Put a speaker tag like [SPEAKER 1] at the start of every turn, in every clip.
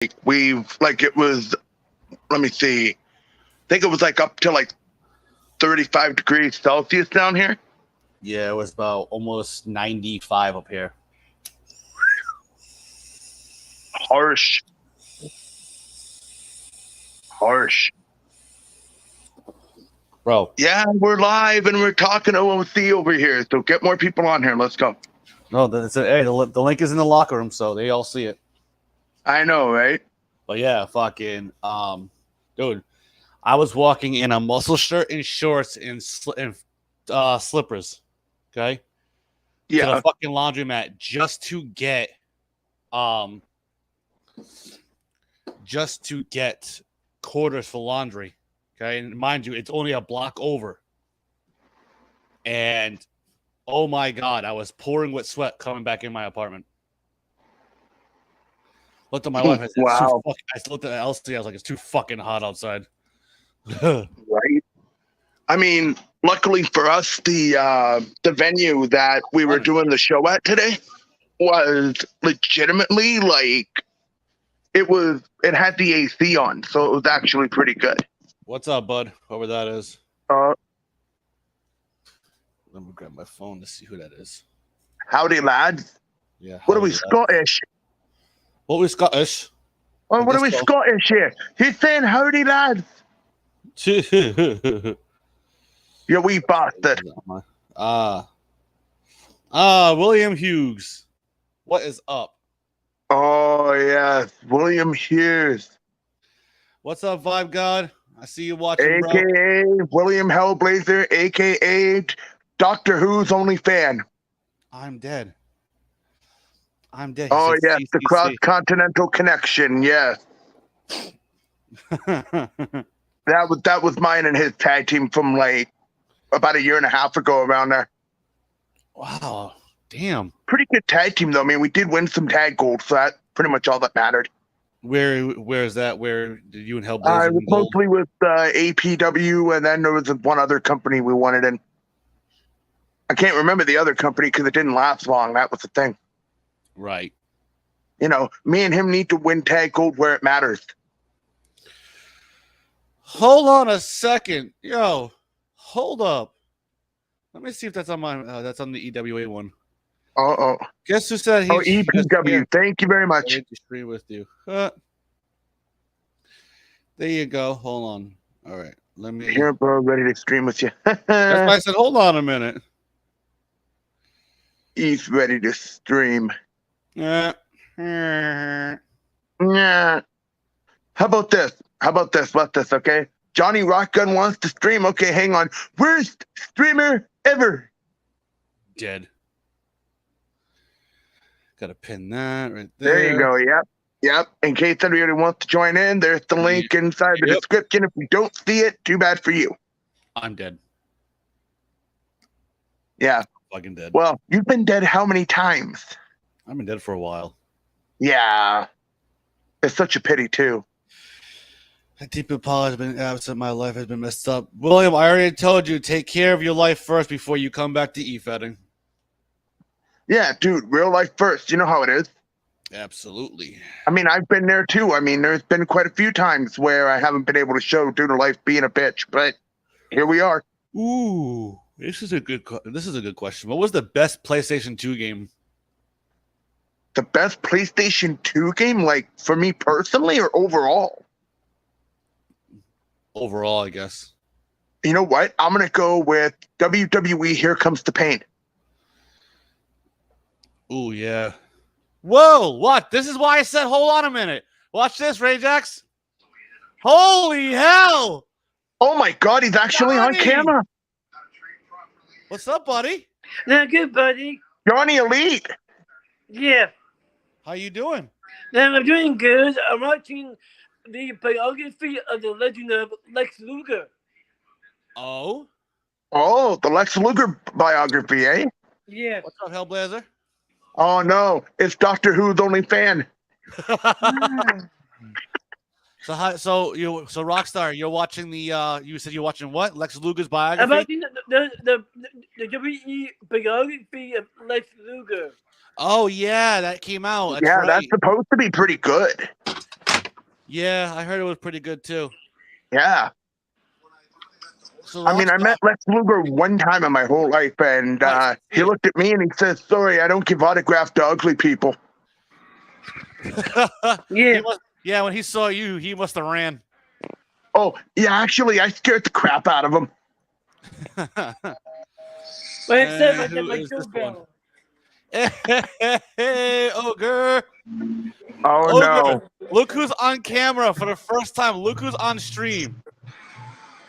[SPEAKER 1] it was, let me see, I think it was like up to like 35 degrees Celsius down here.
[SPEAKER 2] Yeah, it was about almost 95 up here.
[SPEAKER 1] Harsh.
[SPEAKER 2] Bro.
[SPEAKER 1] Yeah, we're live and we're talking OOC over here. So get more people on here. Let's go.
[SPEAKER 2] No, hey, the link is in the locker room, so they all see it.
[SPEAKER 1] I know, right?
[SPEAKER 2] But yeah, fucking, dude, I was walking in a muscle shirt and shorts and slippers, okay?
[SPEAKER 1] Yeah.
[SPEAKER 2] To the fucking laundromat just to get quarters for laundry. Okay, and mind you, it's only a block over. And oh my god, I was pouring with sweat coming back in my apartment. Looked at my wife. I said,
[SPEAKER 1] wow.
[SPEAKER 2] I looked at Elsie. I was like, "It's too fucking hot outside."
[SPEAKER 1] Right. I mean, luckily for us, the venue that we were doing the show at today was legitimately like it had the AC on, so it was actually pretty good.
[SPEAKER 2] What's up, bud? Whoever that is.
[SPEAKER 1] Let
[SPEAKER 2] me grab my phone to see who that is.
[SPEAKER 1] Howdy, lads.
[SPEAKER 2] Yeah.
[SPEAKER 1] What are we, Scottish?
[SPEAKER 2] What are we, Scottish?
[SPEAKER 1] Oh, what are we, Scottish here? He's saying howdy, lads. You wee bastard.
[SPEAKER 2] William Hughes. What is up?
[SPEAKER 1] Oh, yes. William Hughes.
[SPEAKER 2] What's up, Vibe God? I see you watching,
[SPEAKER 1] AKA
[SPEAKER 2] bro.
[SPEAKER 1] William Hellblazer, AKA Doctor Who's only fan.
[SPEAKER 2] I'm dead.
[SPEAKER 1] Oh, yes, the cross-continental connection, yes. That was mine and his tag team from like about a year and a half ago around there.
[SPEAKER 2] Wow, damn.
[SPEAKER 1] Pretty good tag team, though. I mean, we did win some tag gold, so that's pretty much all that mattered.
[SPEAKER 2] Where is that? Where did you and Hellblazer
[SPEAKER 1] I was mostly with APW, and then there was one other company we won it in. I can't remember the other company because it didn't last long. That was the thing.
[SPEAKER 2] Right.
[SPEAKER 1] You know, me and him need to win tag gold where it matters.
[SPEAKER 2] Hold on a second. Yo, hold up. Let me see if that's on my that's on the EWA one.
[SPEAKER 1] Uh-oh.
[SPEAKER 2] Guess who said he
[SPEAKER 1] EPW. Thank you very much.
[SPEAKER 2] I agree with you. There you go. Hold on. All right. Let me
[SPEAKER 1] here, bro, ready to stream with you.
[SPEAKER 2] That's why I said hold on a minute.
[SPEAKER 1] He's ready to stream.
[SPEAKER 2] Yeah.
[SPEAKER 1] Yeah. How about this? What's this, okay? Johnny Rockgun wants to stream. Okay, hang on. Worst streamer ever.
[SPEAKER 2] Dead. Gotta pin that right there.
[SPEAKER 1] There you go. Yep. In case anybody wants to join in, there's the link inside the description. If you don't see it, too bad for you.
[SPEAKER 2] I'm dead.
[SPEAKER 1] Yeah.
[SPEAKER 2] Fucking dead.
[SPEAKER 1] Well, you've been dead how many times?
[SPEAKER 2] I've been dead for a while.
[SPEAKER 1] Yeah. It's such a pity, too.
[SPEAKER 2] A deep apology has been absent. My life has been messed up. William, I already told you, take care of your life first before you come back to e-fetting.
[SPEAKER 1] Yeah, dude, real life first. You know how it is.
[SPEAKER 2] Absolutely.
[SPEAKER 1] I mean, I've been there, too. I mean, there's been quite a few times where I haven't been able to show due to life being a bitch, but here we are.
[SPEAKER 2] Ooh, this is a good question. What was the best PlayStation 2 game?
[SPEAKER 1] The best PlayStation 2 game, like, for me personally or overall?
[SPEAKER 2] Overall, I guess.
[SPEAKER 1] You know what? I'm going to go with WWE Here Comes the Pain.
[SPEAKER 2] Ooh, yeah. Whoa, what? This is why I said hold on a minute. Watch this, Rajax. Holy hell!
[SPEAKER 1] Oh my god, he's actually on camera.
[SPEAKER 2] What's up, buddy?
[SPEAKER 3] Not good, buddy.
[SPEAKER 1] Johnny Elite.
[SPEAKER 3] Yeah.
[SPEAKER 2] How you doing?
[SPEAKER 3] I'm doing good. I'm watching the biography of the legend of Lex Luger.
[SPEAKER 2] Oh?
[SPEAKER 1] Oh, the Lex Luger biography, eh?
[SPEAKER 3] Yeah.
[SPEAKER 2] What's up, Hellblazer?
[SPEAKER 1] Oh no, it's Doctor Who's only fan.
[SPEAKER 2] So Rockstar, you're watching the you said you're watching what? Lex Luger's biography?
[SPEAKER 3] I'm watching the WWE biography of Lex Luger.
[SPEAKER 2] Oh yeah, that came out. That's
[SPEAKER 1] yeah,
[SPEAKER 2] right.
[SPEAKER 1] that's supposed to be pretty good.
[SPEAKER 2] Yeah, I heard it was pretty good too.
[SPEAKER 1] Yeah.
[SPEAKER 2] So
[SPEAKER 1] I mean, I met Lex Luger one time in my whole life, and he looked at me and he says, "Sorry, I don't give autographs to ugly people."
[SPEAKER 3] Yeah.
[SPEAKER 2] Yeah, when he saw you, he must have ran.
[SPEAKER 1] Oh, yeah, actually, I scared the crap out of him.
[SPEAKER 3] But except I
[SPEAKER 2] who
[SPEAKER 3] got my
[SPEAKER 2] is this
[SPEAKER 3] doorbell.
[SPEAKER 2] Hey, Ogre.
[SPEAKER 1] Oh,
[SPEAKER 2] Ogre.
[SPEAKER 1] no.
[SPEAKER 2] Look who's on camera for the first time. Look who's on stream.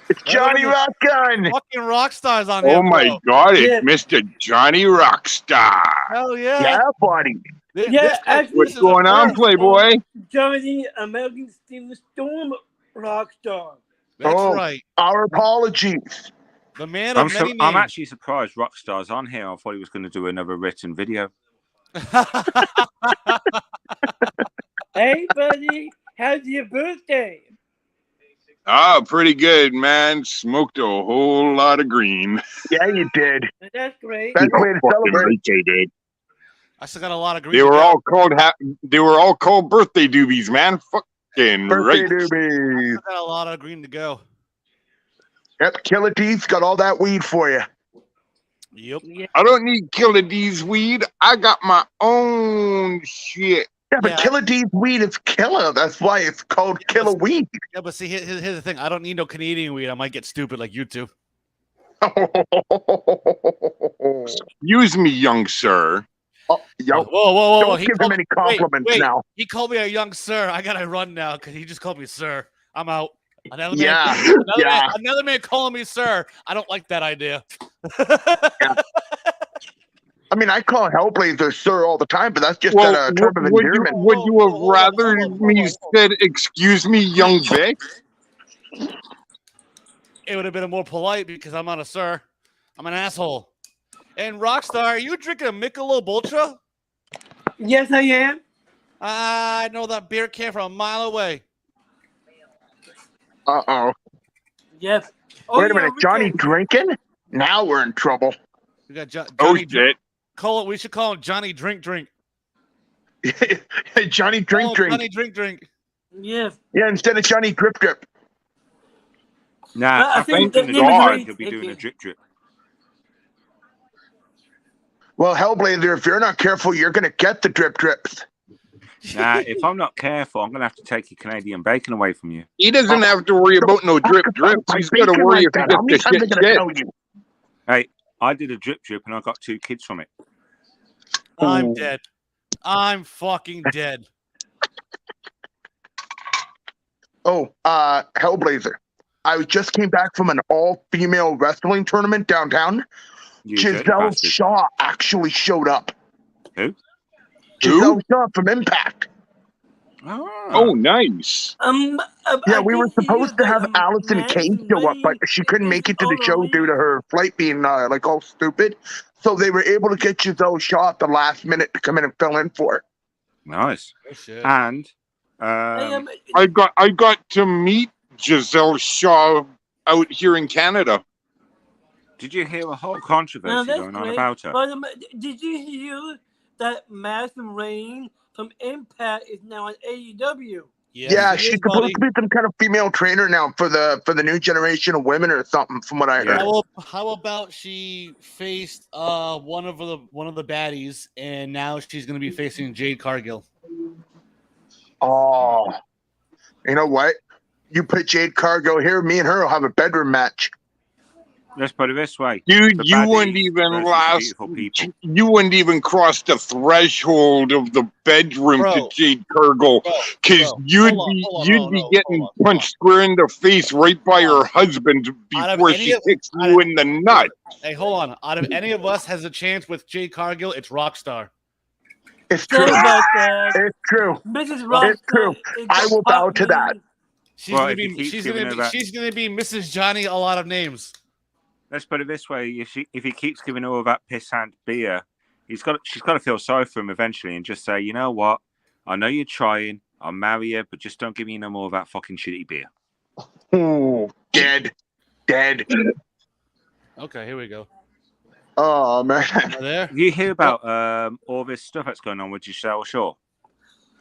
[SPEAKER 1] It's Johnny Rockgun.
[SPEAKER 2] Fucking rock stars on here,
[SPEAKER 4] Oh my
[SPEAKER 2] bro.
[SPEAKER 4] God, it's
[SPEAKER 3] Yeah.
[SPEAKER 4] Mr. Johnny Rockstar.
[SPEAKER 2] Hell yeah.
[SPEAKER 1] Yeah, buddy.
[SPEAKER 3] Yeah, actually,
[SPEAKER 4] What's going on, Playboy?
[SPEAKER 3] Johnny American Steam Storm Rockstar.
[SPEAKER 2] That's
[SPEAKER 1] Oh.
[SPEAKER 2] right.
[SPEAKER 1] Our apologies.
[SPEAKER 2] The man of many names.
[SPEAKER 5] I'm actually surprised Rockstar's on here. I thought he was going to do another written video.
[SPEAKER 3] Hey, buddy, how's your birthday?
[SPEAKER 4] Oh, pretty good, man. Smoked a whole lot of green.
[SPEAKER 1] Yeah, you did.
[SPEAKER 3] That's great.
[SPEAKER 1] Best way to
[SPEAKER 4] Fucking
[SPEAKER 1] celebrate.
[SPEAKER 4] right they did.
[SPEAKER 2] I still got a lot of green.
[SPEAKER 4] They were all called birthday doobies, man. Fucking
[SPEAKER 1] Birthday
[SPEAKER 4] right.
[SPEAKER 1] doobies.
[SPEAKER 2] I got a lot of green to go.
[SPEAKER 1] Yep, Killer D's got all that weed for you.
[SPEAKER 2] Yep.
[SPEAKER 3] Yeah.
[SPEAKER 4] I don't need Killer D's weed. I got my own shit.
[SPEAKER 1] Yeah, but
[SPEAKER 2] Yeah.
[SPEAKER 1] Killer D's weed is killer. That's why it's called killer weed.
[SPEAKER 2] Yeah, but see, here's the thing. I don't need no Canadian weed. I might get stupid like you two.
[SPEAKER 4] Excuse me, young sir.
[SPEAKER 1] Yo,
[SPEAKER 2] Whoa.
[SPEAKER 1] don't give him any compliments
[SPEAKER 2] wait.
[SPEAKER 1] now.
[SPEAKER 2] He called me a young sir. I gotta run now because he just called me sir. I'm out. Another
[SPEAKER 1] Yeah,
[SPEAKER 2] man,
[SPEAKER 1] yeah.
[SPEAKER 2] another man calling me sir. I don't like that idea.
[SPEAKER 1] I mean, I call Hellblazer sir all the time, but that's just
[SPEAKER 4] Well,
[SPEAKER 1] a term of endearment.
[SPEAKER 4] would you have
[SPEAKER 2] Hold on,
[SPEAKER 4] rather
[SPEAKER 2] hold on,
[SPEAKER 4] me
[SPEAKER 2] hold on.
[SPEAKER 4] said, excuse me, young Vic?
[SPEAKER 2] It would have been more polite because I'm not a sir. I'm an asshole. And Rockstar, are you drinking a Michelob Ultra?
[SPEAKER 3] Yes, I am.
[SPEAKER 2] I know that beer can from a mile away.
[SPEAKER 1] Uh-oh.
[SPEAKER 3] Yes.
[SPEAKER 1] Wait a minute, Johnny drinking? Now we're in trouble.
[SPEAKER 2] We got Johnny.
[SPEAKER 4] Oh, shit.
[SPEAKER 2] We should call him Johnny Drink.
[SPEAKER 1] Johnny
[SPEAKER 2] Call him
[SPEAKER 1] drink.
[SPEAKER 2] Johnny Drink.
[SPEAKER 3] Yes.
[SPEAKER 1] Yeah, instead of Johnny drip.
[SPEAKER 5] Nah,
[SPEAKER 3] I
[SPEAKER 5] I
[SPEAKER 3] think
[SPEAKER 5] think
[SPEAKER 3] the
[SPEAKER 5] in the
[SPEAKER 3] name
[SPEAKER 5] God,
[SPEAKER 3] is
[SPEAKER 5] he'll be doing a drip.
[SPEAKER 1] Well, Hellblazer, if you're not careful, you're going to get the drips.
[SPEAKER 5] Nah, if I'm not careful, I'm going to have to take your Canadian bacon away from you.
[SPEAKER 4] He doesn't have to worry about no drip. He's got to worry if he
[SPEAKER 1] How many
[SPEAKER 4] gets the
[SPEAKER 1] times am I
[SPEAKER 4] shit
[SPEAKER 1] going to
[SPEAKER 4] shit.
[SPEAKER 1] tell you?
[SPEAKER 5] Hey, I did a drip and I got 2 kids from it.
[SPEAKER 2] I'm
[SPEAKER 1] Ooh.
[SPEAKER 2] dead. I'm fucking dead.
[SPEAKER 1] Oh, Hellblazer. I just came back from an all-female wrestling tournament downtown.
[SPEAKER 5] You dirty
[SPEAKER 1] Giselle
[SPEAKER 5] bastard.
[SPEAKER 1] Shaw actually showed up.
[SPEAKER 5] Who?
[SPEAKER 1] Giselle Shaw from Impact.
[SPEAKER 4] Oh, nice.
[SPEAKER 1] Yeah, we were supposed to have Allison Kane show up, but she couldn't make it to the show due to her flight being like all stupid. So they were able to get Giselle Shaw at the last minute to come in and fill in for her.
[SPEAKER 5] Nice.
[SPEAKER 2] Oh, shit.
[SPEAKER 5] And
[SPEAKER 4] I got to meet Giselle Shaw out here in Canada.
[SPEAKER 5] did you hear a whole controversy going on about her?
[SPEAKER 3] But did you hear that Madison Rain from Impact is now on AEW?
[SPEAKER 1] Yeah,
[SPEAKER 2] she
[SPEAKER 1] she's
[SPEAKER 2] is,
[SPEAKER 1] supposed
[SPEAKER 2] buddy.
[SPEAKER 1] to be some kind of female trainer now for the new generation of women or something, from what I heard.
[SPEAKER 2] How about she faced one of the baddies, and now she's going to be facing Jade Cargill.
[SPEAKER 1] Oh, you know what? You put Jade Cargill here, me and her will have a bedroom match.
[SPEAKER 5] Let's put it this way.
[SPEAKER 4] Dude,
[SPEAKER 5] The
[SPEAKER 4] you wouldn't
[SPEAKER 5] baddies
[SPEAKER 4] even
[SPEAKER 5] versus the
[SPEAKER 4] last.
[SPEAKER 5] beautiful people.
[SPEAKER 4] You wouldn't even cross the threshold of the bedroom
[SPEAKER 2] Bro.
[SPEAKER 4] to Jade Cargill, because you'd be getting punched square in the face right by her husband
[SPEAKER 2] Out of
[SPEAKER 4] before
[SPEAKER 2] any
[SPEAKER 4] she
[SPEAKER 2] of-
[SPEAKER 4] kicks
[SPEAKER 2] out
[SPEAKER 4] you
[SPEAKER 2] of-
[SPEAKER 4] in the nut.
[SPEAKER 2] Hey, hold on. Out of any of us has a chance with Jade Cargill, it's Rockstar.
[SPEAKER 1] It's
[SPEAKER 3] Sorry
[SPEAKER 1] true.
[SPEAKER 3] about that.
[SPEAKER 1] It's true.
[SPEAKER 3] Mrs. Rockstar.
[SPEAKER 1] It's true.
[SPEAKER 3] is
[SPEAKER 1] I will bow
[SPEAKER 3] hot
[SPEAKER 1] to that.
[SPEAKER 3] news.
[SPEAKER 2] She's
[SPEAKER 5] Well,
[SPEAKER 2] gonna
[SPEAKER 5] if he
[SPEAKER 2] be
[SPEAKER 5] keeps
[SPEAKER 2] she's
[SPEAKER 5] giving
[SPEAKER 2] gonna
[SPEAKER 5] her
[SPEAKER 2] be
[SPEAKER 5] that-
[SPEAKER 2] she's gonna be Mrs. Johnny a lot of names.
[SPEAKER 5] Let's put it this way: if he keeps giving her all that pissant beer, she's got to feel sorry for him eventually and just say, you know what? I know you're trying. I'll marry you, but just don't give me no more of that fucking shitty beer.
[SPEAKER 1] Ooh, dead.
[SPEAKER 2] Okay, here we go.
[SPEAKER 1] Oh man.
[SPEAKER 2] Am I there?
[SPEAKER 5] You hear about all this stuff that's going on with Giselle Shaw?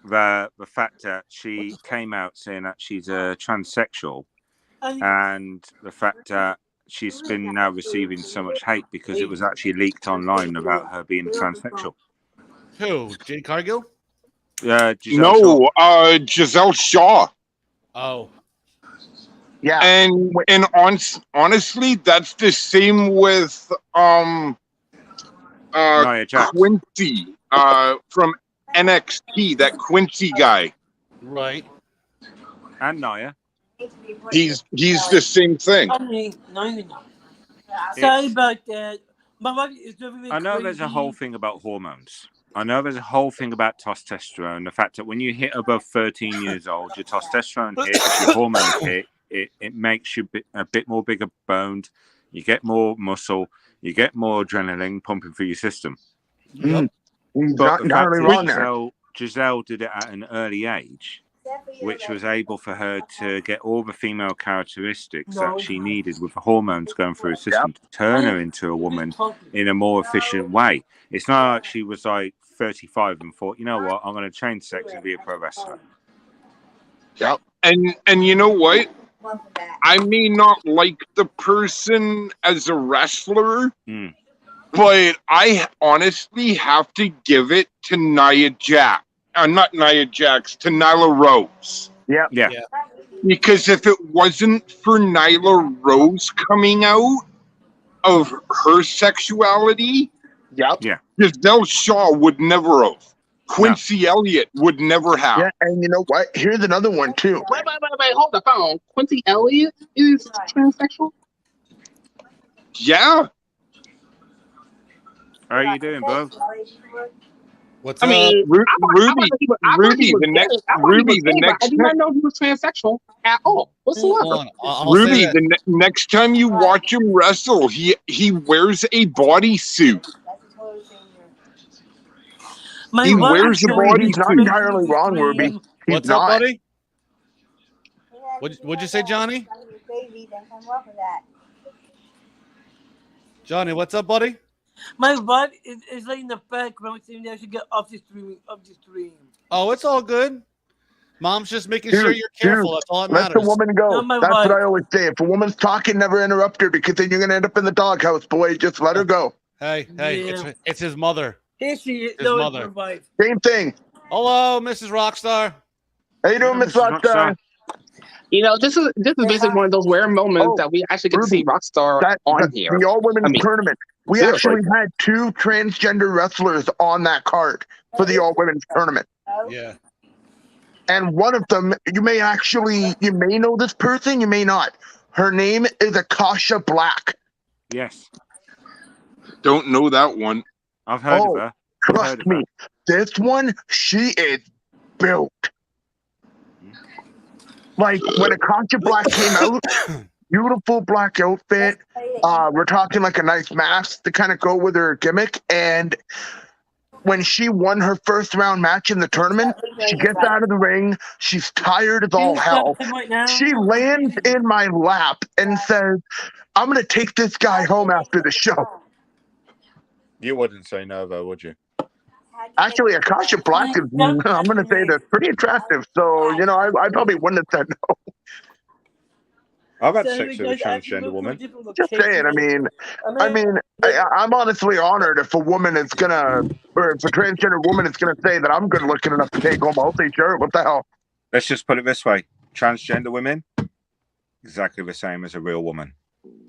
[SPEAKER 5] the fact that she came out saying that she's a transsexual, and the fact that she's been now receiving so much hate because it was actually leaked online about her being transsexual.
[SPEAKER 2] Who? Jade Cargill?
[SPEAKER 5] Giselle Shaw.
[SPEAKER 4] No, Giselle Shaw.
[SPEAKER 2] Oh.
[SPEAKER 1] Yeah.
[SPEAKER 4] And honestly, that's the same with
[SPEAKER 5] Nia Jax.
[SPEAKER 4] Quincy from NXT, that Quincy guy.
[SPEAKER 2] Right.
[SPEAKER 5] And Nia.
[SPEAKER 4] He's the same thing.
[SPEAKER 3] Sorry about that. My wife is driving me
[SPEAKER 5] I know there's a whole thing about hormones. I know there's a whole thing about testosterone. The fact that when you hit above 13 years old, your testosterone hits, your hormones hit. It makes you a bit more bigger boned. You get more muscle. You get more adrenaline pumping through your system.
[SPEAKER 2] Yep.
[SPEAKER 5] But the fact
[SPEAKER 1] wrong
[SPEAKER 5] is,
[SPEAKER 1] there.
[SPEAKER 5] Giselle did it at an early age, which was able for her to get all the female characteristics that she needed with the hormones going through her system to turn her into a woman in a more efficient way. It's not like she was like 35 and thought, you know what, I'm going to change sex and be a pro wrestler.
[SPEAKER 1] Yep.
[SPEAKER 4] And you know what? I may not like the person as a wrestler, but I honestly have to give it to Nia Jax. Not Nia Jax, to Nyla Rose.
[SPEAKER 1] Yeah.
[SPEAKER 4] Because if it wasn't for Nyla Rose coming out of her sexuality, Giselle Shaw would never have. Quincy Elliott would never have.
[SPEAKER 1] Yeah, and you know what? Here's another one too.
[SPEAKER 6] Wait, hold on. Quincy Elliott is transsexual?
[SPEAKER 4] Yeah.
[SPEAKER 5] How are you doing, bro?
[SPEAKER 2] What's
[SPEAKER 6] I mean,
[SPEAKER 4] Ruby,
[SPEAKER 6] the
[SPEAKER 4] next
[SPEAKER 6] I did not know he was transsexual at all. What's the
[SPEAKER 2] Hold
[SPEAKER 6] matter?
[SPEAKER 2] on. I'll
[SPEAKER 4] Ruby,
[SPEAKER 2] say that.
[SPEAKER 4] next time you watch him wrestle, he wears a bodysuit. He wears a bodysuit.
[SPEAKER 1] He's not entirely wrong, Ruby. He's
[SPEAKER 2] What's
[SPEAKER 1] not.
[SPEAKER 2] up, buddy? What'd you say, Johnny? Johnny, what's up, buddy?
[SPEAKER 3] My wife is like in the background saying that I should get off the stream.
[SPEAKER 2] Oh, it's all good. Mom's just making sure you're careful. That's all that
[SPEAKER 1] Let
[SPEAKER 2] matters.
[SPEAKER 1] the woman go.
[SPEAKER 3] Not my
[SPEAKER 1] That's
[SPEAKER 3] wife.
[SPEAKER 1] what I always say. If a woman's talking, never interrupt her because then you're gonna end up in the doghouse, boy. Just let her go.
[SPEAKER 2] Hey,
[SPEAKER 3] Yeah.
[SPEAKER 2] it's his mother.
[SPEAKER 3] Here she is.
[SPEAKER 2] His
[SPEAKER 3] No,
[SPEAKER 2] mother.
[SPEAKER 3] it's my wife.
[SPEAKER 1] Same thing.
[SPEAKER 2] Hello, Mrs. Rockstar.
[SPEAKER 1] How you doing, Miss Rockstar?
[SPEAKER 6] You know, this is basically one of those rare moments that we actually get to see Rockstar on here.
[SPEAKER 1] The all women's tournament. We
[SPEAKER 6] seriously.
[SPEAKER 1] actually had 2 transgender wrestlers on that card for the all women's tournament.
[SPEAKER 2] Yeah.
[SPEAKER 1] And one of them, you may know this person, you may not. Her name is Akasha Black.
[SPEAKER 5] Yes.
[SPEAKER 4] Don't know that one.
[SPEAKER 5] I've heard of her.
[SPEAKER 1] Trust me, this one, she is built. Like when Akasha Black came out, beautiful black outfit. We're talking like a nice mask to kind of go with her gimmick. And when she won her first round match in the tournament, she gets out of the ring. She's tired as all hell. She lands in my lap and says, I'm going to take this guy home after the show.
[SPEAKER 7] You wouldn't say no, though, would you?
[SPEAKER 1] Actually, Akasha Black is, I'm going to say, that's pretty attractive. So, you know, I probably wouldn't have said no.
[SPEAKER 7] I've had sex with a transgender woman.
[SPEAKER 1] Just saying. I'm honestly honored if a woman is gonna, or if a transgender woman is gonna say that I'm good looking enough to take home a healthy shirt. What the hell?
[SPEAKER 5] Let's just put it this way: transgender women, exactly the same as a real woman.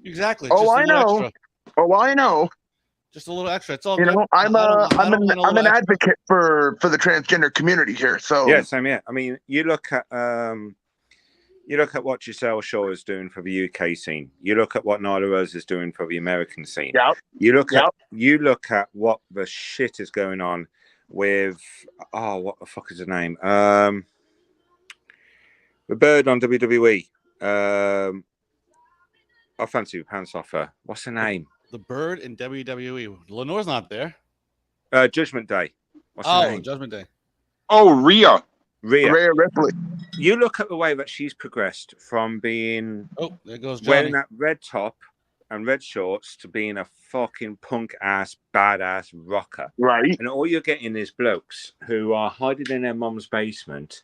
[SPEAKER 2] Exactly.
[SPEAKER 1] Oh, I know.
[SPEAKER 2] Extra.
[SPEAKER 1] Oh, I know.
[SPEAKER 2] Just a little extra. It's all
[SPEAKER 1] You
[SPEAKER 2] good.
[SPEAKER 1] know, I'm an advocate for the transgender community here. So
[SPEAKER 5] yeah, same here. I mean, you look at what Giselle Shaw is doing for the UK scene. You look at what Nyla Rose is doing for the American scene.
[SPEAKER 1] Yep.
[SPEAKER 5] You look at what the shit is going on with what the fuck is her name? The bird on WWE. I fancy the pants off her. What's her name?
[SPEAKER 2] The bird in WWE. Lenore's not there.
[SPEAKER 5] Judgment Day. What's her name?
[SPEAKER 2] Judgment Day.
[SPEAKER 4] Oh, Rhea
[SPEAKER 1] Ripley.
[SPEAKER 5] You look at the way that she's progressed from being
[SPEAKER 2] there goes
[SPEAKER 5] wearing
[SPEAKER 2] Johnny.
[SPEAKER 5] that red top and red shorts to being a fucking punk ass, badass rocker.
[SPEAKER 1] Right.
[SPEAKER 5] And all you're getting is blokes who are hiding in their mum's basement,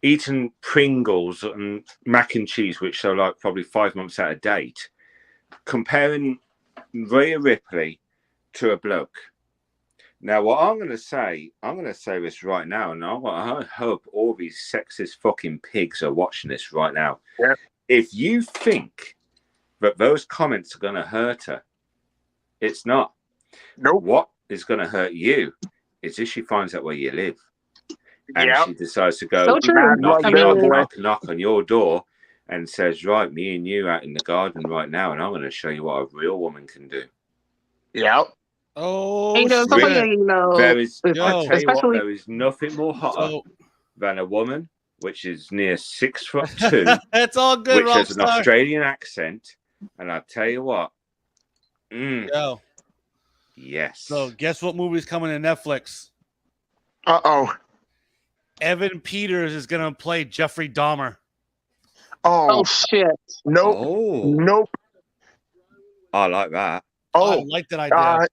[SPEAKER 5] eating Pringles and mac and cheese, which are like probably 5 months out of date, comparing Rhea Ripley to a bloke. Now, what I'm going to say this right now, and I hope all these sexist fucking pigs are watching this right now.
[SPEAKER 1] Yeah.
[SPEAKER 5] If you think that those comments are going to hurt her, it's not.
[SPEAKER 1] Nope.
[SPEAKER 5] What is going to hurt you is if she finds out where you live. And
[SPEAKER 1] Yep.
[SPEAKER 5] she decides to go
[SPEAKER 6] So true.
[SPEAKER 5] knock on your door and says, right, me and you out in the garden right now, and I'm going to show you what a real woman can do.
[SPEAKER 1] Yep.
[SPEAKER 2] Oh,
[SPEAKER 6] And, somebody,
[SPEAKER 5] There is, I tell you what,
[SPEAKER 6] especially
[SPEAKER 5] there is nothing more hotter than a woman which is near 6'2",
[SPEAKER 2] it's all good,
[SPEAKER 5] which has an
[SPEAKER 2] Rockstar.
[SPEAKER 5] Australian accent, and I tell you what,
[SPEAKER 2] Yo.
[SPEAKER 5] yes.
[SPEAKER 2] So guess what movie's coming to Netflix?
[SPEAKER 1] Uh-oh.
[SPEAKER 2] Evan Peters is gonna play Jeffrey Dahmer.
[SPEAKER 1] Oh,
[SPEAKER 6] oh shit.
[SPEAKER 1] nope.
[SPEAKER 5] Oh,
[SPEAKER 1] Nope.
[SPEAKER 5] I like that.
[SPEAKER 2] I
[SPEAKER 1] Oh,
[SPEAKER 2] like that idea.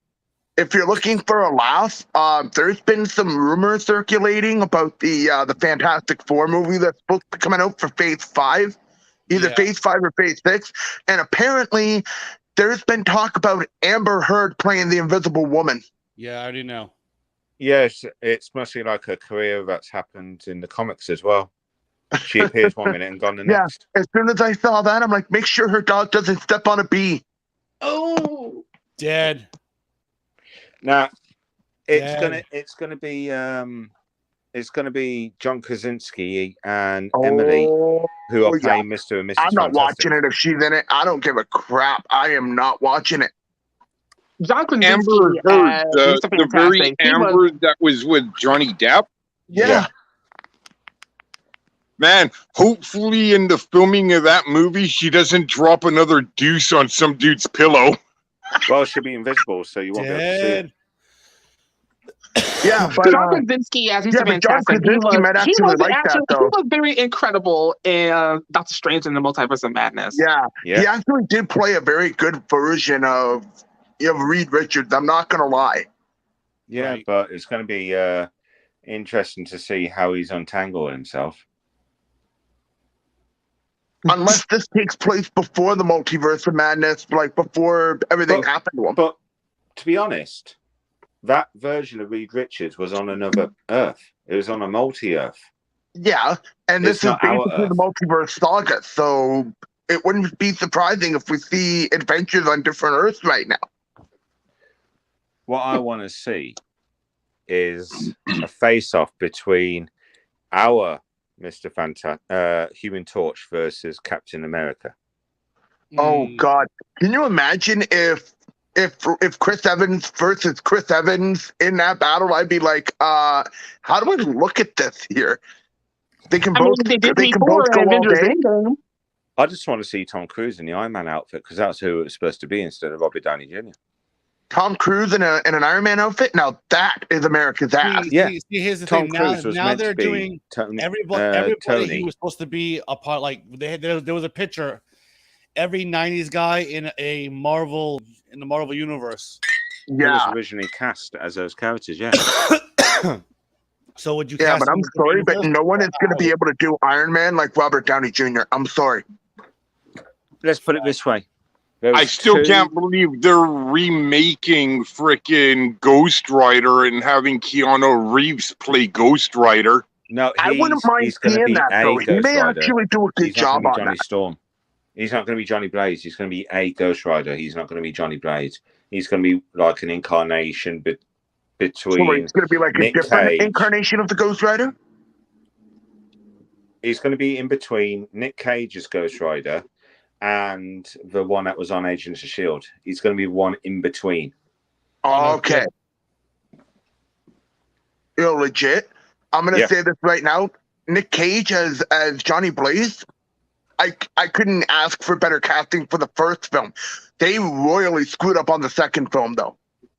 [SPEAKER 1] if you're looking for a laugh, there's been some rumors circulating about the Fantastic Four movie that's supposed to be coming out for Phase 5, either
[SPEAKER 2] Yeah.
[SPEAKER 1] Phase 5 or Phase 6, and apparently there's been talk about Amber Heard playing the Invisible Woman.
[SPEAKER 2] Yeah, I already know.
[SPEAKER 5] Yes, it's mostly like a career that's happened in the comics as well. She appears 1 minute and gone the
[SPEAKER 1] Yeah.
[SPEAKER 5] next.
[SPEAKER 1] As soon as I saw that, I'm like, make sure her dog doesn't step on a bee.
[SPEAKER 5] Oh,
[SPEAKER 2] Dead.
[SPEAKER 5] now it's
[SPEAKER 2] Dead.
[SPEAKER 5] gonna be John Krasinski and Emily who are
[SPEAKER 1] yeah.
[SPEAKER 5] playing Mr. and Mrs.
[SPEAKER 1] I'm not
[SPEAKER 5] Fantastic.
[SPEAKER 1] watching it if she's in it. I don't give a crap. I am not watching it.
[SPEAKER 6] John Krasinski
[SPEAKER 4] Amber Heard,
[SPEAKER 6] as Mr.
[SPEAKER 4] the very
[SPEAKER 6] Fantastic. He
[SPEAKER 4] Amber
[SPEAKER 6] was-
[SPEAKER 4] that was with Johnny Depp.
[SPEAKER 1] Yeah.
[SPEAKER 4] Man, hopefully in the filming of that movie, she doesn't drop another deuce on some dude's pillow.
[SPEAKER 5] Well, she'll be invisible, so you won't be able to see it.
[SPEAKER 2] Dead.
[SPEAKER 1] Yeah, but
[SPEAKER 6] John Krasinski as Mr.
[SPEAKER 1] yeah, but John
[SPEAKER 6] Fantastic.
[SPEAKER 1] Krasinski might
[SPEAKER 6] He
[SPEAKER 1] actually
[SPEAKER 6] was
[SPEAKER 1] like that,
[SPEAKER 6] he
[SPEAKER 1] though.
[SPEAKER 6] was very incredible in Doctor Strange and the Multiverse of Madness.
[SPEAKER 1] yeah,
[SPEAKER 5] Yeah.
[SPEAKER 1] he actually did play a very good version of Reed Richards. I'm not gonna lie.
[SPEAKER 5] Yeah,
[SPEAKER 2] Right.
[SPEAKER 5] but it's going to be interesting to see how he's untangled himself.
[SPEAKER 1] Unless this takes place before the Multiverse of Madness, like before everything
[SPEAKER 5] But-
[SPEAKER 1] happened to him.
[SPEAKER 5] But to be honest, that version of Reed Richards was on another Earth. It was on a multi-Earth.
[SPEAKER 1] Yeah, and
[SPEAKER 5] It's
[SPEAKER 1] this is
[SPEAKER 5] not our
[SPEAKER 1] basically the Multiverse saga, so it wouldn't be surprising if we see adventures on different Earths right now.
[SPEAKER 5] What I want to see is a face-off between our Human Torch versus Captain America.
[SPEAKER 1] Oh
[SPEAKER 2] Mm.
[SPEAKER 1] God! Can you imagine if Chris Evans versus Chris Evans in that battle? I'd be like, how do we look at this here? They can
[SPEAKER 6] I mean,
[SPEAKER 1] both
[SPEAKER 6] they did
[SPEAKER 1] they can
[SPEAKER 6] before
[SPEAKER 1] both go all
[SPEAKER 6] Avengers
[SPEAKER 1] day.
[SPEAKER 6] Endgame.
[SPEAKER 5] I just want to see Tom Cruise in the Iron Man outfit because that's who it was supposed to be instead of Robert Downey Jr.
[SPEAKER 1] Tom Cruise in an Iron Man outfit. Now that is America's ass.
[SPEAKER 5] Yeah.
[SPEAKER 2] See, here's the
[SPEAKER 5] Tom
[SPEAKER 2] thing.
[SPEAKER 5] Cruise was
[SPEAKER 2] Now
[SPEAKER 5] meant
[SPEAKER 2] they're
[SPEAKER 5] to be
[SPEAKER 2] doing
[SPEAKER 5] Tony.
[SPEAKER 2] everybody
[SPEAKER 5] Tony.
[SPEAKER 2] who was supposed to be a part. Like there was a picture. Every '90s guy in the Marvel universe.
[SPEAKER 5] He was
[SPEAKER 1] Yeah,
[SPEAKER 5] originally cast as those characters. Yeah.
[SPEAKER 2] So would you?
[SPEAKER 1] yeah,
[SPEAKER 2] cast
[SPEAKER 1] but
[SPEAKER 2] him
[SPEAKER 1] I'm
[SPEAKER 2] in the
[SPEAKER 1] sorry, but
[SPEAKER 2] universe?
[SPEAKER 1] no one is going to be able to do Iron Man like Robert Downey Jr. I'm sorry.
[SPEAKER 5] Let's put it this way.
[SPEAKER 4] I still can't believe they're remaking frickin' Ghost Rider and having Keanu Reeves play Ghost Rider.
[SPEAKER 5] No,
[SPEAKER 1] I wouldn't mind
[SPEAKER 5] he's going to
[SPEAKER 1] seeing
[SPEAKER 5] be
[SPEAKER 1] that
[SPEAKER 5] a
[SPEAKER 1] though. He
[SPEAKER 5] Ghost
[SPEAKER 1] may
[SPEAKER 5] Rider.
[SPEAKER 1] actually do a good
[SPEAKER 5] He's not
[SPEAKER 1] job
[SPEAKER 5] going to be
[SPEAKER 1] on
[SPEAKER 5] Johnny
[SPEAKER 1] that.
[SPEAKER 5] Storm. He's not going to be Johnny Blaze. He's going to be a Ghost Rider. He's not going to be Johnny Blaze. He's going to be like an incarnation
[SPEAKER 1] So
[SPEAKER 5] between.
[SPEAKER 1] it's going to be like
[SPEAKER 5] Nick
[SPEAKER 1] a different
[SPEAKER 5] Cage.
[SPEAKER 1] incarnation of the Ghost Rider.
[SPEAKER 5] He's going to be in between Nick Cage's Ghost Rider and the one that was on Agents of S.H.I.E.L.D. He's going to be one in between.
[SPEAKER 1] Okay. You're legit. I'm gonna
[SPEAKER 5] Yeah.
[SPEAKER 1] say this right now. Nick Cage as Johnny Blaze. I couldn't ask for better casting for the first film. They royally screwed up on the second film though.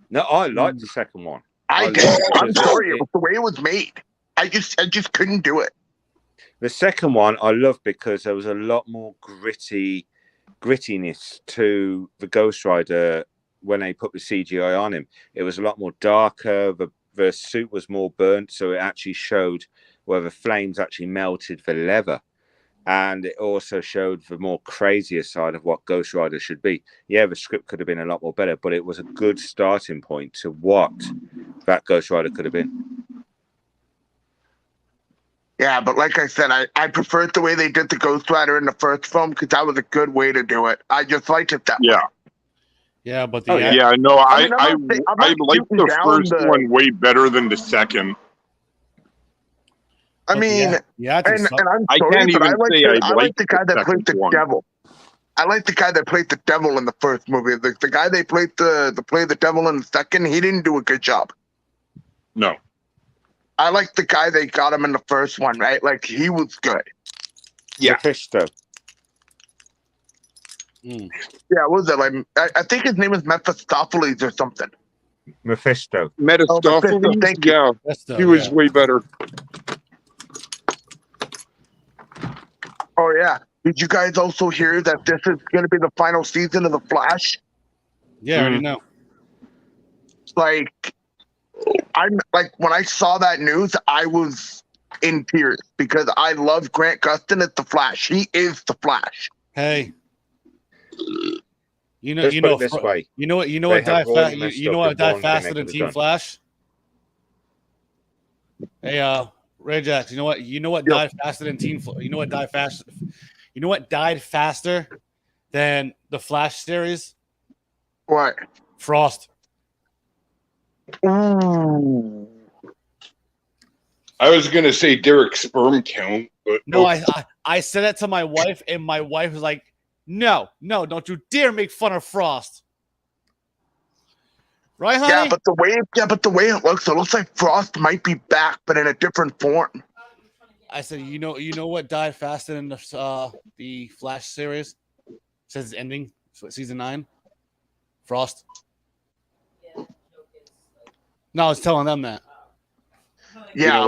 [SPEAKER 5] No, I liked the second one.
[SPEAKER 1] I
[SPEAKER 5] I
[SPEAKER 1] did.
[SPEAKER 5] love
[SPEAKER 1] I'm
[SPEAKER 5] it.
[SPEAKER 1] sorry. It was the way it was made. I just couldn't do it.
[SPEAKER 5] The second one I loved because there was a lot more gritty grittiness to the Ghost Rider when they put the CGI on him. It was a lot more darker. The suit was more burnt, so it actually showed where the flames actually melted the leather. And it also showed the more crazier side of what Ghost Rider should be. Yeah, the script could have been a lot more better, but it was a good starting point to what that Ghost Rider could have been.
[SPEAKER 1] Yeah, but like I said, I preferred the way they did the Ghost Rider in the first film because that was a good way to do it. I just liked it that way.
[SPEAKER 2] Yeah, but
[SPEAKER 4] I like the first one way better than the second.
[SPEAKER 1] I mean, and I'm sorry,
[SPEAKER 4] I can't
[SPEAKER 1] but
[SPEAKER 4] even
[SPEAKER 1] I like the guy that played the devil. I like the guy that played the devil in the first movie. The guy they played the devil in the second, he didn't do a good job.
[SPEAKER 4] No.
[SPEAKER 1] I like the guy they got him in the first one, right? Like, he was good.
[SPEAKER 5] Yeah. Mephisto.
[SPEAKER 1] Yeah, what was it? Like, I think his name is Mephistopheles or something.
[SPEAKER 5] Mephisto.
[SPEAKER 4] Mephistopheles?
[SPEAKER 1] Thank you.
[SPEAKER 4] Yeah,
[SPEAKER 2] Mephisto,
[SPEAKER 4] he was way better.
[SPEAKER 1] Oh, yeah. Did you guys also hear that this is going to be the final season of The Flash?
[SPEAKER 2] Yeah, I already know.
[SPEAKER 1] Like, I'm like, when I saw that news, I was in tears because I love Grant Gustin as the Flash. He is the Flash.
[SPEAKER 2] Hey, you know
[SPEAKER 5] what
[SPEAKER 2] died faster than Team Flash? Hey, Ray Jax, you know what died faster than Team Flash? You know what died faster than the Flash series?
[SPEAKER 1] What?
[SPEAKER 2] Frost.
[SPEAKER 1] Ooh.
[SPEAKER 4] I was gonna say Derek's sperm count, but
[SPEAKER 2] no, I said that to my wife, and my wife was like, "No, don't you dare make fun of Frost." Right, honey?
[SPEAKER 1] Yeah, but the way it looks like Frost might be back, but in a different form.
[SPEAKER 2] I said, you know what died faster than the Flash series? It says it's ending. Season 9. Frost. No, I was telling them that.
[SPEAKER 1] Yeah,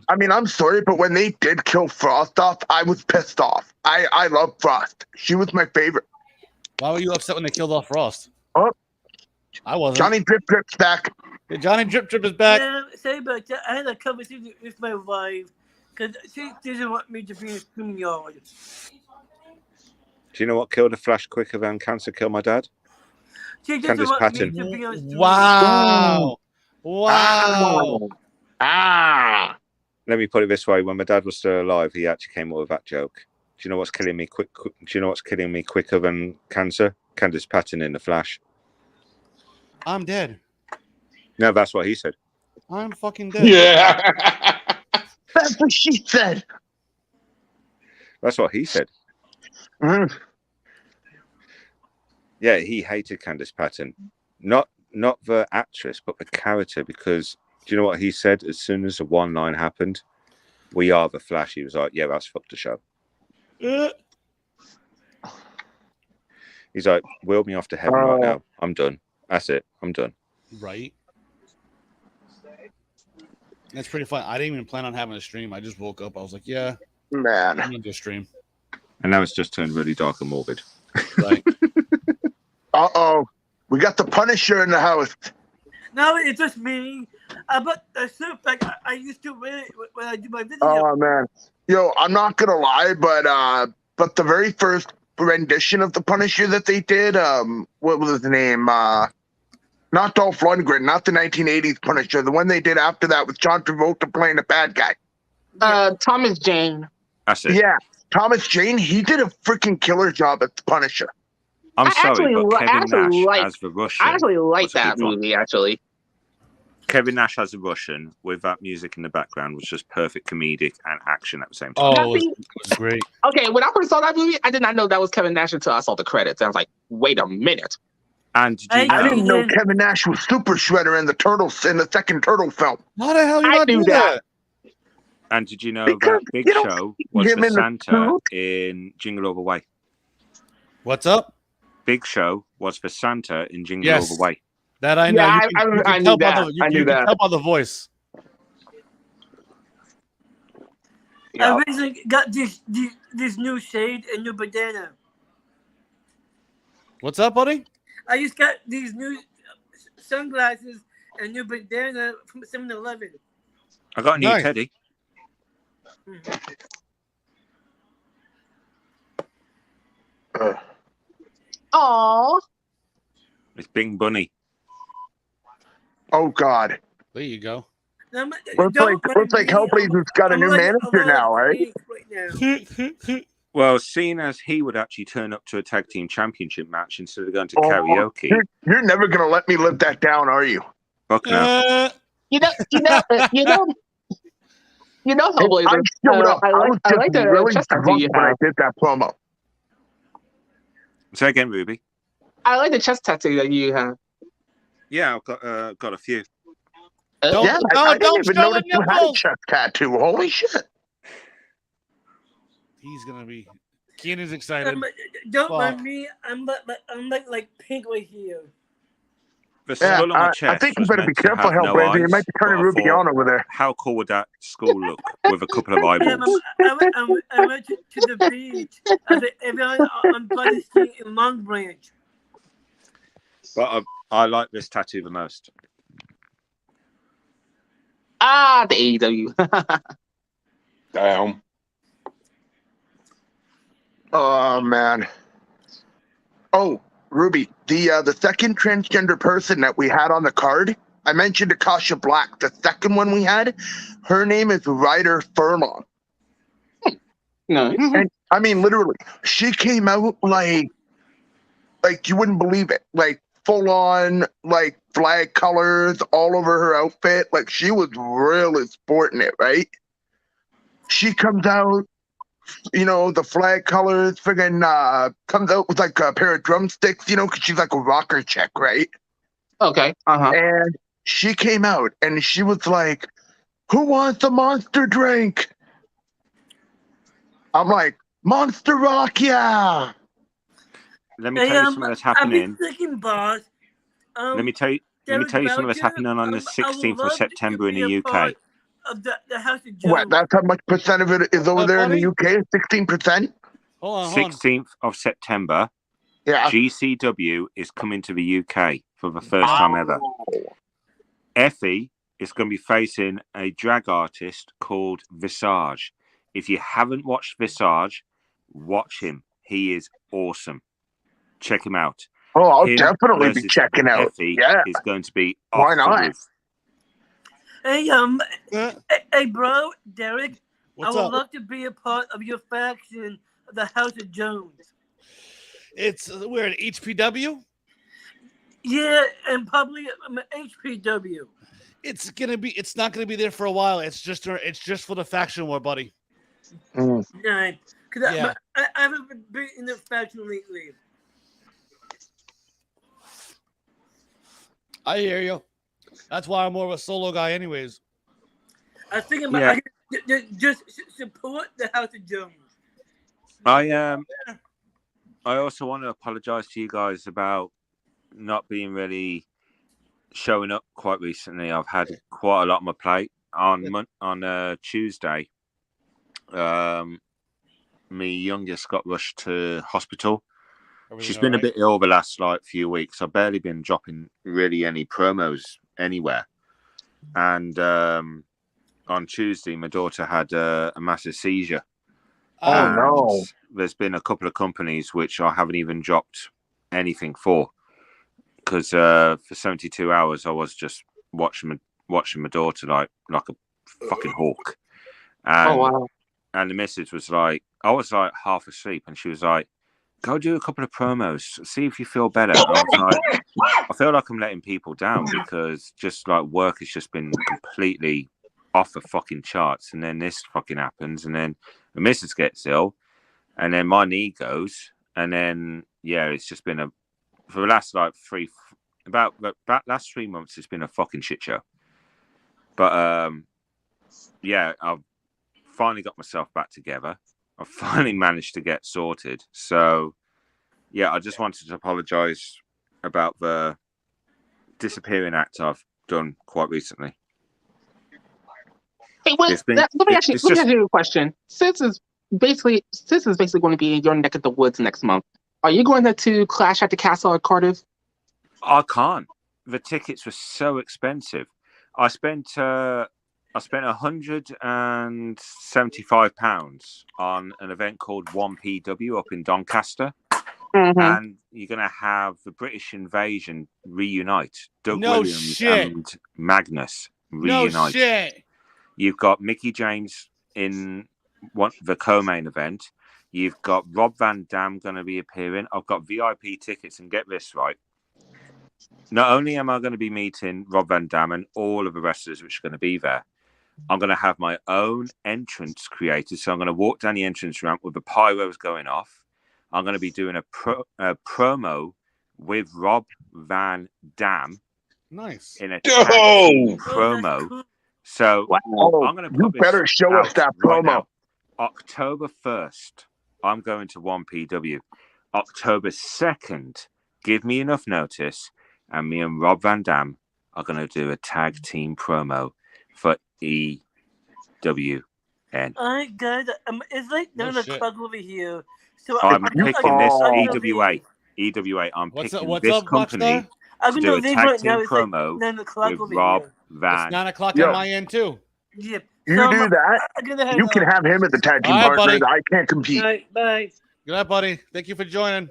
[SPEAKER 1] I mean, I'm sorry, but when they did kill Frost off, I was pissed off. I love Frost. She was my favorite.
[SPEAKER 2] Why were you upset when they killed off Frost?
[SPEAKER 1] Oh,
[SPEAKER 2] I wasn't.
[SPEAKER 1] Johnny Drip Drip's back.
[SPEAKER 2] Yeah, Johnny Drip Drip is back.
[SPEAKER 3] Yeah, say about that. I had a conversation with my wife because she doesn't want me to be in a stream yard.
[SPEAKER 5] Do you know what killed a Flash quicker than cancer killed my dad?
[SPEAKER 3] She doesn't
[SPEAKER 5] Candice
[SPEAKER 3] want
[SPEAKER 5] Patton.
[SPEAKER 3] me to be on a stream
[SPEAKER 2] Wow.
[SPEAKER 3] yard.
[SPEAKER 1] Wow.
[SPEAKER 5] Let me put it this way: when my dad was still alive, he actually came up with that joke. Do you know what's killing me quicker than cancer? Candice Patton in the Flash.
[SPEAKER 2] I'm dead.
[SPEAKER 5] No, that's what he said.
[SPEAKER 2] I'm fucking dead.
[SPEAKER 4] Yeah.
[SPEAKER 1] That's what she said.
[SPEAKER 5] That's what he said.
[SPEAKER 1] Mm.
[SPEAKER 5] Yeah, he hated Candice Patton. Not the actress, but the character, because do you know what he said as soon as the one line happened? We are the Flash. He was like, yeah, that's fucked the show. He's like, wheel me off to heaven right now. I'm done. That's it. I'm done.
[SPEAKER 2] Right. That's pretty fun. I didn't even plan on having a stream. I just woke up. I was like, yeah,
[SPEAKER 1] man,
[SPEAKER 2] I'm going to do a stream.
[SPEAKER 5] And now it's just turned really dark and morbid.
[SPEAKER 2] Right.
[SPEAKER 1] Uh-oh. We got the Punisher in the house.
[SPEAKER 3] No, it's just me. But the suit pack, I used to wear it when I do my video.
[SPEAKER 1] Oh, man. Yo, I'm not going to lie, but the very first rendition of the Punisher that they did, what was his name? Not Dolph Lundgren, not the 1980s Punisher. The one they did after that with John Travolta playing a bad guy.
[SPEAKER 6] Thomas Jane.
[SPEAKER 5] That's it.
[SPEAKER 1] Yeah, Thomas Jane. He did a freaking killer job as the Punisher.
[SPEAKER 5] I'm sorry, but Kevin Nash as the Russian.
[SPEAKER 6] I actually like that movie, actually.
[SPEAKER 5] Kevin Nash as a Russian with that music in the background was just perfect comedic and action at the same
[SPEAKER 2] time.
[SPEAKER 5] Oh,
[SPEAKER 2] it was great.
[SPEAKER 6] Okay, when I first saw that movie, I did not know that was Kevin Nash until I saw the credits. I was like, wait a minute.
[SPEAKER 5] And did you know?
[SPEAKER 1] I didn't know Kevin Nash was Super Shredder in the second Turtle film.
[SPEAKER 2] How the hell you not do that?
[SPEAKER 5] And did you know that Big Show was for Santa in Jingle All the Way?
[SPEAKER 2] What's up?
[SPEAKER 5] Big Show was for Santa in Jingle All the Way.
[SPEAKER 2] That I know.
[SPEAKER 6] Yeah, I knew that.
[SPEAKER 2] I knew that. Tell by the voice.
[SPEAKER 3] I recently got this new shade and new bandana.
[SPEAKER 2] What's up, buddy?
[SPEAKER 3] I just got these new sunglasses and a new bandana from 7-Eleven.
[SPEAKER 5] I got a new teddy.
[SPEAKER 6] Aww.
[SPEAKER 5] It's Bing Bunny.
[SPEAKER 1] Oh God.
[SPEAKER 2] There you go.
[SPEAKER 1] Looks like Hellblaze's got a new manager now, right?
[SPEAKER 5] Well, seeing as he would actually turn up to a tag team championship match instead of going to karaoke.
[SPEAKER 1] You're never gonna let me live that down, are you?
[SPEAKER 5] Fuck no.
[SPEAKER 6] You know, Hellblazer.
[SPEAKER 1] I showed up.
[SPEAKER 6] I like the
[SPEAKER 1] really
[SPEAKER 6] chest tattoo
[SPEAKER 1] drunk
[SPEAKER 6] you
[SPEAKER 1] when I
[SPEAKER 6] have.
[SPEAKER 1] did that promo.
[SPEAKER 5] Say again, Ruby.
[SPEAKER 6] I like the chest tattoo that you have.
[SPEAKER 5] Yeah, I've got a few.
[SPEAKER 1] I didn't even notice you had a chest tattoo. Holy shit.
[SPEAKER 2] He's gonna be. Keenan's excited.
[SPEAKER 3] Don't mind me. I'm like pink right here.
[SPEAKER 5] The skull on my chest.
[SPEAKER 1] I think you better be careful, Hellblazer. You might be turning Ruby on over there.
[SPEAKER 5] How cool would that skull look with a couple of eyeballs?
[SPEAKER 3] I went to the beach. Everyone on Buddy Street in Long Branch.
[SPEAKER 5] But I like this tattoo the most.
[SPEAKER 6] The AEW.
[SPEAKER 4] Damn.
[SPEAKER 1] Oh man. Oh, Ruby, the second transgender person that we had on the card, I mentioned Akasha Black. The second one we had, her name is Ryder Furlong.
[SPEAKER 6] No.
[SPEAKER 1] And I mean, literally, she came out like you wouldn't believe it. Like full on, like flag colors all over her outfit. Like she was really sporting it, right? She comes out, you know, the flag colors, friggin' comes out with like a pair of drumsticks, you know, because she's like a rocker chick, right?
[SPEAKER 6] Okay.
[SPEAKER 1] And she came out and she was like, "Who wants a monster drink?" I'm like, "Monster Rock, yeah."
[SPEAKER 5] Let me tell you something that's happening.
[SPEAKER 3] Boss.
[SPEAKER 5] Let me tell you something that's happening on the 16th of September in the UK.
[SPEAKER 3] Of the House of Jones.
[SPEAKER 1] What? That's how much percent of it is over there in the UK? 16%?
[SPEAKER 2] Hold on.
[SPEAKER 5] 16th of September.
[SPEAKER 1] Yeah.
[SPEAKER 5] GCW is coming to the UK for the first time ever. Effie is going to be facing a drag artist called Visage. If you haven't watched Visage, watch him. He is awesome. Check him out.
[SPEAKER 1] Oh, I'll definitely be checking out.
[SPEAKER 5] Effie
[SPEAKER 1] yeah.
[SPEAKER 5] is going to be
[SPEAKER 1] Why not?
[SPEAKER 3] Hey, bro, Derek.
[SPEAKER 2] What's
[SPEAKER 3] I would
[SPEAKER 2] up?
[SPEAKER 3] love to be a part of your faction of the House of Jones.
[SPEAKER 2] We're at HPW.
[SPEAKER 3] Yeah, and probably HPW.
[SPEAKER 2] It's not gonna be there for a while. It's just for the faction war, buddy.
[SPEAKER 3] Nice. Because
[SPEAKER 2] Yeah.
[SPEAKER 3] I haven't been in the faction lately.
[SPEAKER 2] I hear you. That's why I'm more of a solo guy, anyways.
[SPEAKER 3] I was thinking about just support the House of Jones.
[SPEAKER 5] I also want to apologize to you guys about not being really showing up quite recently. I've had quite a lot on my plate. On Tuesday, my youngest got rushed to hospital. She's been a bit ill the last few weeks. I've barely been dropping really any promos anywhere. And on Tuesday, my daughter had a massive seizure.
[SPEAKER 1] Oh, no.
[SPEAKER 5] There's been a couple of companies which I haven't even dropped anything for. Because for 72 hours, I was just watching my daughter like a fucking hawk. And,
[SPEAKER 6] oh, wow.
[SPEAKER 5] And the missus was like, I was like half asleep, and she was like, "Go do a couple of promos, see if you feel better." And I was like, I feel like I'm letting people down because just like work has just been completely off the fucking charts. And then this fucking happens, and then the missus gets ill, and then my knee goes, and then it's just been for the last last 3 months, it's been a fucking shit show. But I've finally got myself back together. I finally managed to get sorted. So, I just wanted to apologise about the disappearing act I've done quite recently.
[SPEAKER 6] Hey, let me ask you a question. Sis is basically going to be in your neck of the woods next month. Are you going to Clash at the Castle at Cardiff?
[SPEAKER 5] I can't. The tickets were so expensive. I spent £175 on an event called 1PW up in Doncaster.
[SPEAKER 6] Mm-hmm.
[SPEAKER 5] And you're going to have the British Invasion reunite. Doug
[SPEAKER 2] No
[SPEAKER 5] Williams
[SPEAKER 2] shit.
[SPEAKER 5] and Magnus reunite.
[SPEAKER 2] No shit.
[SPEAKER 5] You've got Mickey James in the co-main event. You've got Rob Van Dam going to be appearing. I've got VIP tickets, and get this right. Not only am I going to be meeting Rob Van Dam and all of the wrestlers which are going to be there, I'm going to have my own entrance created. So I'm going to walk down the entrance ramp with the pyros going off. I'm going to be doing a promo with Rob Van Dam.
[SPEAKER 2] Nice.
[SPEAKER 5] In a promo. So I'm going to put
[SPEAKER 1] you better show us that promo.
[SPEAKER 5] Now. October 1st, I'm going to 1PW. October 2nd, give me enough notice, and me and Rob Van Dam are going to do a tag team promo for EWN.
[SPEAKER 3] I got it's like 9 o'clock over here. So
[SPEAKER 5] I'm picking this EWA. EWA. I'm picking this company to do a tag team promo with Rob Van.
[SPEAKER 2] It's 9 o'clock on my end too.
[SPEAKER 3] Yep.
[SPEAKER 1] You do that. You can have him at the tag team partner. I can't compete.
[SPEAKER 3] Bye.
[SPEAKER 2] Good night, buddy. Thank you for joining.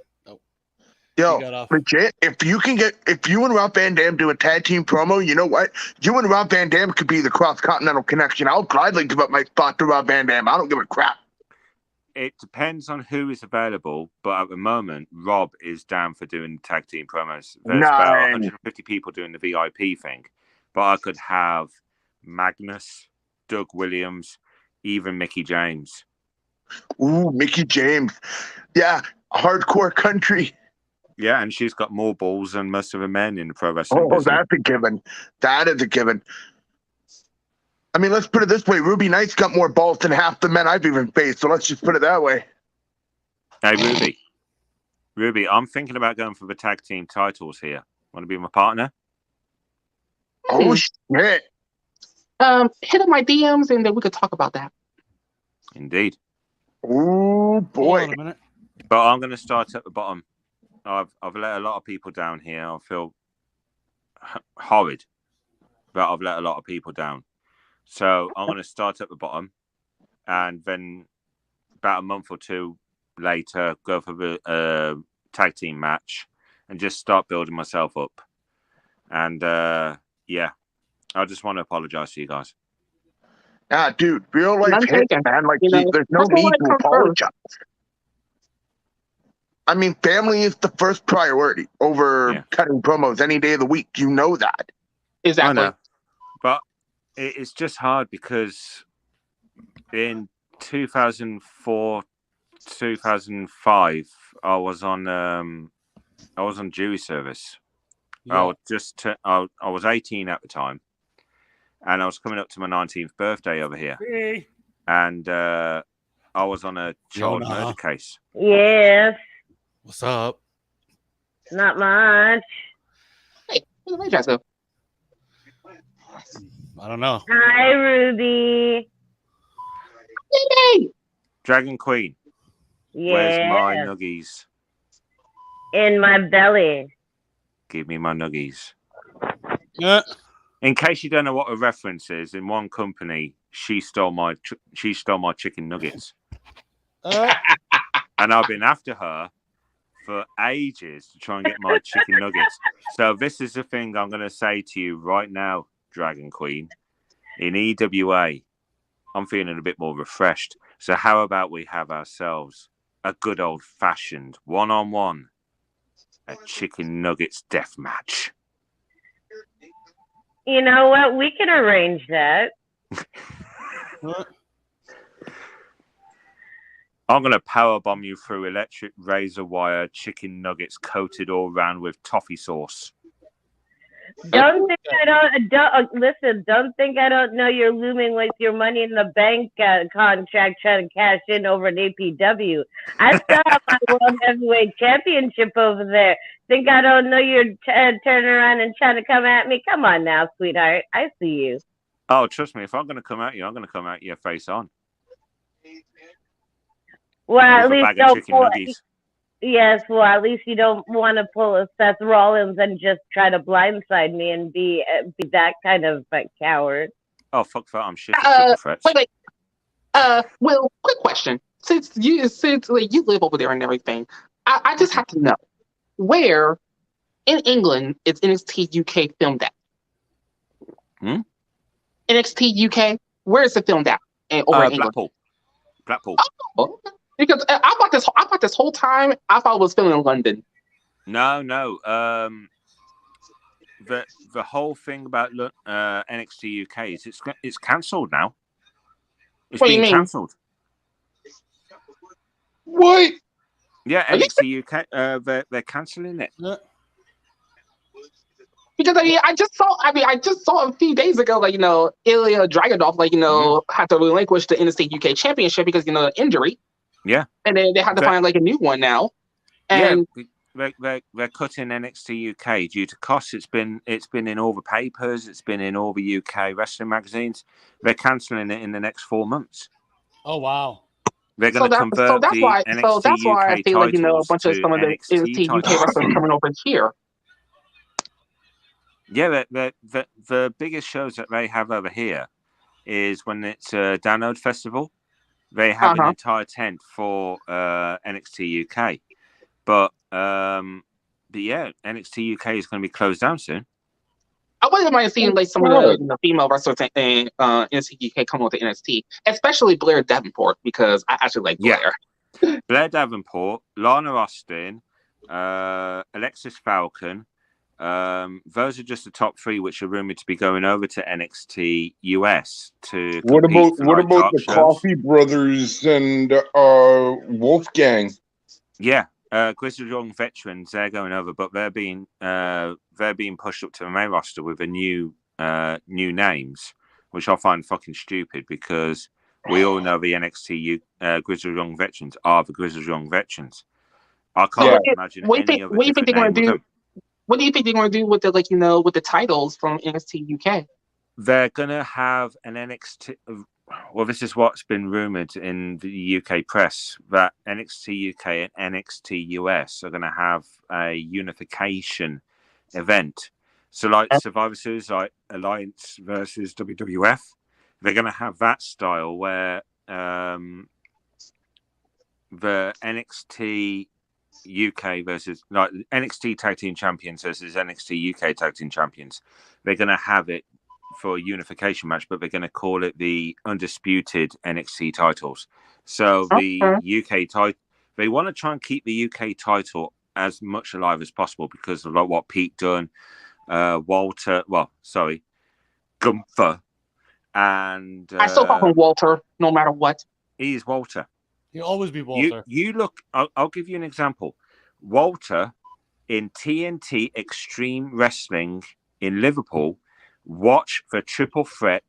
[SPEAKER 1] Yo, legit. If you and Rob Van Dam do a tag team promo, you know what? You and Rob Van Dam could be the cross-continental connection. I'll gladly give up my spot to Rob Van Dam. I don't give a crap.
[SPEAKER 5] It depends on who is available, but at the moment, Rob is down for doing tag team promos. There's about 150 people doing the VIP thing, but I could have Magnus, Doug Williams, even Mickey James.
[SPEAKER 1] Ooh, Mickey James. Yeah, hardcore country.
[SPEAKER 5] Yeah, and she's got more balls than most of the men in the pro wrestling business.
[SPEAKER 1] That's a given. That is a given. I mean, let's put it this way. Ruby Knight's got more balls than half the men I've even faced, so let's just put it that way.
[SPEAKER 5] Hey, Ruby, I'm thinking about going for the tag team titles here. Want to be my partner?
[SPEAKER 1] Oh, shit.
[SPEAKER 6] Hit up my DMs, and then we could talk about that.
[SPEAKER 5] Indeed.
[SPEAKER 1] Oh, boy.
[SPEAKER 2] Hold on a minute.
[SPEAKER 5] But I'm going to start at the bottom. I've let a lot of people down here. I feel horrid, but I've let a lot of people down. So I'm going to start at the bottom, and then about a month or two later, go for the tag team match and just start building myself up. And yeah, I just want to apologize to you guys.
[SPEAKER 1] Dude, real life hit, man. Like, there's no need to apologize. I mean, family is the first priority over cutting promos any day of the week. You know that.
[SPEAKER 6] Exactly.
[SPEAKER 5] I know. But it's just hard because in 2004, 2005, I was on jury service. Yeah. I was 18 at the time, and I was coming up to my 19th birthday over here.
[SPEAKER 3] Hey.
[SPEAKER 5] And I was on a child murder case.
[SPEAKER 8] Yes.
[SPEAKER 2] What's up?
[SPEAKER 8] Not much.
[SPEAKER 6] Hey, where did go?
[SPEAKER 2] I don't know.
[SPEAKER 8] Hi, Ruby.
[SPEAKER 6] Hey.
[SPEAKER 5] Dragon Queen.
[SPEAKER 8] Yes.
[SPEAKER 5] Where's my nuggies?
[SPEAKER 8] In my belly.
[SPEAKER 5] Give me my nuggies.
[SPEAKER 2] Yeah.
[SPEAKER 5] In case you don't know what a reference is, in one company, she stole my chicken nuggets, and I've been after her for ages to try and get my chicken nuggets. So this is the thing I'm going to say to you right now, Dragon Queen. In EWA, I'm feeling a bit more refreshed. So how about we have ourselves a good old-fashioned one-on-one, a chicken nuggets death match?
[SPEAKER 8] You know what? We can arrange that.
[SPEAKER 5] I'm going to powerbomb you through electric razor wire chicken nuggets coated all round with toffee sauce.
[SPEAKER 8] Don't think listen, don't think I don't know you're looming with your money in the bank contract trying to cash in over an APW. I still have my World Heavyweight Championship over there. Think I don't know you're turning around and trying to come at me? Come on now, sweetheart. I see you.
[SPEAKER 5] Oh, trust me, if I'm going to come at you, I'm going to come at you face on.
[SPEAKER 8] Well, at least don't pull. Yes, well, at least you don't want to pull a Seth Rollins and just try to blindside me and be that kind of coward.
[SPEAKER 5] Oh, fuck that! I'm shit at triple threats.
[SPEAKER 6] Wait. Will, quick question. Since like, you live over there and everything, I just have to know where in England is NXT UK filmed at? NXT UK, where is it filmed at? Over in England.
[SPEAKER 5] Blackpool.
[SPEAKER 6] Oh, because I thought this whole time I thought it was filmed in London.
[SPEAKER 5] No. The whole thing about NXT UK is it's cancelled now. It's been cancelled.
[SPEAKER 4] What?
[SPEAKER 5] Yeah, NXT UK. They're cancelling it.
[SPEAKER 6] Because I just saw a few days ago, like, Ilya Dragunov, like, had to relinquish the NXT UK Championship because injury.
[SPEAKER 5] Yeah.
[SPEAKER 6] And then they had to find like a new one now. And
[SPEAKER 5] they're cutting NXT UK due to costs. It's been in all the papers. It's been in all the UK wrestling magazines. They're cancelling it in the next 4 months.
[SPEAKER 2] Oh wow!
[SPEAKER 5] They're going to convert the NXT
[SPEAKER 6] that's why I feel like a bunch of some of the
[SPEAKER 5] NXT
[SPEAKER 6] UK wrestlers coming over here.
[SPEAKER 5] Yeah, the biggest shows that they have over here is when it's Download Festival. They have an entire tent for NXT UK. But yeah, NXT UK is going to be closed down soon.
[SPEAKER 6] I wouldn't mind seeing like some of the female wrestlers in NXT UK come over to NXT, especially Blair Davenport, because I actually like Blair.
[SPEAKER 5] Yeah. Blair Davenport, Lana Austin, Alexis Falcon. Those are just the top 3 which are rumored to be going over to NXT US to.
[SPEAKER 4] What about the Coffee Brothers and Wolfgang?
[SPEAKER 5] Yeah. Grizzled Young Veterans, they're going over, but they're being pushed up to the main roster with a new names, which I find fucking stupid because we all know the NXT Grizzled Young Veterans are the Grizzled Young Veterans. I can't imagine any other different name with them.
[SPEAKER 6] What do you think they're going to do with the with the titles from NXT UK?
[SPEAKER 5] They're going to have an NXT. Well, this is what's been rumored in the UK press, that NXT UK and NXT US are going to have a unification event. So, like Survivor Series, like Alliance versus WWF, they're going to have that style where the NXT UK versus like NXT Tag Team Champions versus NXT UK Tag Team Champions. They're going to have it for a unification match, but they're going to call it the Undisputed NXT titles. So the UK title, they want to try and keep the UK title as much alive as possible because of like what Pete Dunne, Gunther, and
[SPEAKER 6] I still call him Walter, no matter what.
[SPEAKER 5] He is Walter.
[SPEAKER 2] He'll always be Walter.
[SPEAKER 5] You look. I'll give you an example. Walter in TNT Extreme Wrestling in Liverpool. Watch the triple threat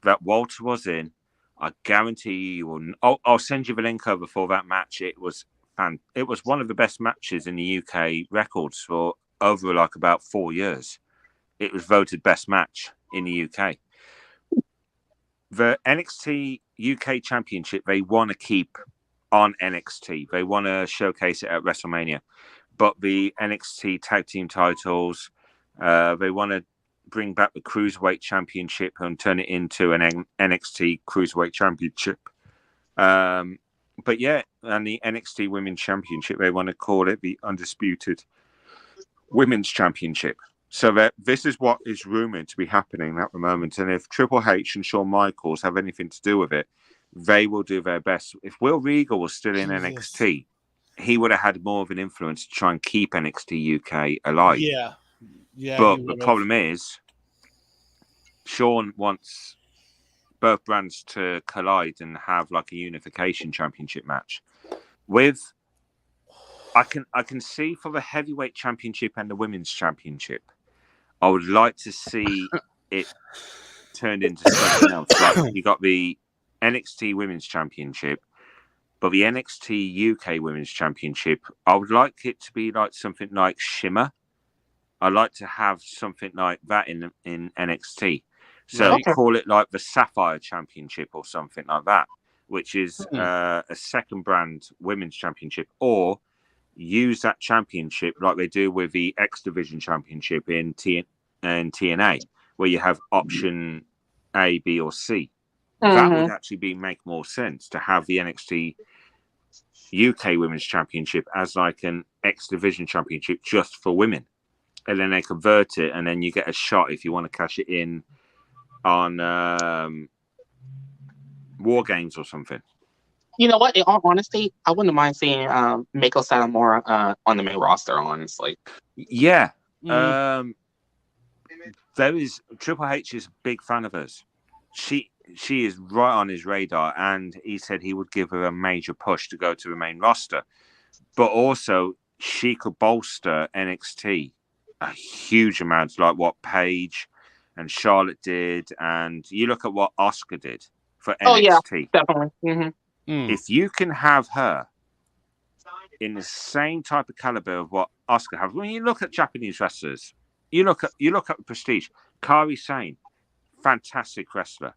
[SPEAKER 5] that Walter was in. I guarantee you will. I'll send you the link over for that match. It was one of the best matches in the UK records for over like about 4 years. It was voted best match in the UK. The NXT UK Championship they want to keep on NXT. They want to showcase it at WrestleMania. But the NXT Tag Team titles, they want to bring back the Cruiserweight Championship and turn it into an NXT Cruiserweight Championship. But yeah, and the NXT Women's Championship, they want to call it the Undisputed Women's Championship. So that this is what is rumored to be happening at the moment. And if Triple H and Shawn Michaels have anything to do with it, they will do their best. If Will Regal was still in NXT, he would have had more of an influence to try and keep NXT UK alive.
[SPEAKER 2] Yeah.
[SPEAKER 5] But the problem is, Shawn wants both brands to collide and have like a unification championship match. I can see for the heavyweight championship and the women's championship, I would like to see it turned into something else. Like you got the NXT Women's Championship, but the NXT UK Women's Championship, I would like it to be like something like Shimmer. I'd like to have something like that in NXT. So call it like the Sapphire Championship or something like that, which is a second brand women's championship. Or use that championship like they do with the X Division Championship in TNA, where you have option A, B, or C. That would actually make more sense to have the NXT UK Women's Championship as like an X Division Championship just for women. And then they convert it, and then you get a shot if you want to cash it in on War Games or something.
[SPEAKER 6] You know what? In all honesty, I wouldn't mind seeing Mako Satomura on the main roster, honestly.
[SPEAKER 5] Yeah. There is Triple H is a big fan of hers. She is right on his radar, and he said he would give her a major push to go to the main roster. But also, she could bolster NXT a huge amount, like what Paige and Charlotte did, and you look at what Asuka did for NXT.
[SPEAKER 6] Oh yeah, definitely.
[SPEAKER 5] If you can have her in the same type of caliber of what Asuka has, when you look at Japanese wrestlers, you look at Prestige, Kairi Sane, fantastic wrestler.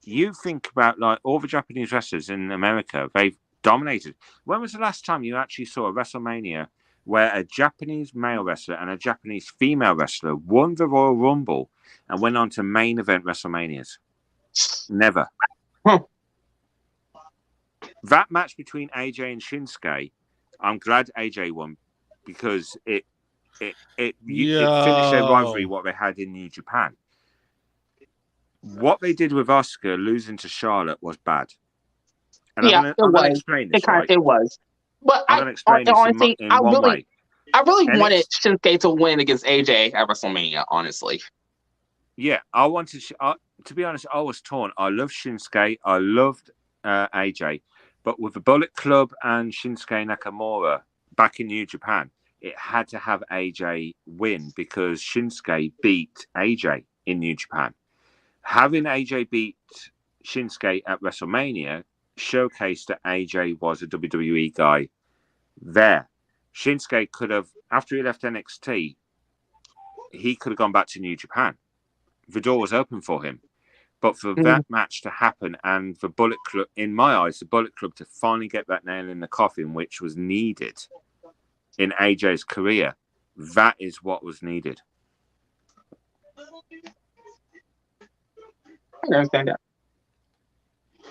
[SPEAKER 5] You think about like all the Japanese wrestlers in America, they've dominated. When was the last time you actually saw a WrestleMania where a Japanese male wrestler and a Japanese female wrestler won the Royal Rumble and went on to main event WrestleManias? Never. That match between AJ and Shinsuke, I'm glad AJ won because it finished their rivalry what they had in New Japan. What they did with Asuka losing to Charlotte was bad. And I'm going to explain this.
[SPEAKER 6] It was. But
[SPEAKER 5] I'm going to explain this in one way.
[SPEAKER 6] I really wanted Shinsuke to win against AJ at WrestleMania, honestly.
[SPEAKER 5] Yeah, I wanted to be honest, I was torn. I loved Shinsuke. I loved AJ. But with the Bullet Club and Shinsuke Nakamura back in New Japan, it had to have AJ win because Shinsuke beat AJ in New Japan. Having AJ beat Shinsuke at WrestleMania showcased that AJ was a WWE guy there. Shinsuke could have, after he left NXT, he could have gone back to New Japan. The door was open for him. But for that match to happen and the Bullet Club, in my eyes, the Bullet Club to finally get that nail in the coffin, which was needed in AJ's career, that is what was needed.
[SPEAKER 6] I understand that.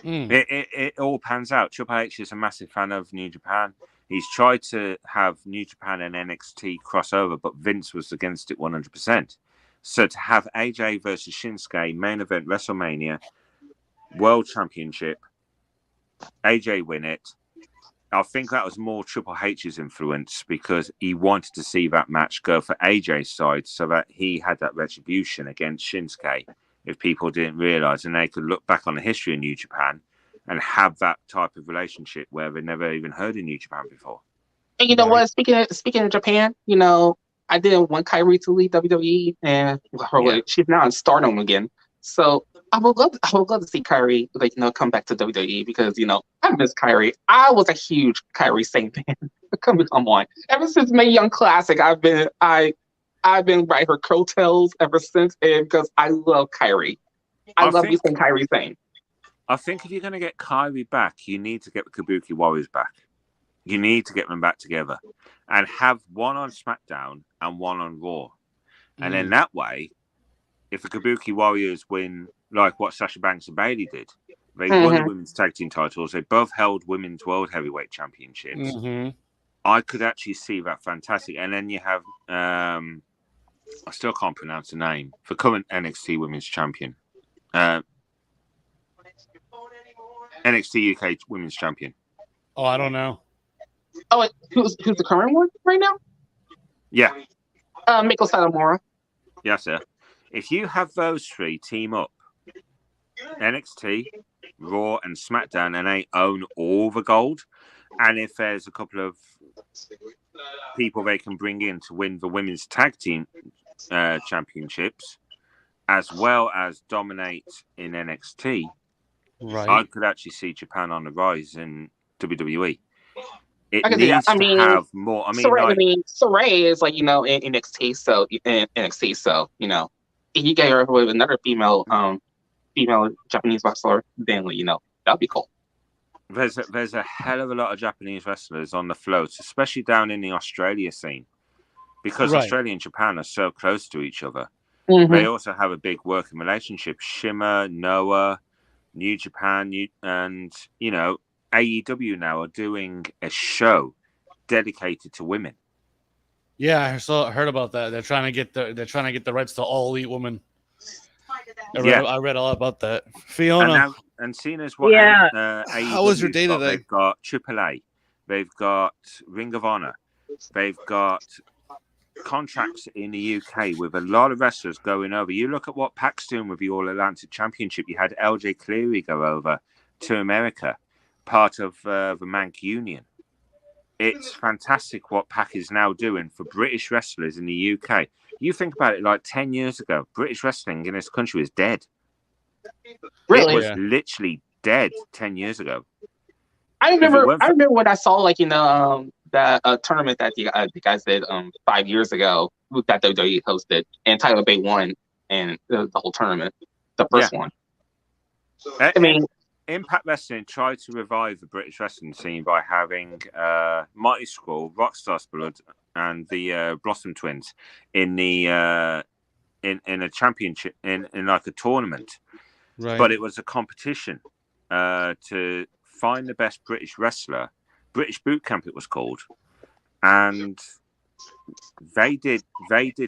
[SPEAKER 5] It all pans out. Triple H is a massive fan of New Japan. He's tried to have New Japan and NXT crossover, but Vince was against it 100%. So to have AJ versus Shinsuke, main event WrestleMania, World Championship, AJ win it, I think that was more Triple H's influence because he wanted to see that match go for AJ's side so that he had that retribution against Shinsuke if people didn't realize, and they could look back on the history of New Japan and have that type of relationship where they never even heard of New Japan before.
[SPEAKER 6] And you know what? Speaking of Japan, you know, I didn't want Kairi to leave WWE, and she's now in Stardom again. So I would love to see Kairi come back to WWE because I miss Kairi. I was a huge Kairi Sane fan. Come on, ever since Mae Young Classic, I've been riding her coattails ever since, and because I love Kairi. I love me some Kairi Sane.
[SPEAKER 5] I think if you're going to get Kairi back, you need to get the Kabuki Warriors back. You need to get them back together and have one on SmackDown and one on Raw. And then that way, if the Kabuki Warriors win, like what Sasha Banks and Bayley did, they won the women's tag team titles. They both held women's world heavyweight championships. I could actually see that fantastic. And then you have, I still can't pronounce the name, the current NXT women's champion. NXT UK women's champion.
[SPEAKER 2] Oh, I don't know.
[SPEAKER 6] Oh, who's the current one right now?
[SPEAKER 5] Yeah.
[SPEAKER 6] Miko Satomura.
[SPEAKER 5] Yes, sir. If you have those three team up, NXT, Raw, and SmackDown, and they own all the gold, and if there's a couple of people they can bring in to win the women's tag team championships, as well as dominate in NXT, I could actually see Japan on the rise in WWE. It needs to have more.
[SPEAKER 6] Saray is in NXT, so if you get her with another female Japanese wrestler, then that'd be cool.
[SPEAKER 5] there's a hell of a lot of Japanese wrestlers on the floats, especially down in the Australia scene, because
[SPEAKER 2] Right.
[SPEAKER 5] Australia and Japan are so close to each other.
[SPEAKER 6] Mhm.
[SPEAKER 5] They also have a big working relationship. Shimmer, Noah, New Japan, and AEW now are doing a show dedicated to women.
[SPEAKER 2] Yeah, I heard about that. They're trying to get the rights to all elite women.
[SPEAKER 5] Yeah.
[SPEAKER 2] I read a lot about that.
[SPEAKER 5] And
[SPEAKER 2] Fiona,
[SPEAKER 5] now, and seeing as what
[SPEAKER 8] Yeah.
[SPEAKER 2] How was your day
[SPEAKER 5] got,
[SPEAKER 2] today?
[SPEAKER 5] They've got AAA, they've got Ring of Honor, they've got contracts in the UK with a lot of wrestlers going over. You look at what Pac's doing with the All Atlantic Championship. You had LJ Cleary go over to America, part of the Mank Union. It's fantastic what Pac is now doing for British wrestlers in the UK. You think about it, like 10 years ago, British wrestling in this country was dead.
[SPEAKER 6] Really?
[SPEAKER 5] It was
[SPEAKER 2] Yeah.
[SPEAKER 5] literally dead 10 years ago.
[SPEAKER 6] I
[SPEAKER 5] If it
[SPEAKER 6] remember.
[SPEAKER 5] weren't
[SPEAKER 6] I
[SPEAKER 5] for-
[SPEAKER 6] remember when I saw that tournament that you guys did 5 years ago that WWE hosted, and Tyler Bate won, and the whole tournament, the first one. I mean,
[SPEAKER 5] Impact Wrestling tried to revive the British wrestling scene by having Mighty Scroll, Rockstar's Blood, and the Blossom Twins in the in a championship in like a tournament.
[SPEAKER 2] Right.
[SPEAKER 5] But it was a competition to find the best British wrestler. British Boot Camp it was called, and they did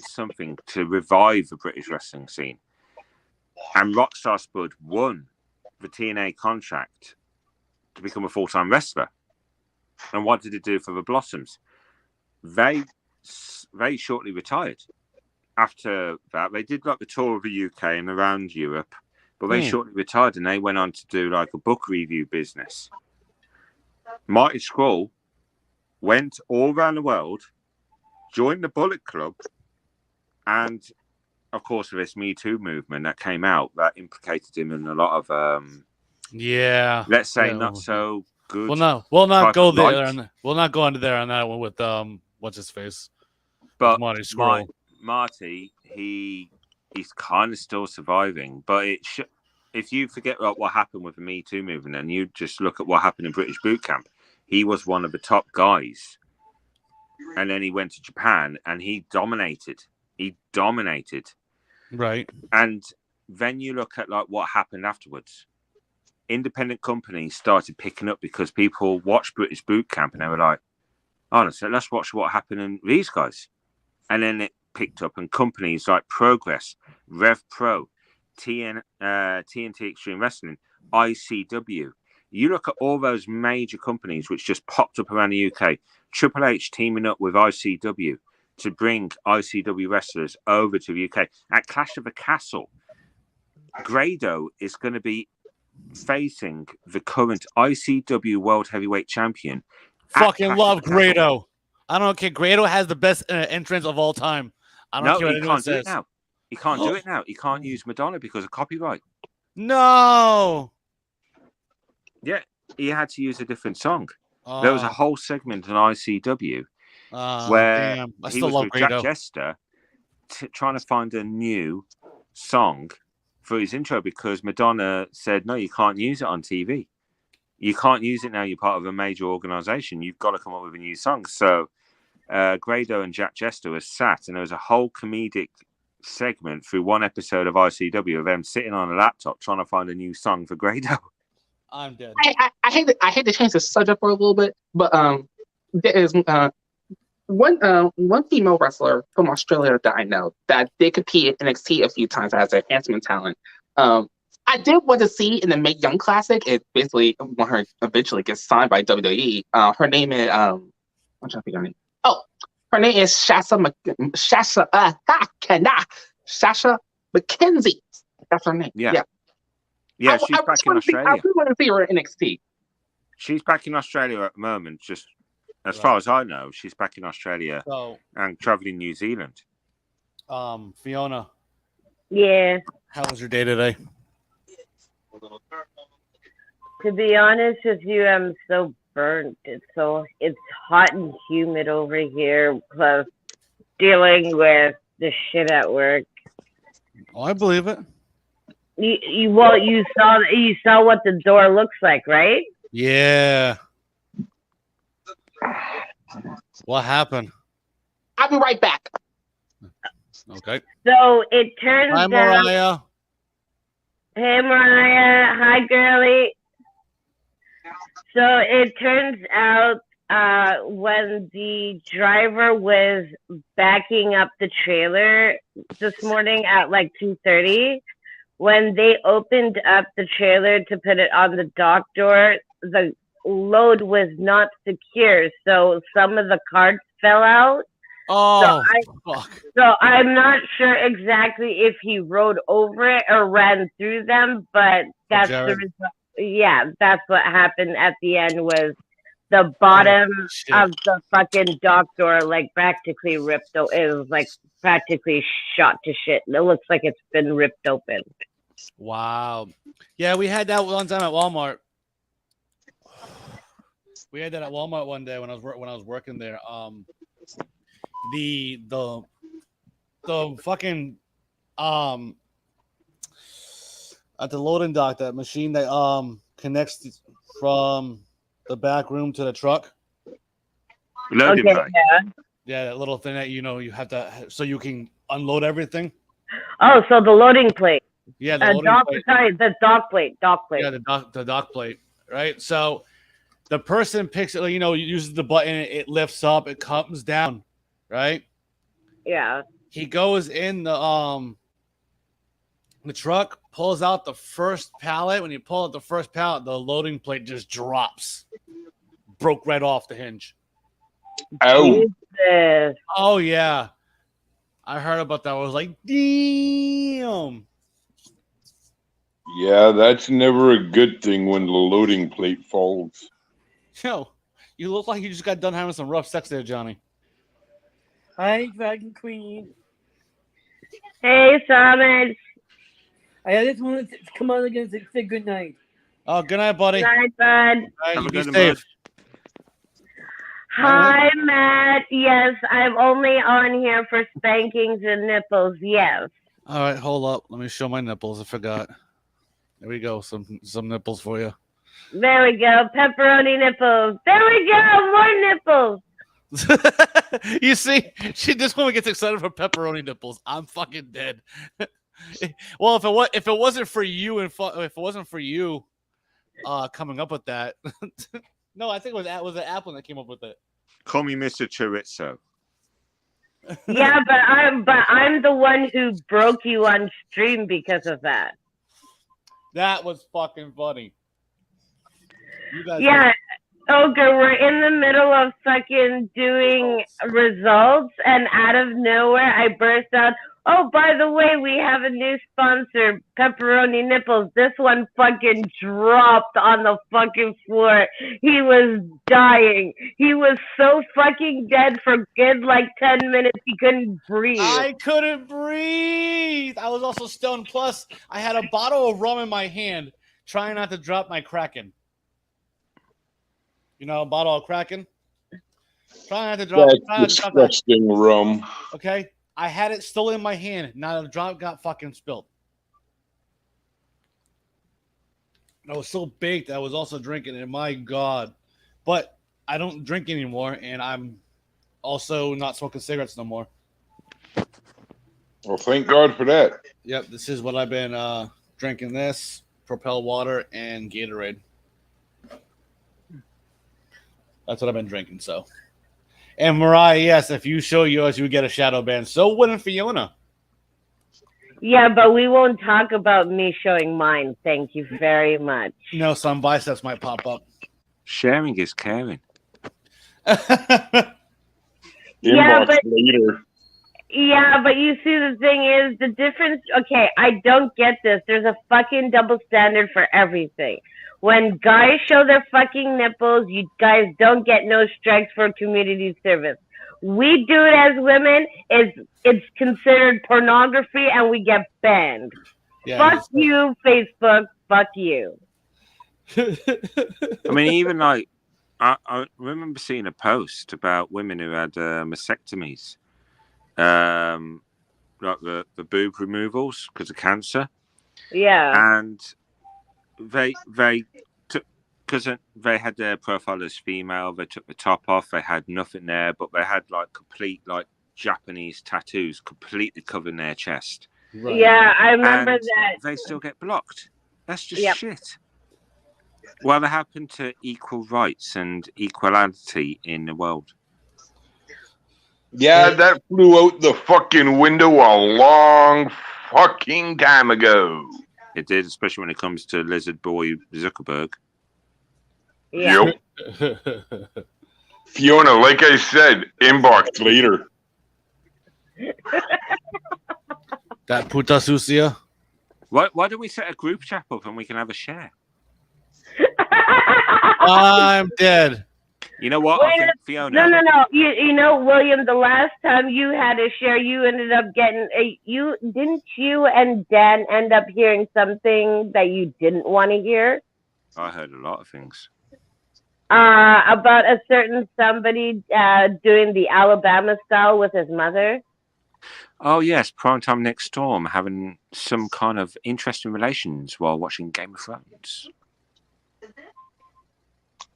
[SPEAKER 5] something to revive the British wrestling scene. And Rockstar Spud won the TNA contract to become a full-time wrestler. And what did it do for the Blossoms? They shortly retired. After that, they did like the tour of the UK and around Europe, but they shortly retired and they went on to do like a book review business. Marty Scroll went all around the world, joined the Bullet Club, and of course, this Me Too movement that came out that implicated him in a lot of, let's say, not so good.
[SPEAKER 2] We'll not
[SPEAKER 5] type
[SPEAKER 2] go
[SPEAKER 5] of
[SPEAKER 2] there.
[SPEAKER 5] light.
[SPEAKER 2] We'll not go into there on that one with what's his face.
[SPEAKER 5] But
[SPEAKER 2] Marty Scurll.
[SPEAKER 5] Marty, he's kind of still surviving. But if you forget what happened with the Me Too movement and you just look at what happened in British Boot Camp, he was one of the top guys. And then he went to Japan and he dominated.
[SPEAKER 2] Right.
[SPEAKER 5] And then you look at like what happened afterwards. Independent companies started picking up because people watched British Boot Camp and they were like, oh, so let's watch what happened in these guys. And then it picked up and companies like Progress, Rev Pro, TNT Extreme Wrestling, ICW. You look at all those major companies which just popped up around the UK. Triple H teaming up with ICW to bring ICW wrestlers over to the UK. At Clash of the Castle, Grado is going to be facing the current ICW World Heavyweight Champion.
[SPEAKER 2] Fucking love Grado. I don't care. Grado has the best entrance of all time. I don't care what anyone says.
[SPEAKER 5] He can't do it now. He can't use Madonna because of copyright.
[SPEAKER 2] No.
[SPEAKER 5] Yeah, he had to use a different song. There was a whole segment on ICW where he was with Jack Jester trying to find a new song for his intro because Madonna said, no, you can't use it on TV. You can't use it now. You're part of a major organization. You've got to come up with a new song. So Grado and Jack Jester were sat and there was a whole comedic segment through one episode of ICW of them sitting on a laptop trying to find a new song for Grado.
[SPEAKER 2] I'm dead.
[SPEAKER 6] I hate to change the subject for a little bit, but there is one female wrestler from Australia that I know that did compete at NXT a few times as an enhancement talent. I did want to see in the Mae Young Classic. It basically when her eventually gets signed by WWE. Her name is I'm trying to figure her name. Oh, her name is Sasha McKenzie. That's her name.
[SPEAKER 5] Yeah, she's back in Australia.
[SPEAKER 6] I really want to see her at NXT.
[SPEAKER 5] She's back in Australia at the moment. Just as far as I know, she's back in Australia and traveling New Zealand.
[SPEAKER 2] Fiona.
[SPEAKER 8] Yeah.
[SPEAKER 2] How was your day today?
[SPEAKER 8] To be honest with you, I'm so burnt. It's hot and humid over here, plus dealing with the shit at work.
[SPEAKER 2] Oh, I believe it.
[SPEAKER 8] You saw what the door looks like, right?
[SPEAKER 2] Yeah. What happened?
[SPEAKER 6] I'll be right back.
[SPEAKER 2] Okay.
[SPEAKER 8] So it turns
[SPEAKER 2] Hi,
[SPEAKER 8] out.
[SPEAKER 2] Mariah.
[SPEAKER 8] Hey, Mariah. Hi, girly. So it turns out when the driver was backing up the trailer this morning at like 2:30, when they opened up the trailer to put it on the dock door, the load was not secure. So some of the carts fell out.
[SPEAKER 2] Oh, fuck.
[SPEAKER 8] So I'm not sure exactly if he rode over it or ran through them, but that's the
[SPEAKER 2] Jared.
[SPEAKER 8] result. Yeah, that's what happened at the end was the bottom
[SPEAKER 2] shit.
[SPEAKER 8] of the fucking dock door like practically ripped. It was like practically shot to shit. It looks like it's been ripped open.
[SPEAKER 2] Wow. Yeah, we had that one time at Walmart. We had that at Walmart one day when I was working there. The fucking at the loading dock, that machine that connects from the back room to the truck.
[SPEAKER 5] Loading bay.
[SPEAKER 2] Yeah, that little thing that you have to so you can unload everything.
[SPEAKER 8] Oh, so the loading plate.
[SPEAKER 2] Yeah, the loading plate.
[SPEAKER 8] Sorry, the dock plate.
[SPEAKER 2] Yeah, the dock plate. Right. So the person picks it. Uses the button. It lifts up. It comes down. Right.
[SPEAKER 8] Yeah.
[SPEAKER 2] He goes in the truck, pulls out the first pallet. When you pull out the first pallet, the loading plate just drops. Broke right off the hinge.
[SPEAKER 4] Oh.
[SPEAKER 8] Jesus.
[SPEAKER 2] Oh, yeah. I heard about that. I was like, damn.
[SPEAKER 4] Yeah, that's never a good thing when the loading plate falls.
[SPEAKER 2] Yo, you look like you just got done having some rough sex there, Johnny.
[SPEAKER 3] Hi, Dragon Queen.
[SPEAKER 8] Hey, Summit.
[SPEAKER 3] I just wanted to come on again and say good night.
[SPEAKER 2] Oh, good night, buddy.
[SPEAKER 8] Good night, bud.
[SPEAKER 2] All right, you be
[SPEAKER 5] good
[SPEAKER 2] safe.
[SPEAKER 8] Hi, Matt. Yes, I'm only on here for spankings and nipples. Yes.
[SPEAKER 2] All right, hold up. Let me show my nipples. I forgot. There we go. Some nipples for you.
[SPEAKER 8] There we go. Pepperoni nipples. There we go. More nipples.
[SPEAKER 2] You see, this woman gets excited for pepperoni nipples. I'm fucking dead. Well, if it wasn't for you if it wasn't for you, coming up with that, no, I think it was Apple that came up with it.
[SPEAKER 5] Call me Mr. Chorizo.
[SPEAKER 8] Yeah, but I'm the one who broke you on stream because of that.
[SPEAKER 2] That was fucking funny. You guys
[SPEAKER 8] Yeah. Okay, we're in the middle of fucking doing results, and out of nowhere, I burst out, oh, by the way, we have a new sponsor, Pepperoni Nipples. This one fucking dropped on the fucking floor. He was dying. He was so fucking dead for good, like 10 minutes. He couldn't breathe.
[SPEAKER 2] I couldn't breathe. I was also stoned. Plus, I had a bottle of rum in my hand, trying not to drop my Kraken. A bottle of Kraken. Trying not to drop.
[SPEAKER 4] That's disgusting rum.
[SPEAKER 2] Okay, I had it still in my hand. Not a drop got fucking spilled. I was so baked. I was also drinking it. My God, but I don't drink anymore, and I'm also not smoking cigarettes no more.
[SPEAKER 4] Well, thank God for that.
[SPEAKER 2] Yep, this is what I've been drinking. This Propel water and Gatorade. That's what I've been drinking. So, and Mariah, yes, if you show yours, you would get a shadow ban. So wouldn't Fiona.
[SPEAKER 8] Yeah, but we won't talk about me showing mine. Thank you very much.
[SPEAKER 2] Some biceps might pop up.
[SPEAKER 5] Sharing is caring.
[SPEAKER 8] Yeah, but
[SPEAKER 4] later.
[SPEAKER 8] Yeah, but you see, the thing is, the difference. Okay, I don't get this. There's a fucking double standard for everything. When guys show their fucking nipples, you guys don't get no strikes for community service. We do it as women, it's considered pornography, and we get banned. Yeah, fuck you, Facebook. Fuck you.
[SPEAKER 5] I mean, even like, I remember seeing a post about women who had mastectomies, like the boob removals because of cancer.
[SPEAKER 8] Yeah.
[SPEAKER 5] And they because they had their profile as female. They took the top off. They had nothing there, but they had like complete like Japanese tattoos completely covering their chest.
[SPEAKER 2] Right.
[SPEAKER 8] Yeah, I remember
[SPEAKER 5] And
[SPEAKER 8] that.
[SPEAKER 5] they still get blocked. That's just
[SPEAKER 8] Yep.
[SPEAKER 5] shit. Whatever happened to equal rights and equality in the world?
[SPEAKER 4] Yeah, that flew out the fucking window a long fucking time ago.
[SPEAKER 5] It did, especially when it comes to Lizard Boy Zuckerberg.
[SPEAKER 8] Yeah.
[SPEAKER 4] Yep. Fiona, like I said, inbox later.
[SPEAKER 2] That puta sucia.
[SPEAKER 5] Why don't we set a group chat up and we can have a share?
[SPEAKER 2] I'm dead.
[SPEAKER 5] You know what? I think Fiona.
[SPEAKER 8] No. You know, William, the last time you had a share, you ended up getting you and Dan end up hearing something that you didn't want to hear?
[SPEAKER 5] I heard a lot of things.
[SPEAKER 8] About a certain somebody doing the Alabama style with his mother.
[SPEAKER 5] Oh yes, Primetime Next Storm having some kind of interesting relations while watching Game of Thrones.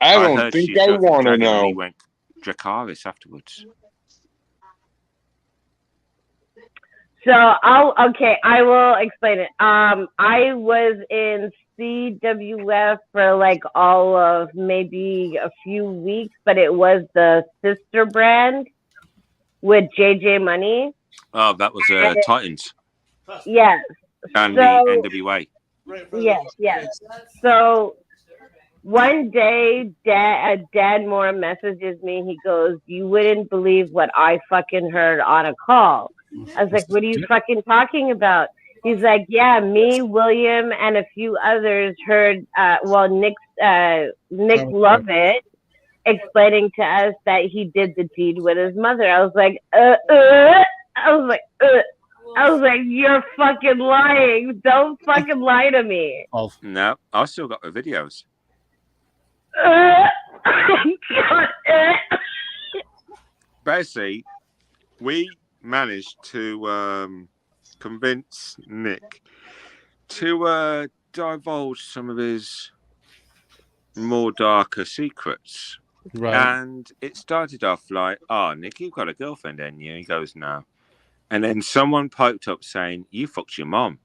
[SPEAKER 4] I don't
[SPEAKER 5] heard
[SPEAKER 4] think
[SPEAKER 5] she
[SPEAKER 4] I
[SPEAKER 5] shot the
[SPEAKER 4] want to
[SPEAKER 5] dragon and
[SPEAKER 4] know.
[SPEAKER 5] He went Dracarys afterwards.
[SPEAKER 8] So I will explain it. I was in CWF for like all of maybe a few weeks, but it was the sister brand with JJ Money.
[SPEAKER 5] Oh, that was Titans
[SPEAKER 8] Yes.
[SPEAKER 5] and
[SPEAKER 8] So-
[SPEAKER 5] the NWA.
[SPEAKER 8] Yes. So one day, Dad Moore messages me. He goes, "You wouldn't believe what I fucking heard on a call." I was like, "What are you fucking talking about?" He's like, "Yeah, me, William, and a few others heard. Nick Lovett explaining to us that he did the deed with his mother." I was like, I was like, "You're fucking lying! Don't fucking lie to me."
[SPEAKER 2] Oh,
[SPEAKER 5] No, I still got the videos. Basically, we managed to convince Nick to divulge some of his more darker secrets.
[SPEAKER 2] right.
[SPEAKER 5] And it started off like, "Oh, Nick, you've got a girlfriend, haven't you?" He goes, "No." And then someone piped up saying, "You fucked your mom."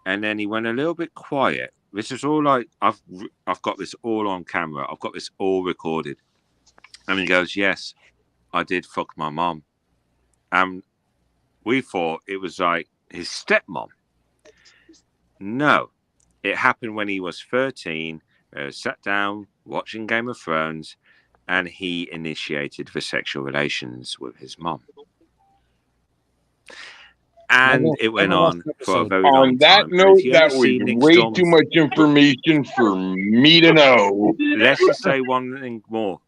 [SPEAKER 5] And then he went a little bit quiet. This is all like, I've got this all on camera. I've got this all recorded. And he goes, "Yes, I did fuck my mom." And we thought it was like his stepmom. No, it happened when he was 13. Sat down watching Game of Thrones, and he initiated the sexual relations with his mom. And it went on for a very long
[SPEAKER 4] On that
[SPEAKER 5] time.
[SPEAKER 4] note,
[SPEAKER 5] If you
[SPEAKER 4] that
[SPEAKER 5] ever
[SPEAKER 4] was
[SPEAKER 5] see Nick
[SPEAKER 4] way
[SPEAKER 5] Storm's-
[SPEAKER 4] too much information for me to know.
[SPEAKER 5] Let's just say one thing more.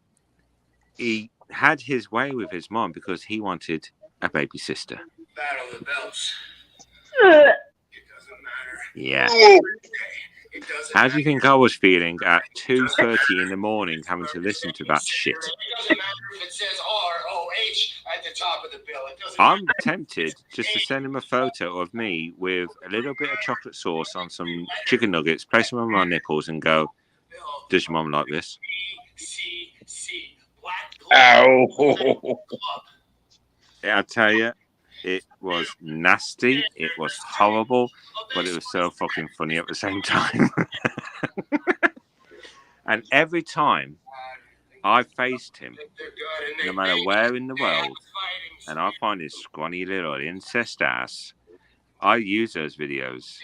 [SPEAKER 5] He had his way with his mom because he wanted a baby sister.
[SPEAKER 9] Battle the belts.
[SPEAKER 8] Ugh.
[SPEAKER 9] It doesn't matter.
[SPEAKER 5] Yeah.
[SPEAKER 9] It doesn't
[SPEAKER 5] How do you think I was feeling at 2:30 in the morning having to listen to that shit?
[SPEAKER 9] It doesn't matter if it says ROH at the top of the bill. It doesn't
[SPEAKER 5] I'm
[SPEAKER 9] matter.
[SPEAKER 5] tempted just to send him a photo of me with a little bit of chocolate sauce on some chicken nuggets, place them on my nipples and go, "Does your mom like this?"
[SPEAKER 9] BCC. Black Glove
[SPEAKER 4] Ow.
[SPEAKER 9] Club.
[SPEAKER 5] Yeah, I tell you, it was nasty. It was horrible, but it was so fucking funny at the same time. And every time I faced him,
[SPEAKER 9] They're good and they
[SPEAKER 5] no matter
[SPEAKER 9] make
[SPEAKER 5] where in the
[SPEAKER 9] bad
[SPEAKER 5] world,
[SPEAKER 9] fighting
[SPEAKER 5] and I find his scrawny little incest ass, I use those videos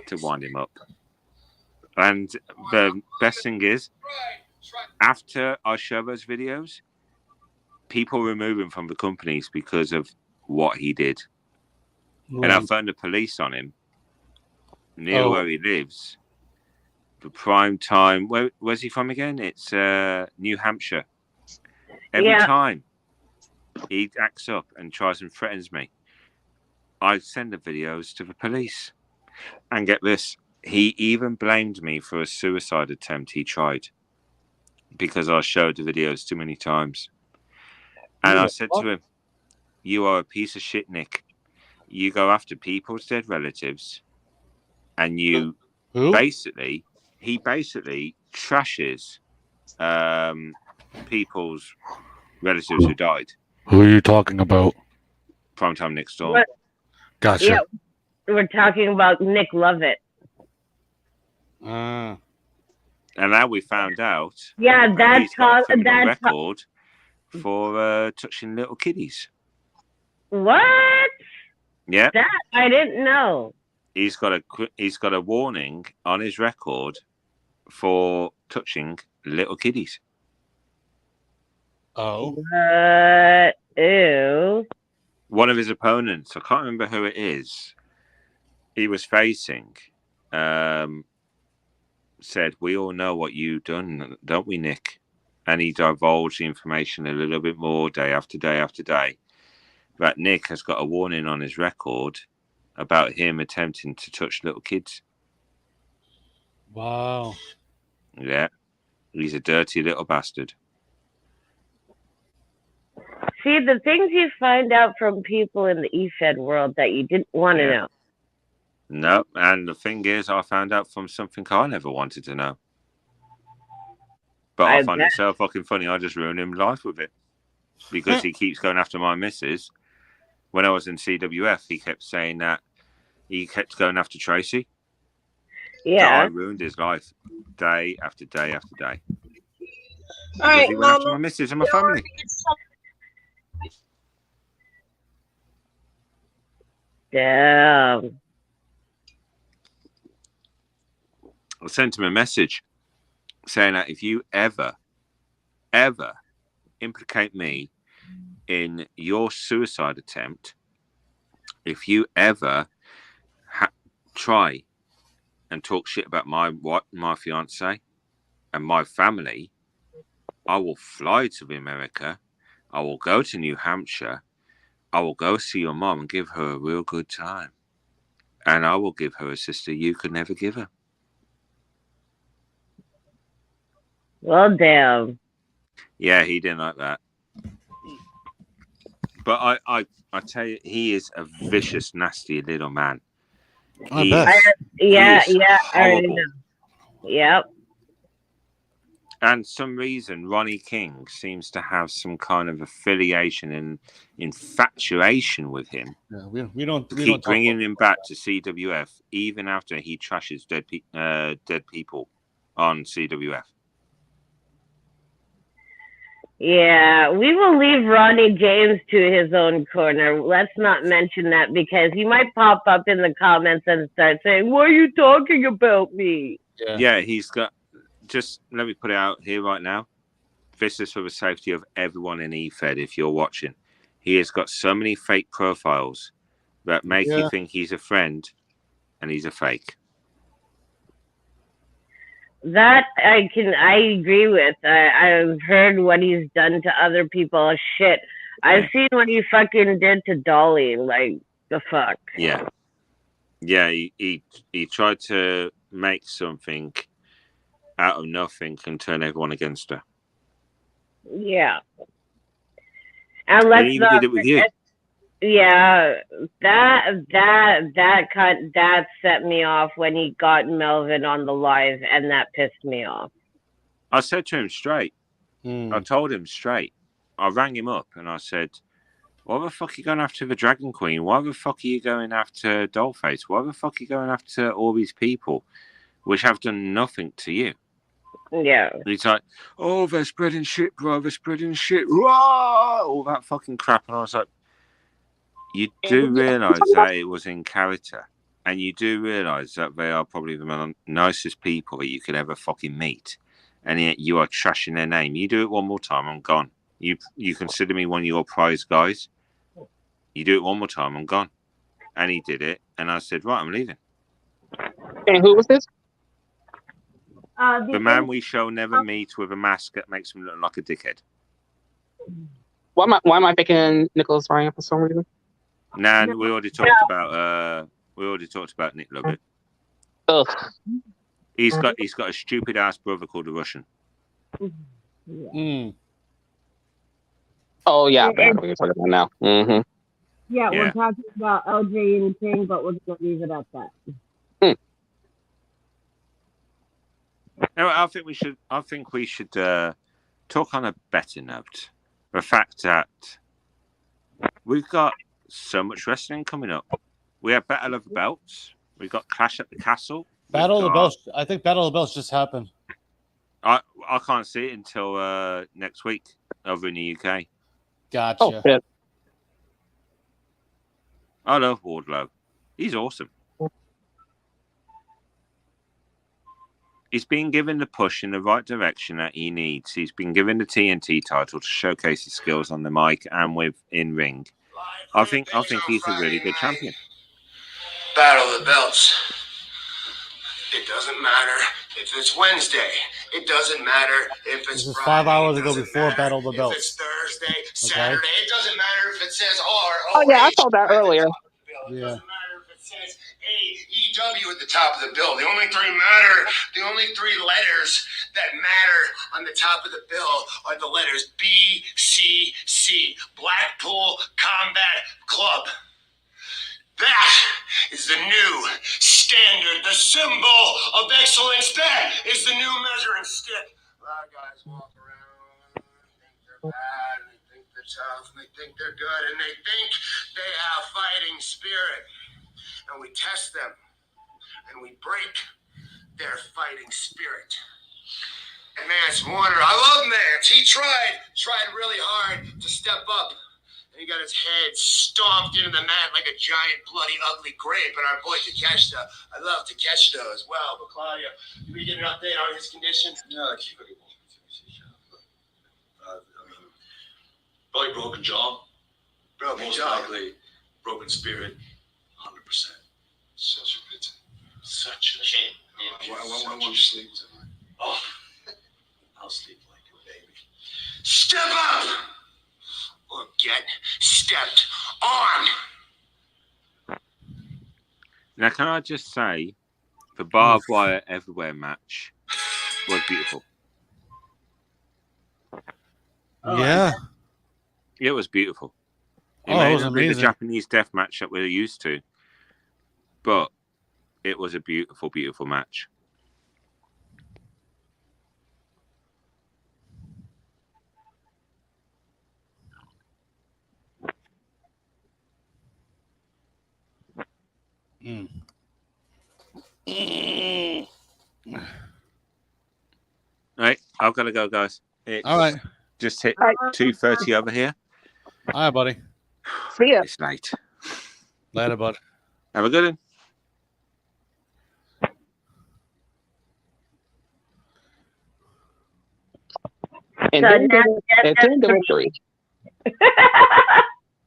[SPEAKER 5] to wind him up. And the best thing is, after I show those videos, people remove him from the companies because of what he did. And I phoned the police on him near
[SPEAKER 2] Oh.
[SPEAKER 5] where he lives. The prime time. Where's he from again? It's New Hampshire. Every
[SPEAKER 8] Yeah.
[SPEAKER 5] time he acts up and tries and threatens me, I send the videos to the police. And get this, he even blamed me for a suicide attempt he tried because I showed the videos too many times. And I said to him, "You are a piece of shit, Nick. You go after people's dead relatives, and you
[SPEAKER 2] Who?
[SPEAKER 5] he basically trashes people's relatives who died.
[SPEAKER 2] Who are you talking about?
[SPEAKER 5] Primetime Nick Storm.
[SPEAKER 8] What?
[SPEAKER 2] Gotcha.
[SPEAKER 8] Yeah, we're talking about Nick Lovett.
[SPEAKER 5] And now we found out.
[SPEAKER 8] Yeah,
[SPEAKER 5] that he's got a criminal
[SPEAKER 8] that's
[SPEAKER 5] record for touching little kiddies.
[SPEAKER 8] What?
[SPEAKER 5] Yeah,
[SPEAKER 8] That I didn't know.
[SPEAKER 5] he's got a warning on his record for touching little kiddies.
[SPEAKER 2] Oh.
[SPEAKER 8] Ew.
[SPEAKER 5] One of his opponents, I can't remember who it is, he was facing, said, "We all know what you've done, don't we, Nick?" And he divulged the information a little bit more day after day after day. That Nick has got a warning on his record about him attempting to touch little kids.
[SPEAKER 2] Wow.
[SPEAKER 5] Yeah. He's a dirty little bastard.
[SPEAKER 8] See, the things you find out from people in the EFED world that you didn't want to know.
[SPEAKER 5] No, and the thing is, I found out from something I never wanted to know. But I find it so fucking funny, I just ruined him life with it. Because he keeps going after my missus. When I was in CWF, he kept saying that he kept going after Tracy.
[SPEAKER 8] Yeah.
[SPEAKER 5] So I ruined his life day after day after day.
[SPEAKER 10] All right,
[SPEAKER 5] he went after my missus and my family.
[SPEAKER 8] Damn.
[SPEAKER 5] I sent him a message saying that if you ever implicate me in your suicide attempt, if you ever try and talk shit about my fiance and my family, I will fly to America. I will go to New Hampshire. I will go see your mom and give her a real good time. And I will give her a sister you could never give her.
[SPEAKER 8] Well, damn.
[SPEAKER 5] Yeah, he didn't like that. But I tell you, he is a vicious, nasty little man.
[SPEAKER 8] I already know. Yep.
[SPEAKER 5] And some reason, Ronnie King seems to have some kind of affiliation and infatuation with him.
[SPEAKER 2] Yeah, we don't
[SPEAKER 5] keep bringing him back to CWF even after he trashes dead people on CWF.
[SPEAKER 8] Yeah, we will leave Ronnie James to his own corner. Let's not mention that because he might pop up in the comments and start saying, "Why are you talking about me?"
[SPEAKER 5] Yeah, he's got. Just let me put it out here right now. This is for the safety of everyone in EFED. If you're watching, he has got so many fake profiles that make you think he's a friend, and he's a fake.
[SPEAKER 8] That I agree with. I've heard what he's done to other people. Shit, I've seen what he fucking did to Dolly. Like the fuck.
[SPEAKER 5] Yeah. He tried to make something out of nothing and turn everyone against her.
[SPEAKER 8] Yeah. And let's
[SPEAKER 5] he did it with you.
[SPEAKER 8] Yeah, that set me off when he got Melvin on the live, and that pissed me off.
[SPEAKER 5] I said to him straight. I told him straight. I rang him up and I said, "Why the fuck are you going after the Dragon Queen? Why the fuck are you going after Dollface? Why the fuck are you going after all these people which have done nothing to you?"
[SPEAKER 8] Yeah.
[SPEAKER 5] He's like, "Oh, they're spreading shit, bro. They're spreading shit." Rah! All that fucking crap. And I was like, you do realise that it was in character. And you do realise that they are probably the nicest people that you could ever fucking meet. And yet you are trashing their name. You do it one more time, I'm gone. You consider me one of your prize guys. You do it one more time, I'm gone. And he did it. And I said, right, I'm leaving.
[SPEAKER 6] And who was this?
[SPEAKER 5] The man we shall never meet with a mask that makes him look like a dickhead.
[SPEAKER 6] Why am I picking Nicholas Ryan for some reason?
[SPEAKER 5] Nah, we already talked about Nick Lovett.
[SPEAKER 6] Ugh.
[SPEAKER 5] He's got a stupid ass brother called the Russian.
[SPEAKER 6] Oh yeah, I know what you're talking about now. Mm-hmm.
[SPEAKER 8] Yeah, we're talking about LJ and King, but we're gonna leave it at that.
[SPEAKER 5] No, I think we should. Talk on a better note. The fact that we've got so much wrestling coming up. We have Battle of the Belts. We've got Clash at the Castle.
[SPEAKER 2] Battle of the Belts. I think Battle of the Belts just happened.
[SPEAKER 5] I can't see it until next week over in the UK.
[SPEAKER 2] Gotcha.
[SPEAKER 6] Oh, shit.
[SPEAKER 5] I love Wardlow. He's awesome. He's been given the push in the right direction that he needs. He's been given the TNT title to showcase his skills on the mic and in ring. I think he's a really good champion.
[SPEAKER 9] Battle of the Belts. It doesn't matter if it's Wednesday. It doesn't matter if it's
[SPEAKER 2] This is
[SPEAKER 9] Friday.
[SPEAKER 2] 5 hours
[SPEAKER 9] It
[SPEAKER 2] ago
[SPEAKER 9] doesn't
[SPEAKER 2] before
[SPEAKER 9] matter
[SPEAKER 2] Battle of the
[SPEAKER 9] if
[SPEAKER 2] Belts.
[SPEAKER 9] it's Thursday, Saturday. It doesn't matter if it says ROH.
[SPEAKER 6] Oh yeah, I saw that earlier.
[SPEAKER 9] It doesn't matter if it says AEW at the top of the bill. The only three letters that matter on the top of the bill are the letters BCC, Blackpool Combat Club. That is the new standard, the symbol of excellence. That is the new measuring stick. A lot of guys walk around and think they're bad, and they think they're tough, and they think they're good, and they think they have fighting spirit. And we test them, and we break their fighting spirit. And Mance Warner, I love Mance. He tried really hard to step up. He got his head stomped into the mat like a giant, bloody, ugly grape. And our boy Takeshita, I love Takeshita as well. But Claudia, did we get an update on his condition?
[SPEAKER 11] No, keep it. Probably broken jaw. Most likely broken spirit. 100%. Such a good time. Such a shame. Why won't you sleep tonight? Oh, I'll sleep like a baby.
[SPEAKER 9] Step up! Or get stepped on.
[SPEAKER 5] Now, can I just say, the barbed wire everywhere match was beautiful.
[SPEAKER 2] Yeah.
[SPEAKER 5] It was beautiful.
[SPEAKER 2] It was
[SPEAKER 5] the
[SPEAKER 2] amazing.
[SPEAKER 5] Japanese death match that we're used to, but it was a beautiful, beautiful match. Right, I've got to go, guys.
[SPEAKER 2] All right.
[SPEAKER 5] Just hit 2:30 over here.
[SPEAKER 2] All right, buddy.
[SPEAKER 6] See ya.
[SPEAKER 5] It's late.
[SPEAKER 2] Later, bud.
[SPEAKER 5] Have a good one.
[SPEAKER 6] And
[SPEAKER 8] So
[SPEAKER 6] then
[SPEAKER 8] now
[SPEAKER 6] the victory.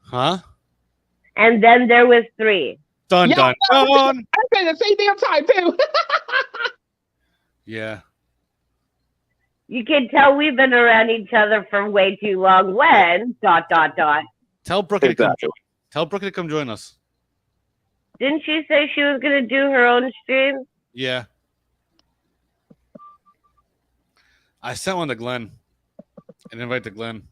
[SPEAKER 2] Huh?
[SPEAKER 8] And then there was 3.
[SPEAKER 2] Done,
[SPEAKER 6] Yeah,
[SPEAKER 2] done,
[SPEAKER 6] I
[SPEAKER 2] done.
[SPEAKER 6] said the same damn time too.
[SPEAKER 2] Yeah.
[SPEAKER 8] You can tell we've been around each other for way too long. When ...
[SPEAKER 2] Tell Brooke to come. Tell Brooke to come join us.
[SPEAKER 8] Didn't she say she was going to do her own stream?
[SPEAKER 2] Yeah. I sent one to Glenn. An invite to Glenn.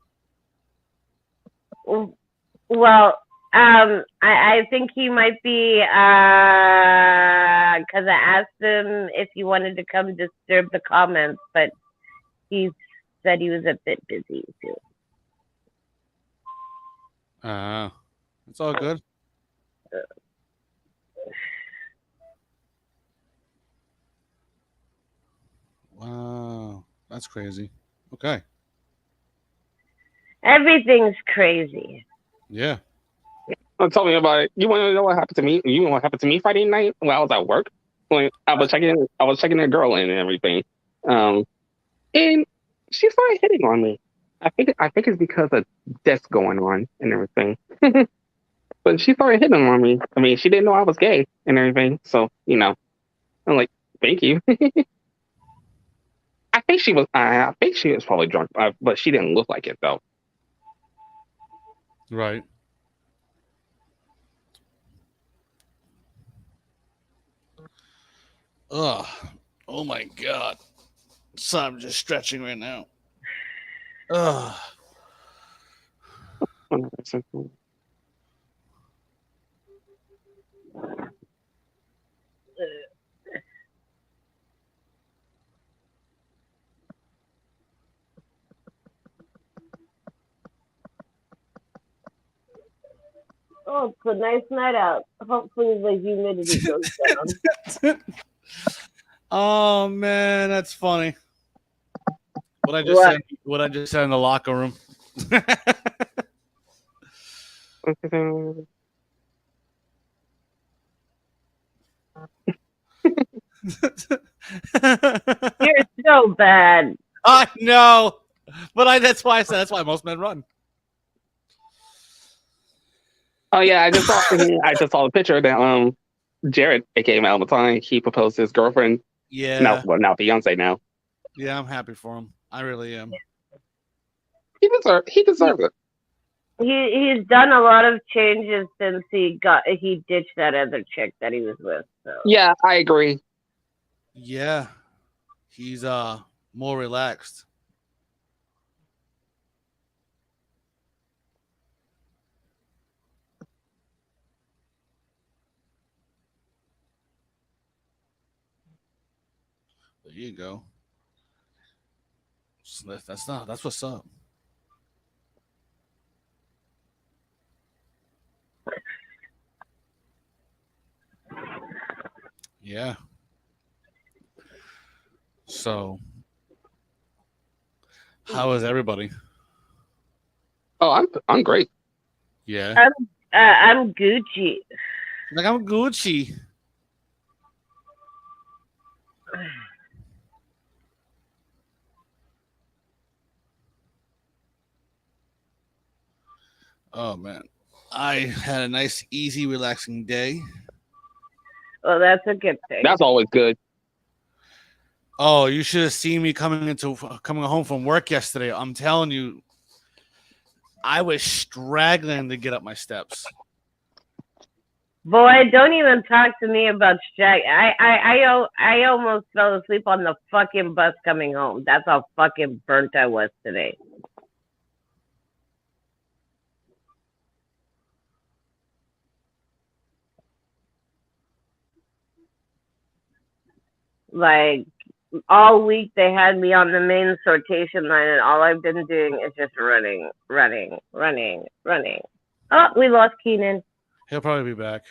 [SPEAKER 8] Well, I think he might be, because I asked him if he wanted to come disturb the comments, but he said he was a bit busy too.
[SPEAKER 2] It's all good. Wow, that's crazy. Okay.
[SPEAKER 8] Everything's crazy.
[SPEAKER 2] Yeah.
[SPEAKER 6] Tell me about it. You want to know what happened to me? You know what happened to me Friday night when I was at work? When I was checking a girl in and everything, and she started hitting on me. I think it's because of death going on and everything. But she started hitting on me. I mean, she didn't know I was gay and everything. So I'm like, thank you. I think she was probably drunk, but she didn't look like it though.
[SPEAKER 2] Right. Ugh. Oh my God. So I'm just stretching right now. Ugh.
[SPEAKER 8] Oh, it's a nice night out. Hopefully the humidity goes down.
[SPEAKER 2] Oh man, that's funny. What I just said in the locker room.
[SPEAKER 8] You're so bad.
[SPEAKER 2] I know, but that's why I said that's why most men run.
[SPEAKER 6] Oh yeah, I just saw the picture that Jared, aka Malamatine, he proposed to his girlfriend.
[SPEAKER 2] Yeah.
[SPEAKER 6] Now fiance now.
[SPEAKER 2] Yeah, I'm happy for him. I really am.
[SPEAKER 6] He deserves it.
[SPEAKER 8] He's done a lot of changes since he ditched that other chick that he was with. So.
[SPEAKER 6] Yeah, I agree.
[SPEAKER 2] Yeah, he's more relaxed. There you go. So that's what's up. Yeah. So, how is everybody?
[SPEAKER 6] Oh, I'm great.
[SPEAKER 2] Yeah.
[SPEAKER 8] I'm Gucci.
[SPEAKER 2] Like I'm Gucci. Oh man, I had a nice, easy, relaxing day.
[SPEAKER 8] Well, that's a good thing.
[SPEAKER 6] That's always good.
[SPEAKER 2] Oh, you should have seen me coming home from work yesterday. I'm telling you, I was straggling to get up my steps.
[SPEAKER 8] Boy, don't even talk to me about strag. I almost fell asleep on the fucking bus coming home. That's how fucking burnt I was today. Like, all week they had me on the main sortation line, and all I've been doing is just running. Oh, we lost Keenan.
[SPEAKER 2] He'll probably be back.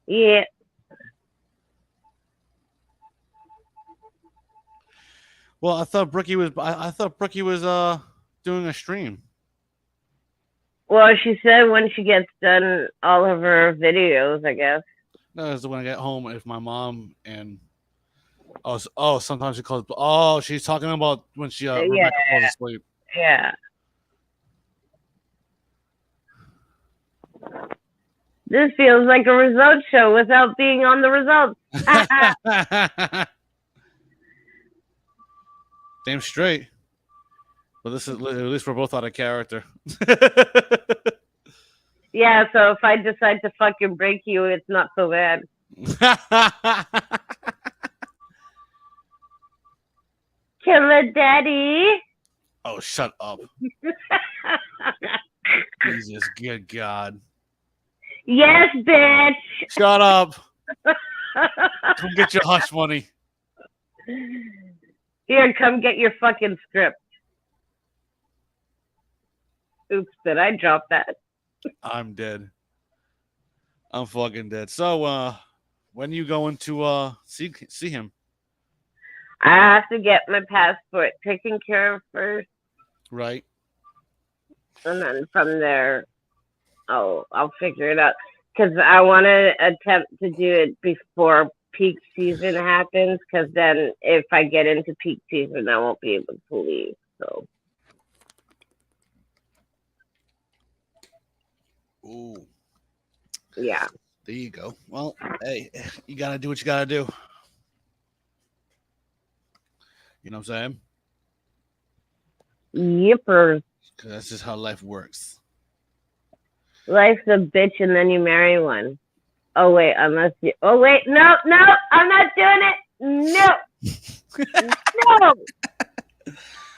[SPEAKER 8] Yeah.
[SPEAKER 2] Well, I thought Brookie was doing a stream.
[SPEAKER 8] Well, she said when she gets done all of her videos, I guess.
[SPEAKER 2] No, it's when I get home if my mom and sometimes she calls. Oh, she's talking about when she Rebecca falls asleep.
[SPEAKER 8] Yeah. This feels like a results show without being on the results.
[SPEAKER 2] Damn straight. But this is at least we're both out of character.
[SPEAKER 8] Yeah, so if I decide to fucking break you, it's not so bad. Killer Daddy.
[SPEAKER 2] Oh, shut up. Jesus, good God.
[SPEAKER 8] Yes, bitch.
[SPEAKER 2] Shut up. Come get your hush money.
[SPEAKER 8] Here, come get your fucking script. Oops, did I drop that?
[SPEAKER 2] I'm dead. I'm fucking dead. So, when are you going to see him?
[SPEAKER 8] I have to get my passport taken care of first.
[SPEAKER 2] Right.
[SPEAKER 8] And then from there, I'll figure it out. Because I want to attempt to do it before peak season happens. Because then if I get into peak season, I won't be able to leave. So.
[SPEAKER 2] Ooh.
[SPEAKER 8] Yeah.
[SPEAKER 2] There you go. Well, hey, you got to do what you got to do. You know what I'm saying?
[SPEAKER 8] Yippers.
[SPEAKER 2] Because that's just how life works.
[SPEAKER 8] Life's a bitch and then you marry one. Oh, wait, unless you... Oh, wait, no, I'm not doing it. No. No.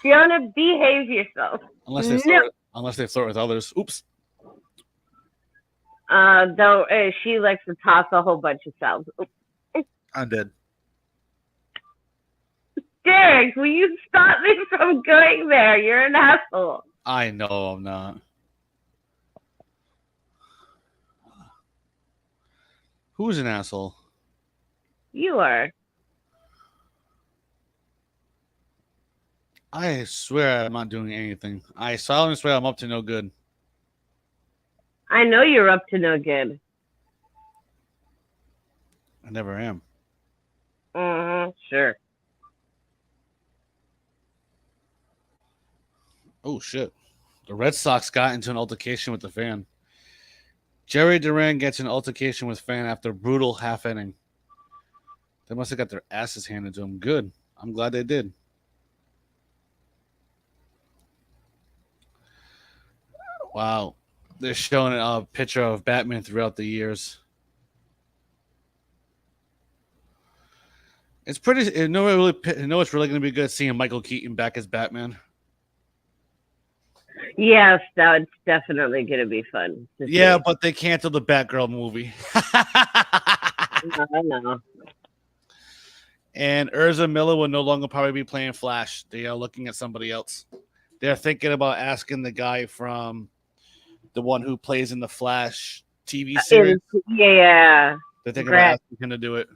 [SPEAKER 8] Fiona, behave yourself.
[SPEAKER 2] Unless they flirt with others. Oops.
[SPEAKER 8] Though she likes to toss a whole bunch of cells.
[SPEAKER 2] I'm dead.
[SPEAKER 8] Derek, will you stop me from going there? You're an asshole.
[SPEAKER 2] I know I'm not. Who's an asshole?
[SPEAKER 8] You are.
[SPEAKER 2] I swear I'm not doing anything. I solemnly swear I'm up to no good.
[SPEAKER 8] I know you're up to no good.
[SPEAKER 2] I never am.
[SPEAKER 8] Sure.
[SPEAKER 2] Oh, shit. The Red Sox got into an altercation with the fan. Jerry Duran gets an altercation with fan after a brutal half inning. They must have got their asses handed to them. Good. I'm glad they did. Wow. They're showing a picture of Batman throughout the years. It's pretty. It's really going to be good seeing Michael Keaton back as Batman.
[SPEAKER 8] Yes, that's definitely going to be fun.
[SPEAKER 2] Yeah, but they canceled the Batgirl movie.
[SPEAKER 8] I know.
[SPEAKER 2] And Ezra Miller will no longer probably be playing Flash. They are looking at somebody else. They're thinking about asking the guy from the one who plays in the Flash TV series.
[SPEAKER 8] Yeah.
[SPEAKER 2] They're thinking about asking him to do it.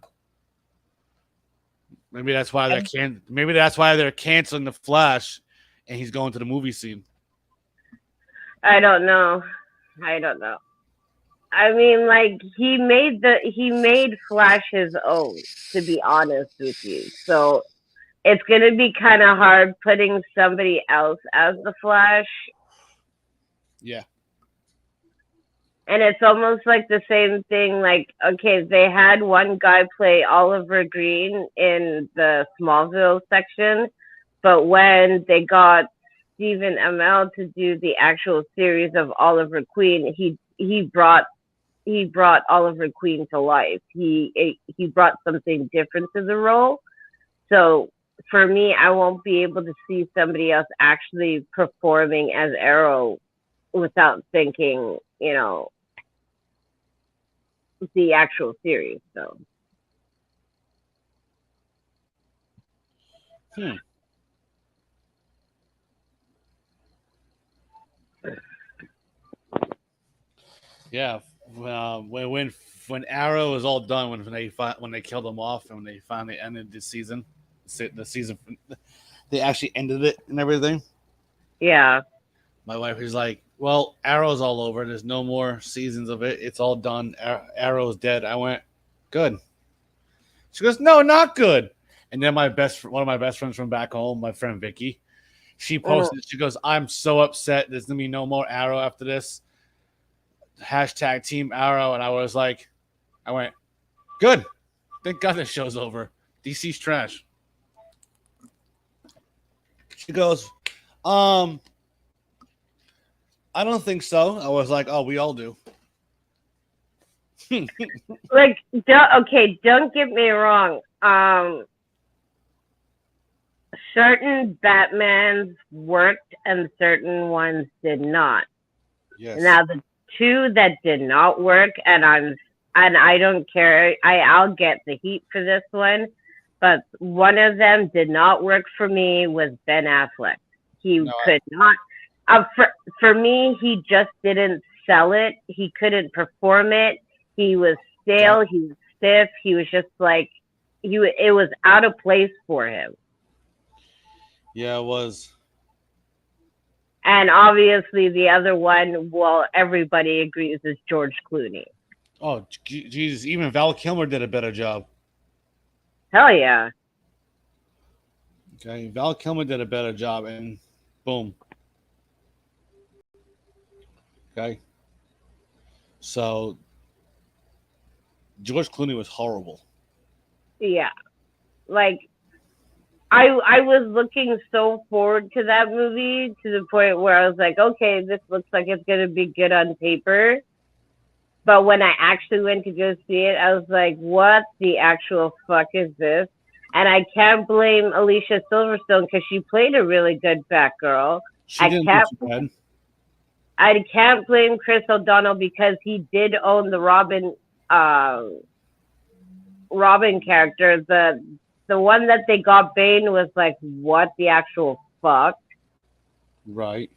[SPEAKER 2] Maybe that's why they're canceling the Flash, and he's going to the movie scene.
[SPEAKER 8] I don't know. I mean, like he made Flash his own, to be honest with you. So it's gonna be kind of hard putting somebody else as the Flash.
[SPEAKER 2] Yeah.
[SPEAKER 8] And it's almost like the same thing. Like, okay, they had one guy play Oliver Green in the Smallville section, but when they got Stephen Amell to do the actual series of Oliver Queen, he brought Oliver Queen to life. He brought something different to the role. So for me, I won't be able to see somebody else actually performing as Arrow without thinking, the actual series. So.
[SPEAKER 2] Yeah, when Arrow was all done, when they killed him off, and when they finally ended the season, they actually ended it and everything.
[SPEAKER 8] Yeah.
[SPEAKER 2] My wife was like, "Well, Arrow's all over. There's no more seasons of it. It's all done. Arrow's dead." I went, "Good." She goes, "No, not good." And then one of my best friends from back home, my friend Vicky, she posted. She goes, "I'm so upset. There's gonna be no more Arrow after this. Hashtag Team Arrow." And I went, "Good. Thank God this show's over. DC's trash." She goes, I don't think so. I was like, "Oh, we all do."
[SPEAKER 8] Like, don't get me wrong. Certain Batmans worked and certain ones did not.
[SPEAKER 2] Yes.
[SPEAKER 8] Now the two that did not work, and I don't care. I'll get the heat for this one, but one of them did not work for me was Ben Affleck. He could not. For me, he just didn't sell it. He couldn't perform it. He was stale. He was stiff. He was just like it was out of place for him.
[SPEAKER 2] Yeah, it was.
[SPEAKER 8] And obviously, the other one, well, everybody agrees, is George Clooney.
[SPEAKER 2] Oh, Jesus. Even Val Kilmer did a better job.
[SPEAKER 8] Hell yeah.
[SPEAKER 2] Okay, Val Kilmer did a better job, and boom. Okay. So, George Clooney was horrible.
[SPEAKER 8] Yeah. Like, I was looking so forward to that movie to the point where I was like, okay, this looks like it's going to be good on paper. But when I actually went to go see it, I was like, what the actual fuck is this? And I can't blame Alicia Silverstone because she played a really good Batgirl. I can't blame Chris O'Donnell because he did own the Robin character. The one that they got Bane was like, what the actual fuck?
[SPEAKER 2] Right.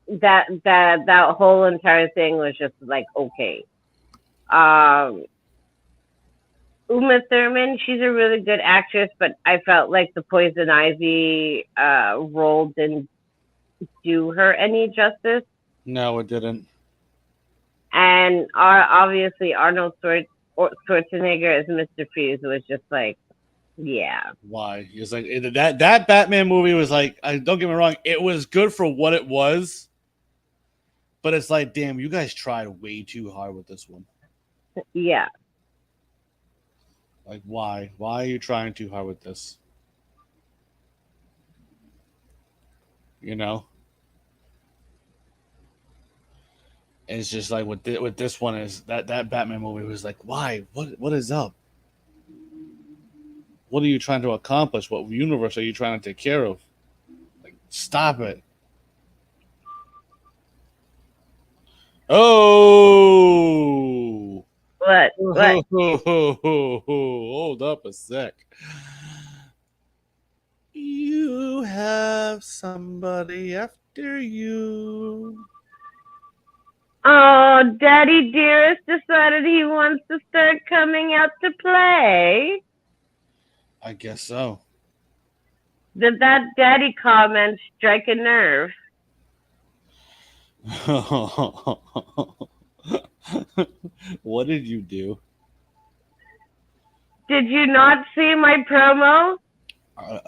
[SPEAKER 8] That whole entire thing was just like, okay. Uma Thurman, she's a really good actress, but I felt like the Poison Ivy role didn't do her any justice.
[SPEAKER 2] No, it didn't.
[SPEAKER 8] And obviously Arnold Schwarzenegger as Mr. Freeze was just like, yeah.
[SPEAKER 2] Why? It's like that Batman movie was like, don't get me wrong, it was good for what it was, but it's like, damn, you guys tried way too hard with this one.
[SPEAKER 8] Yeah.
[SPEAKER 2] Like, why? Why are you trying too hard with this? You know? And it's just like with this one is that Batman movie was like, why? What is up? What are you trying to accomplish? What universe are you trying to take care of? Like, stop it. Oh!
[SPEAKER 8] What?
[SPEAKER 2] Hold up a sec. You have somebody after you.
[SPEAKER 8] Oh, Daddy Dearest decided he wants to start coming out to play.
[SPEAKER 2] I guess so.
[SPEAKER 8] Did that daddy comment strike a nerve?
[SPEAKER 2] What did you do?
[SPEAKER 8] Did you not see my promo?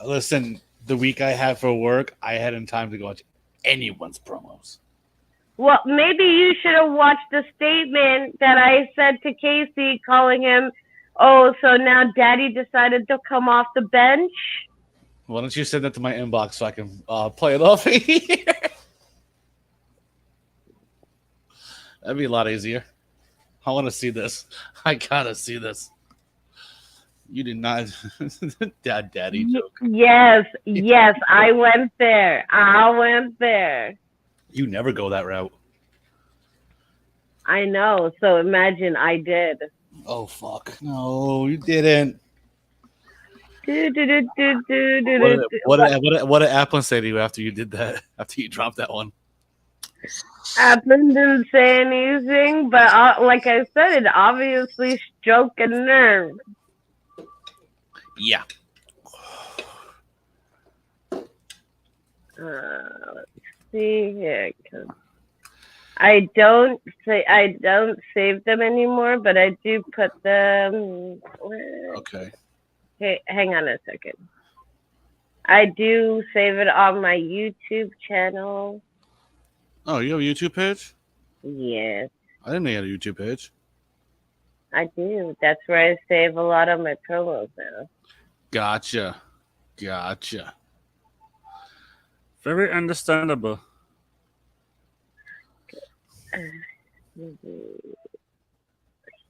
[SPEAKER 2] Listen, the week I had for work, I hadn't time to go watch anyone's promos.
[SPEAKER 8] Well, maybe you should have watched the statement that I said to Casey, calling him, oh, so now Daddy decided to come off the bench?
[SPEAKER 2] Why don't you send that to my inbox so I can play it off here? That'd be a lot easier. I want to see this. I gotta see this. You did not, daddy joke.
[SPEAKER 8] Yes, I went there.
[SPEAKER 2] You never go that route.
[SPEAKER 8] I know. So imagine I did.
[SPEAKER 2] Oh fuck! No, you didn't. What did Applin say to you after you did that? After you dropped that one?
[SPEAKER 8] Applin didn't say anything, but like I said, it obviously struck a nerve.
[SPEAKER 2] Yeah.
[SPEAKER 8] Let's see here. I don't save them anymore, but I do put them.
[SPEAKER 2] Okay.
[SPEAKER 8] Hey, hang on a second. I do save it on my YouTube channel.
[SPEAKER 2] Oh, you have a YouTube page?
[SPEAKER 8] Yes.
[SPEAKER 2] I didn't know you had a YouTube page.
[SPEAKER 8] I do. That's where I save a lot of my promos now.
[SPEAKER 2] Gotcha. Very understandable.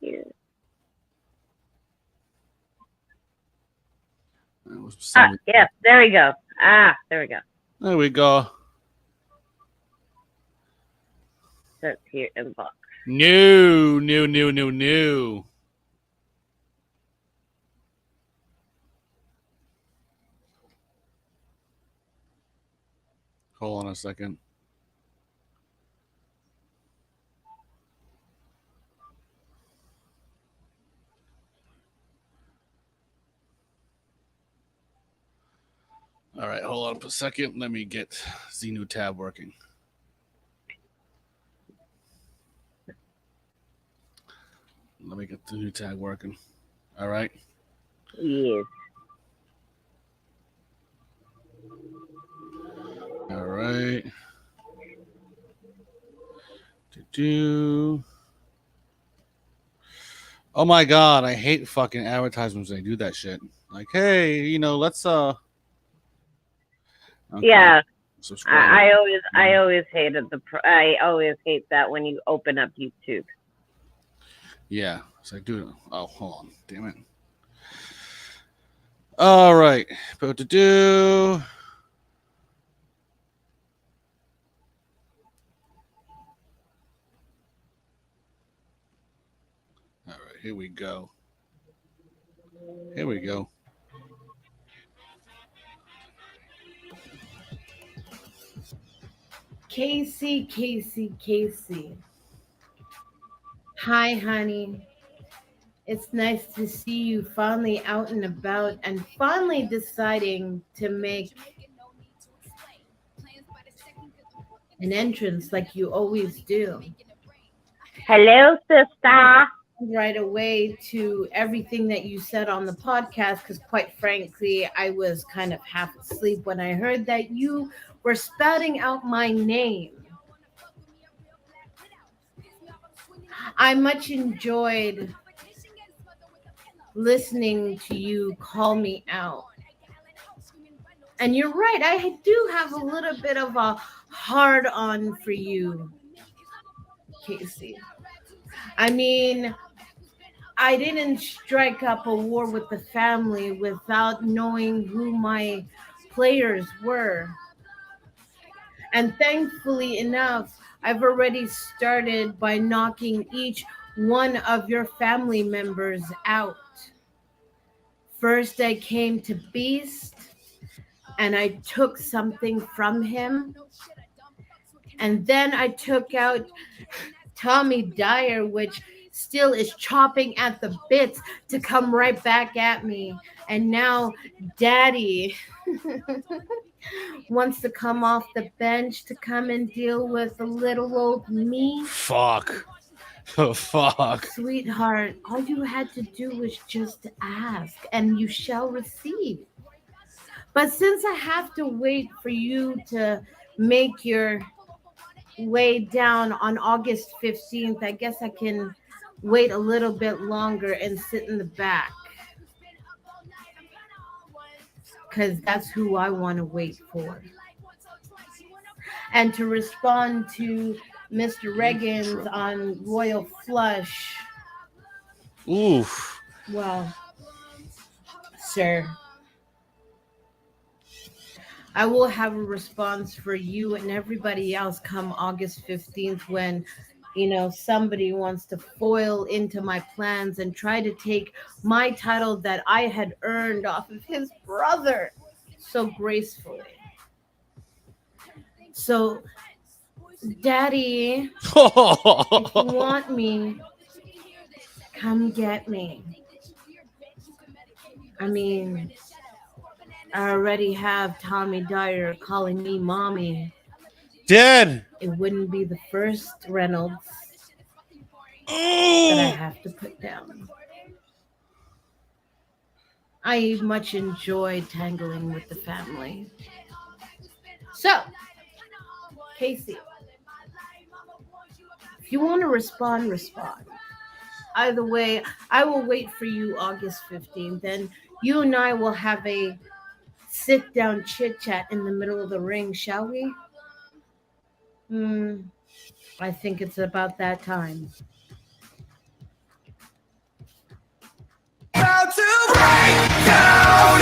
[SPEAKER 8] Here. Yes, there we go. There we go.
[SPEAKER 2] There we go.
[SPEAKER 8] That's your inbox.
[SPEAKER 2] No. Hold on a second. All right, hold on a second. Let me get the new tab working. Let me get the new tab working. All right.
[SPEAKER 8] Yes.
[SPEAKER 2] All right. Oh my god, I hate fucking advertisements when they do that shit. Like, hey, let's Okay.
[SPEAKER 8] Yeah.
[SPEAKER 2] Subscribe.
[SPEAKER 8] I always hated I always hate that when you open up YouTube.
[SPEAKER 2] Yeah. It's like, dude, hold on. Damn it. All right. All right, here we go.
[SPEAKER 12] Casey. Hi, honey. It's nice to see you finally out and about and finally deciding to make an entrance like you always do.
[SPEAKER 8] Hello, sister.
[SPEAKER 12] Right away to everything that you said on the podcast, because quite frankly, I was kind of half asleep when I heard that you were spouting out my name. I much enjoyed listening to you call me out. And you're right, I do have a little bit of a hard on for you, Casey. I mean, I didn't strike up a war with the family without knowing who my players were. And thankfully enough, I've already started by knocking each one of your family members out. First, I came to Beast and I took something from him. And then I took out Tommy Dyer, which still is chopping at the bits to come right back at me. And now Daddy wants to come off the bench to come and deal with a little old me.
[SPEAKER 2] Fuck. Oh, fuck.
[SPEAKER 12] Sweetheart, all you had to do was just ask, and you shall receive. But since I have to wait for you to make your way down on August 15th, I guess I can wait a little bit longer and sit in the back. Because that's who I want to wait for. And to respond to Mr. Reagan's on Royal Flush.
[SPEAKER 2] Oof.
[SPEAKER 12] Well, sir, I will have a response for you and everybody else come August 15th when, somebody wants to foil into my plans and try to take my title that I had earned off of his brother so gracefully. So, Daddy, if you want me, come get me. I mean, I already have Tommy Dyer calling me mommy.
[SPEAKER 2] Dead.
[SPEAKER 12] It wouldn't be the first Reynolds that I have to put down. I much enjoyed tangling with the family. So, Casey, if you want to respond. Either way, I will wait for you August 15th, and you and I will have a sit-down chit-chat in the middle of the ring, shall we? I think it's about that time.
[SPEAKER 13] About to break down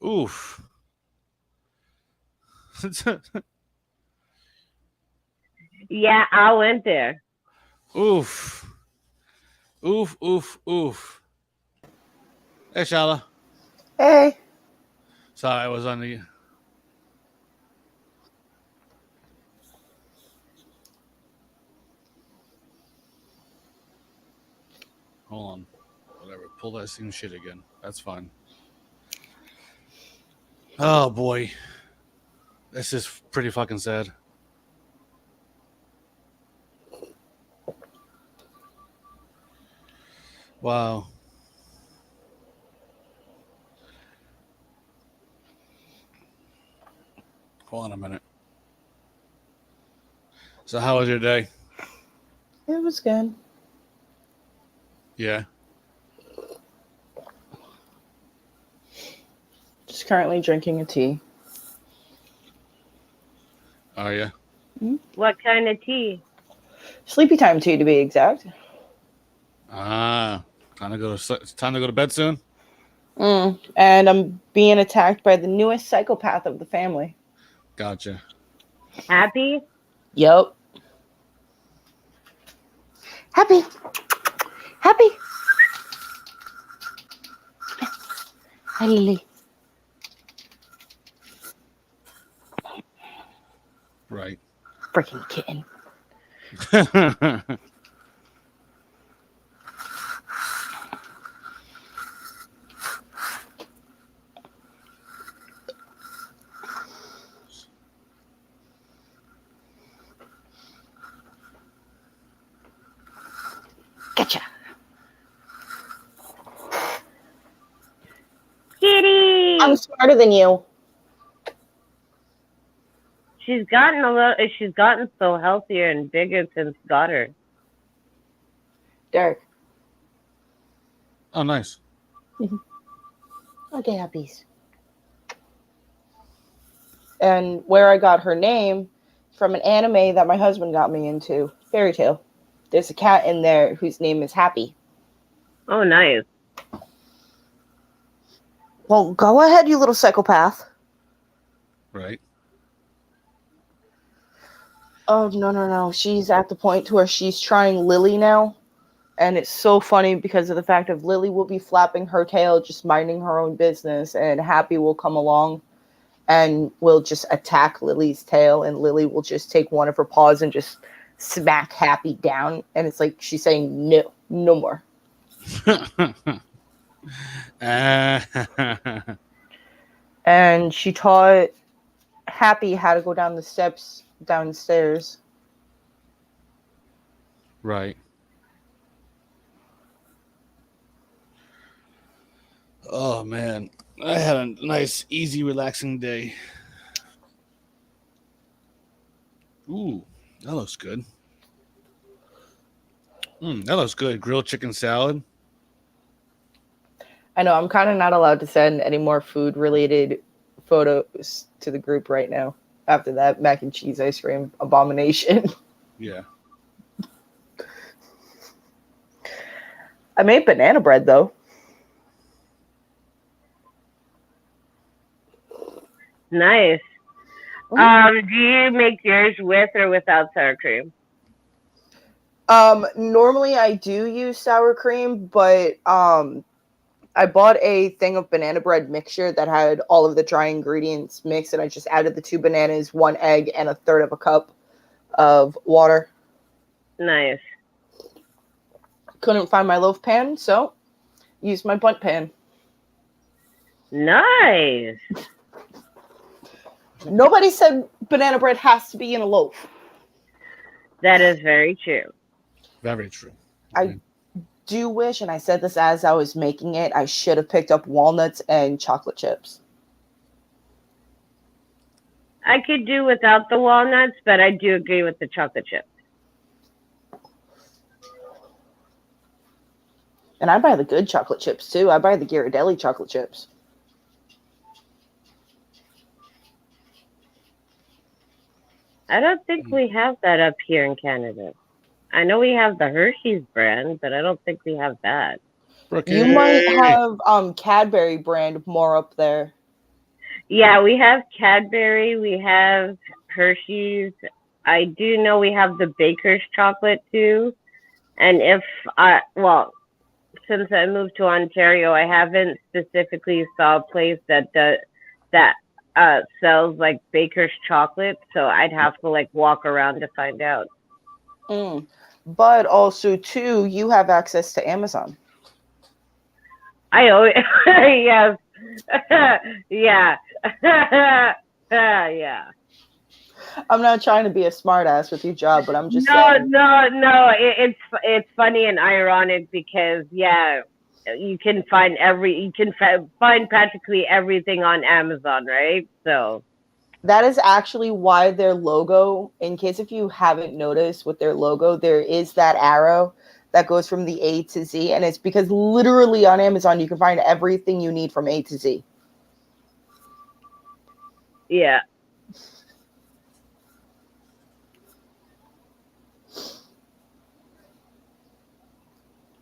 [SPEAKER 2] Oof.
[SPEAKER 8] Yeah, I went there.
[SPEAKER 2] Oof. Oof. Hey, Shala.
[SPEAKER 10] Hey.
[SPEAKER 2] Sorry, I was on the. Hold on. Whatever. Pull that same shit again. That's fine. Oh, boy. This is pretty fucking sad. Wow. Hold on a minute. So how was your day?
[SPEAKER 10] It was good.
[SPEAKER 2] Yeah.
[SPEAKER 10] Just currently drinking a tea.
[SPEAKER 2] Are you?
[SPEAKER 8] What kind of tea?
[SPEAKER 10] Sleepy time tea, to be exact.
[SPEAKER 2] Ah, time to go to bed soon.
[SPEAKER 10] And I'm being attacked by the newest psychopath of the family.
[SPEAKER 2] Gotcha.
[SPEAKER 8] Happy?
[SPEAKER 10] Yup. Happy. Hi, Lily.
[SPEAKER 2] Right.
[SPEAKER 10] Freaking kitten. Gotcha.
[SPEAKER 8] Kitty.
[SPEAKER 10] I'm smarter than you.
[SPEAKER 8] She's gotten so healthier and bigger since got her.
[SPEAKER 10] Derek.
[SPEAKER 2] Oh, nice.
[SPEAKER 10] Okay, happies. And where I got her name from an anime that my husband got me into, Fairy Tail. There's a cat in there whose name is Happy.
[SPEAKER 8] Oh, nice.
[SPEAKER 10] Well, go ahead, you little psychopath.
[SPEAKER 2] Right.
[SPEAKER 10] Oh, no. She's at the point to where she's trying Lily now. And it's so funny because of the fact of Lily will be flapping her tail, just minding her own business, and Happy will come along and will just attack Lily's tail, and Lily will just take one of her paws and just smack Happy down. And it's like she's saying, no more. And she taught Happy how to go down the steps downstairs.
[SPEAKER 2] Right. Oh, man. I had a nice, easy, relaxing day. Ooh, that looks good. That looks good. Grilled chicken salad.
[SPEAKER 10] I know, I'm kind of not allowed to send any more food-related photos to the group right now after that mac and cheese ice cream abomination.
[SPEAKER 2] Yeah.
[SPEAKER 10] I made banana bread, though.
[SPEAKER 8] Nice. Do you make yours with or without sour cream?
[SPEAKER 10] Normally I do use sour cream, but I bought a thing of banana bread mixture that had all of the dry ingredients mixed, and I just added the 2 bananas, 1 egg, and 1/3 of a cup of water.
[SPEAKER 8] Nice.
[SPEAKER 10] Couldn't find my loaf pan, so used my bunt pan.
[SPEAKER 8] Nice.
[SPEAKER 10] Nobody said banana bread has to be in a loaf.
[SPEAKER 8] That is very true.
[SPEAKER 2] Very true.
[SPEAKER 10] I do wish, and I said this as I was making it, I should have picked up walnuts and chocolate chips.
[SPEAKER 8] I could do without the walnuts, but I do agree with the chocolate chips.
[SPEAKER 10] And I buy the good chocolate chips, too. I buy the Ghirardelli chocolate chips.
[SPEAKER 8] I don't think we have that up here in Canada. I know we have the Hershey's brand, but I don't think we have that.
[SPEAKER 10] You might have Cadbury brand more up there.
[SPEAKER 8] Yeah, we have Cadbury, we have Hershey's. I do know we have the Baker's chocolate too. And since I moved to Ontario, I haven't specifically saw a place that sells like Baker's chocolate, so I'd have to like walk around to find out.
[SPEAKER 10] But also too, you have access to Amazon.
[SPEAKER 8] I always yes. Yeah. Yeah.
[SPEAKER 10] I'm not trying to be a smartass with your job, but I'm just
[SPEAKER 8] saying. No. It's funny and ironic because you can find practically everything on Amazon, right? So
[SPEAKER 10] that is actually why their logo, in case if you haven't noticed with their logo, there is that arrow that goes from the A to Z, and it's because literally on Amazon you can find everything you need from A to Z.
[SPEAKER 8] Yeah.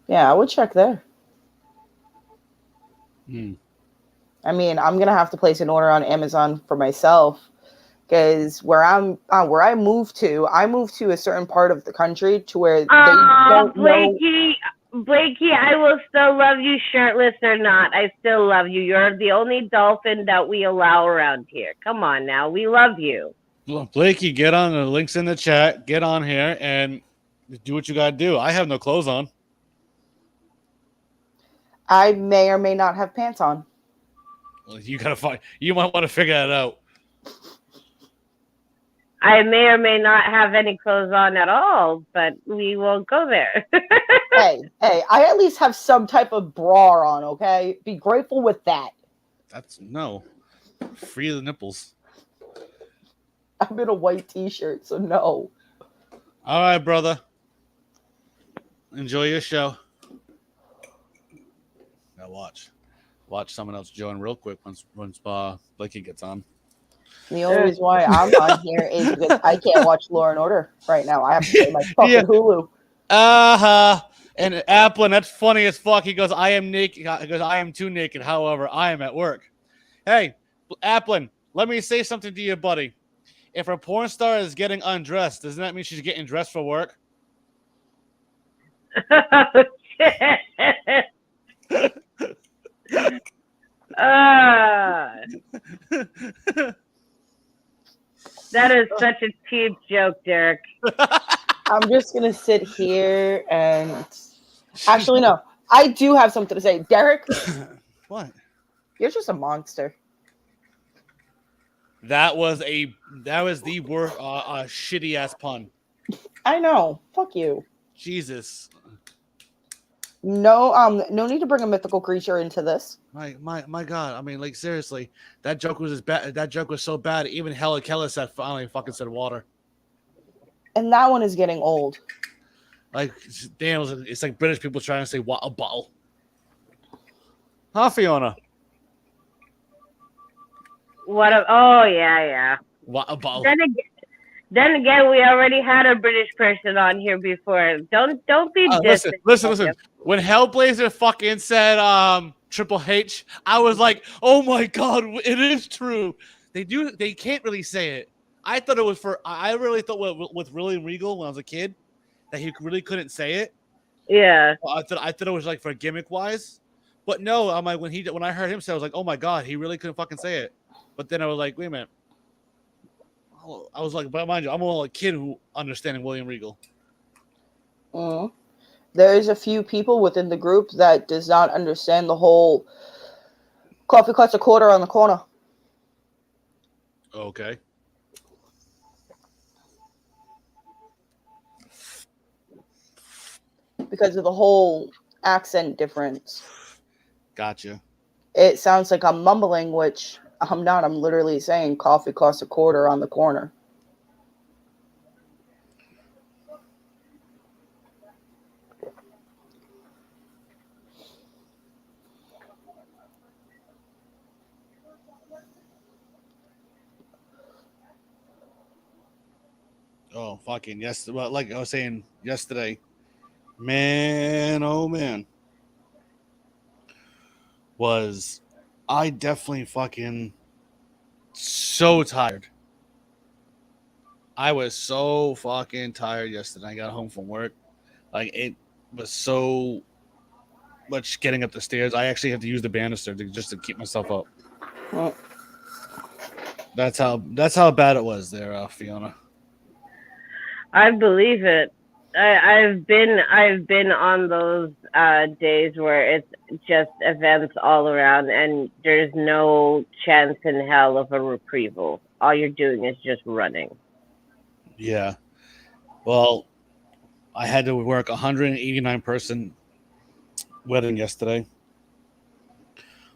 [SPEAKER 10] Yeah, I would check there. I mean, I'm gonna have to place an order on Amazon for myself because where I moved to a certain part of the country to where they don't
[SPEAKER 8] Blakey, I will still love you shirtless or not. I still love you. You're the only dolphin that we allow around here. Come on now, we love you.
[SPEAKER 2] Blakey, get on the links in the chat. Get on here and do what you gotta do. I have no clothes on.
[SPEAKER 10] I may or may not have pants on.
[SPEAKER 2] Well, you gotta find. You might want to figure that out.
[SPEAKER 8] I may or may not have any clothes on at all, but we will go there.
[SPEAKER 10] hey, I at least have some type of bra on, okay? Be grateful with that.
[SPEAKER 2] That's no. Free the nipples.
[SPEAKER 10] I'm in a white t-shirt, so no.
[SPEAKER 2] All right, brother. Enjoy your show. Now watch someone else join real quick once Blakey gets on.
[SPEAKER 10] The only reason why I'm on here is because I can't watch Law and Order right now. I have to pay my fucking Hulu.
[SPEAKER 2] And Applin, that's funny as fuck. He goes, I am naked. He goes, I am too naked. However, I am at work. Hey, Applin, let me say something to you, buddy. If a porn star is getting undressed, doesn't that mean she's getting dressed for work?
[SPEAKER 8] That is such a cheap joke, Derek.
[SPEAKER 10] I'm just gonna sit here and actually no, I do have something to say. Derek,
[SPEAKER 2] what?
[SPEAKER 10] You're just a monster.
[SPEAKER 2] That was the worst shitty ass pun.
[SPEAKER 10] I know. Fuck you.
[SPEAKER 2] Jesus.
[SPEAKER 10] No, no need to bring a mythical creature into this.
[SPEAKER 2] My God. I mean, like seriously, that joke was as bad. That joke was so bad. Even Hella Keller finally fucking said water.
[SPEAKER 10] And that one is getting old.
[SPEAKER 2] Like, damn, it's like British people trying to say what a bottle. Huh, Fiona?
[SPEAKER 8] Oh yeah.
[SPEAKER 2] What a bottle.
[SPEAKER 8] Then again, we already had a British person on here before. Don't be distant.
[SPEAKER 2] Listen. When Hellblazer fucking said Triple H, I was like, oh my God, it is true. They can't really say it. I thought it was I really thought with William Regal when I was a kid that he really couldn't say it.
[SPEAKER 8] Yeah.
[SPEAKER 2] I thought it was like for gimmick wise, but no. I'm like when I heard him say, I was like, oh my God, he really couldn't fucking say it. But then I was like, wait a minute. I was like, but mind you, I'm a kid who understanding William Regal.
[SPEAKER 10] There's a few people within the group that does not understand the whole coffee costs a quarter on the corner.
[SPEAKER 2] Okay.
[SPEAKER 10] Because of the whole accent difference.
[SPEAKER 2] Gotcha.
[SPEAKER 10] It sounds like I'm mumbling, which I'm not. I'm literally saying coffee costs a quarter on the corner.
[SPEAKER 2] Oh, fucking yes. Well, like I was saying yesterday, man, oh man, was I definitely fucking so tired. I was so fucking tired yesterday. I got home from work. Like, it was so much getting up the stairs. I actually had to use the banister just to keep myself up.
[SPEAKER 10] Well,
[SPEAKER 2] that's how bad it was there, Fiona.
[SPEAKER 8] I believe it. I've been on those days where it's just events all around, and there's no chance in hell of a retrieval. All you're doing is just running.
[SPEAKER 2] Yeah. Well, I had to work 189 person wedding yesterday.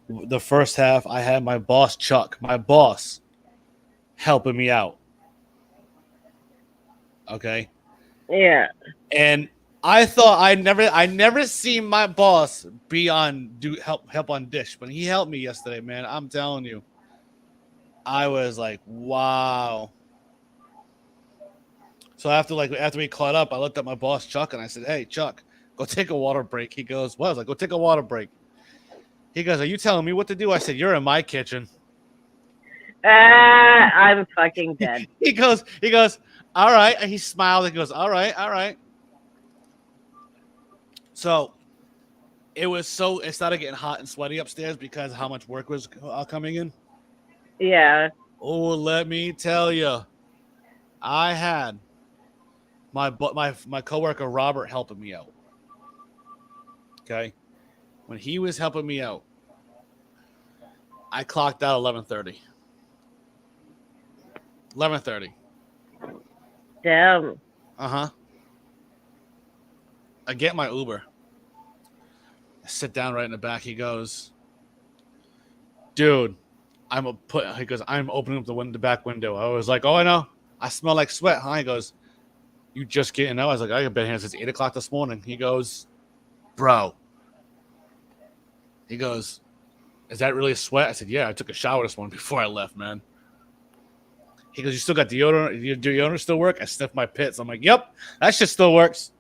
[SPEAKER 2] The first half, I had my boss Chuck, helping me out. Okay.
[SPEAKER 8] Yeah.
[SPEAKER 2] And I thought I never seen my boss be help on dish, but he helped me yesterday, man. I'm telling you. I was like, wow. So after we caught up, I looked at my boss Chuck and I said, "Hey, Chuck, go take a water break." He goes, "What?" I was like, "Go take a water break." He goes, "Are you telling me what to do?" I said, "You're in my kitchen."
[SPEAKER 8] I'm fucking dead.
[SPEAKER 2] He goes, "All right." And he smiled and goes, all right. So it started getting hot and sweaty upstairs because how much work was coming in.
[SPEAKER 8] Yeah.
[SPEAKER 2] Oh, let me tell you, I had my coworker Robert helping me out. Okay, when he was helping me out, I clocked out 11:30. 11:30.
[SPEAKER 8] Damn.
[SPEAKER 2] I get my Uber. I sit down right in the back. He goes, dude, he goes, I'm opening up the back window. I was like, oh, I know. I smell like sweat, huh? He goes, you just getting out? I was like, I've been here since 8 o'clock this morning. He goes, bro. He goes, is that really sweat? I said, yeah, I took a shower this morning before I left, man. He goes, you still got deodorant? Your deodorant still work? I sniffed my pits. I'm like, yep, that shit still works.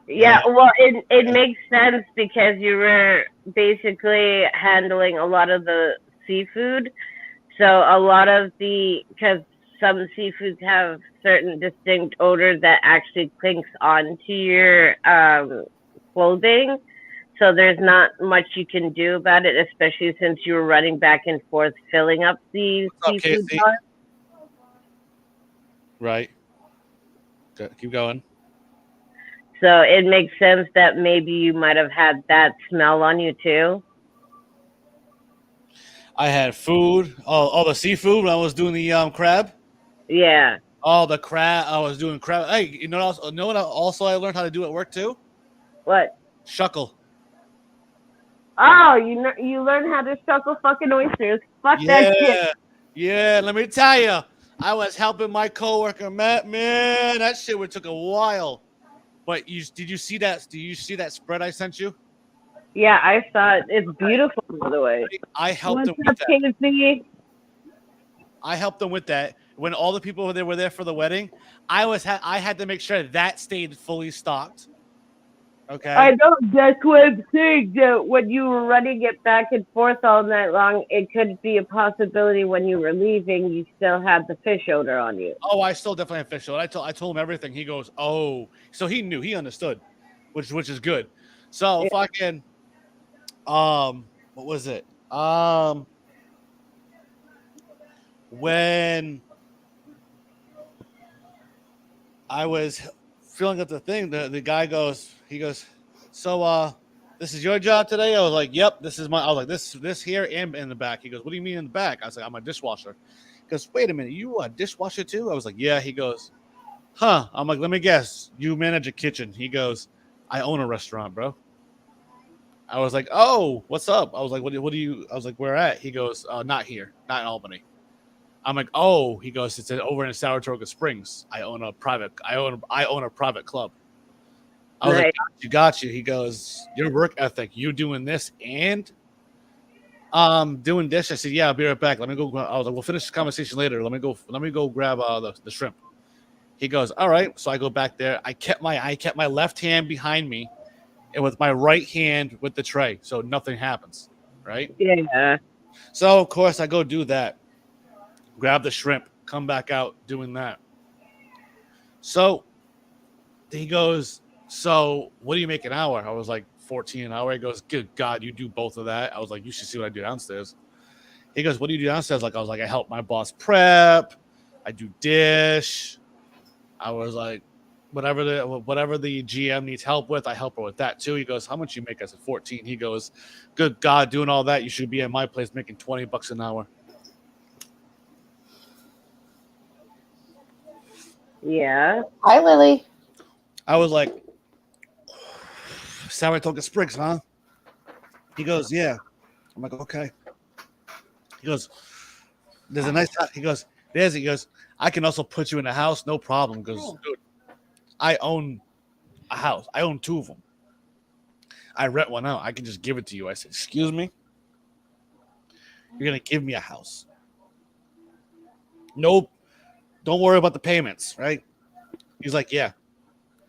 [SPEAKER 8] Yeah, well, it makes sense because you were basically handling a lot of the seafood. So a lot of because some seafoods have certain distinct odors that actually clinks onto your clothing. So there's not much you can do about it, especially since you were running back and forth filling up the seafood bar.
[SPEAKER 2] Right. Keep going.
[SPEAKER 8] So it makes sense that maybe you might have had that smell on you too.
[SPEAKER 2] I had food, all the seafood when I was doing the crab.
[SPEAKER 8] Yeah.
[SPEAKER 2] All the crab. I was doing crab. Hey, you know what? Also, I learned how to do at work too.
[SPEAKER 8] What?
[SPEAKER 2] Shuckle.
[SPEAKER 8] Oh, you learned how to shuckle fucking oysters. Fuck that shit.
[SPEAKER 2] Yeah. Let me tell you, I was helping my coworker Matt. Man, that shit took a while. But did you see that? Do you see that spread I sent you?
[SPEAKER 8] Yeah, I saw it. It's beautiful, by the way.
[SPEAKER 2] I helped them with that. I helped them with that. When all the people were there for the wedding, I had to make sure that stayed fully stocked. Okay.
[SPEAKER 8] I know, that's what I'm saying. That when you were running it back and forth all night long, it could be a possibility when you were leaving, you still had the fish odor on you.
[SPEAKER 2] Oh, I still definitely have fish odor. I told him everything. He goes, oh, so he knew, he understood, which is good. So fucking, what was it? When I was filling up the thing, the guy goes, he goes, so this is your job today? I was like, yep, this is I was like, this here and in the back. He goes, what do you mean in the back? I was like, I'm a dishwasher. He goes, wait a minute, you a dishwasher too? I was like, yeah. He goes, huh? I'm like, let me guess, you manage a kitchen. He goes, I own a restaurant, bro. I was like, oh, what's up? I was like, what do you? I was like, where at? He goes, not here, not in Albany. I'm like, oh. He goes, it's over in Saratoga Springs. I own a private club. I was like, got you. He goes, your work ethic, you doing this and doing this. I said, yeah, I'll be right back. Let me go. I was like, we'll finish this conversation later. Let me go grab the shrimp. He goes, all right. So I go back there. I kept my left hand behind me, and with my right hand with the tray, so nothing happens. Right?
[SPEAKER 8] Yeah.
[SPEAKER 2] So of course I go do that. Grab the shrimp, come back out doing that. So he goes, so what do you make an hour? I was like, 14 an hour. He goes, good God, you do both of that? I was like, you should see what I do downstairs. He goes, what do you do downstairs? I was like, I help my boss prep. I do dish. I was like, whatever the GM needs help with, I help her with that too. He goes, how much you make? I said, 14. He goes, good God, doing all that, you should be at my place making $20 an hour.
[SPEAKER 8] Yeah.
[SPEAKER 10] Hi, Lily.
[SPEAKER 2] I was like, Saratoga Springs, huh? He goes, yeah. I'm like, okay. He goes, there's a nice house. He goes, he goes, I can also put you in a house, no problem. He goes, dude, I own a house. I own 2 of them. I rent one out. I can just give it to you. I said, excuse me? You're going to give me a house? Nope. Don't worry about the payments, right? He's like, yeah.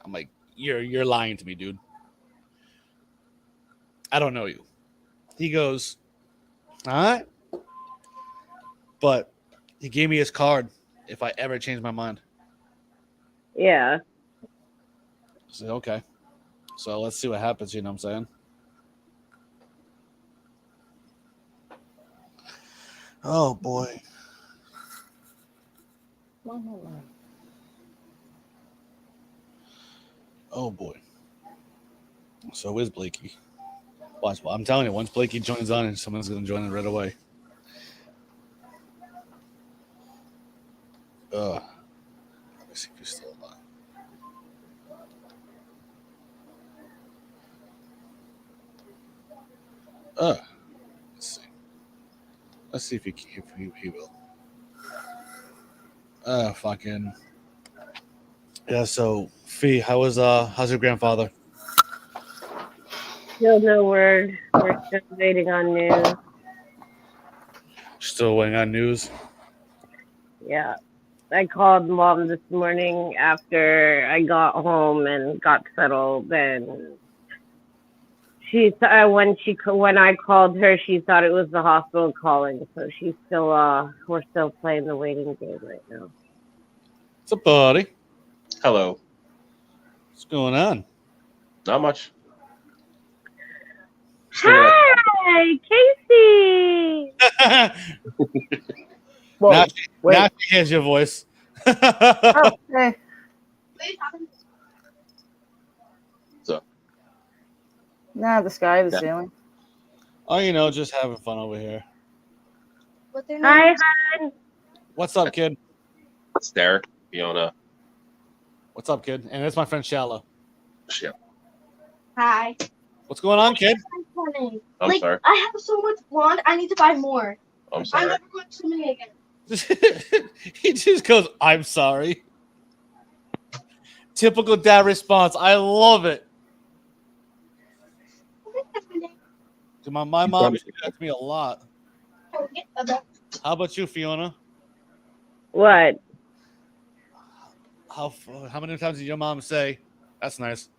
[SPEAKER 2] I'm like, you're lying to me, dude. I don't know you. He goes, all right. But he gave me his card if I ever change my mind.
[SPEAKER 8] Yeah.
[SPEAKER 2] I said, okay. So let's see what happens, you know what I'm saying? Oh boy. Oh boy. So is Blakey. Watch. Well, I'm telling you, once Blakey joins on, and someone's going to join it right away. Let me see if he's still alive. Let's see. Let's see if he will. Fucking. Yeah. So, Fee, how's your grandfather?
[SPEAKER 8] Still no word. We're still waiting on news.
[SPEAKER 2] Still waiting on news.
[SPEAKER 8] Yeah. I called mom this morning after I got home and got settled, and when I called her, she thought it was the hospital calling. So she's still we're still playing the waiting game right now.
[SPEAKER 2] What's up, buddy?
[SPEAKER 14] Hello.
[SPEAKER 2] What's going on?
[SPEAKER 14] Not much.
[SPEAKER 8] Hi, Casey.
[SPEAKER 2] Now she hears your voice.
[SPEAKER 10] Okay.
[SPEAKER 14] So.
[SPEAKER 10] Nah, the sky, the ceiling.
[SPEAKER 2] Oh, you know, just having fun over here.
[SPEAKER 8] Hi, hon.
[SPEAKER 2] What's up, kid?
[SPEAKER 14] It's Derek, Fiona.
[SPEAKER 2] What's up, kid? And it's my friend Shallow.
[SPEAKER 14] Yeah.
[SPEAKER 15] Hi.
[SPEAKER 2] What's going on, kid?
[SPEAKER 14] I'm
[SPEAKER 15] like,
[SPEAKER 14] sorry.
[SPEAKER 15] I have so much blonde. I need to buy more.
[SPEAKER 14] I'm sorry.
[SPEAKER 15] I'm never going swimming again.
[SPEAKER 2] He just goes, "I'm sorry." Typical dad response. I love it. My mom used to do that to me a lot. How about you, Fiona?
[SPEAKER 8] What?
[SPEAKER 2] How many times did your mom say, "That's nice"?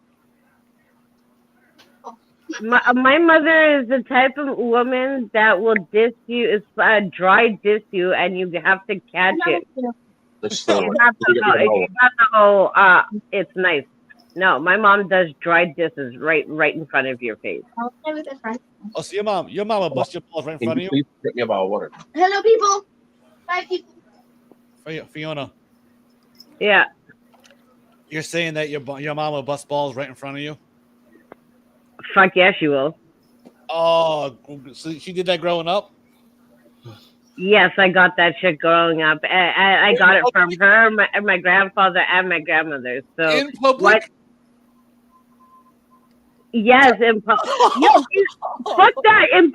[SPEAKER 8] My mother is the type of woman that will diss you, dry diss you, and you have to catch it. You have to go, it's nice. No, my mom does dry disses right in front of your face.
[SPEAKER 2] Oh, so your mom will bust your balls right in front of you?
[SPEAKER 14] Please get me a bottle of water.
[SPEAKER 15] Hello, people. Bye, people.
[SPEAKER 2] Fiona.
[SPEAKER 8] Yeah.
[SPEAKER 2] You're saying that your mom will bust balls right in front of you?
[SPEAKER 8] Fuck yeah, she will.
[SPEAKER 2] Oh, so she did that growing up?
[SPEAKER 8] Yes, I got that shit growing up. I got it from her, my grandfather, and my grandmother. So
[SPEAKER 2] in public?
[SPEAKER 8] Yes, in public. Fuck that in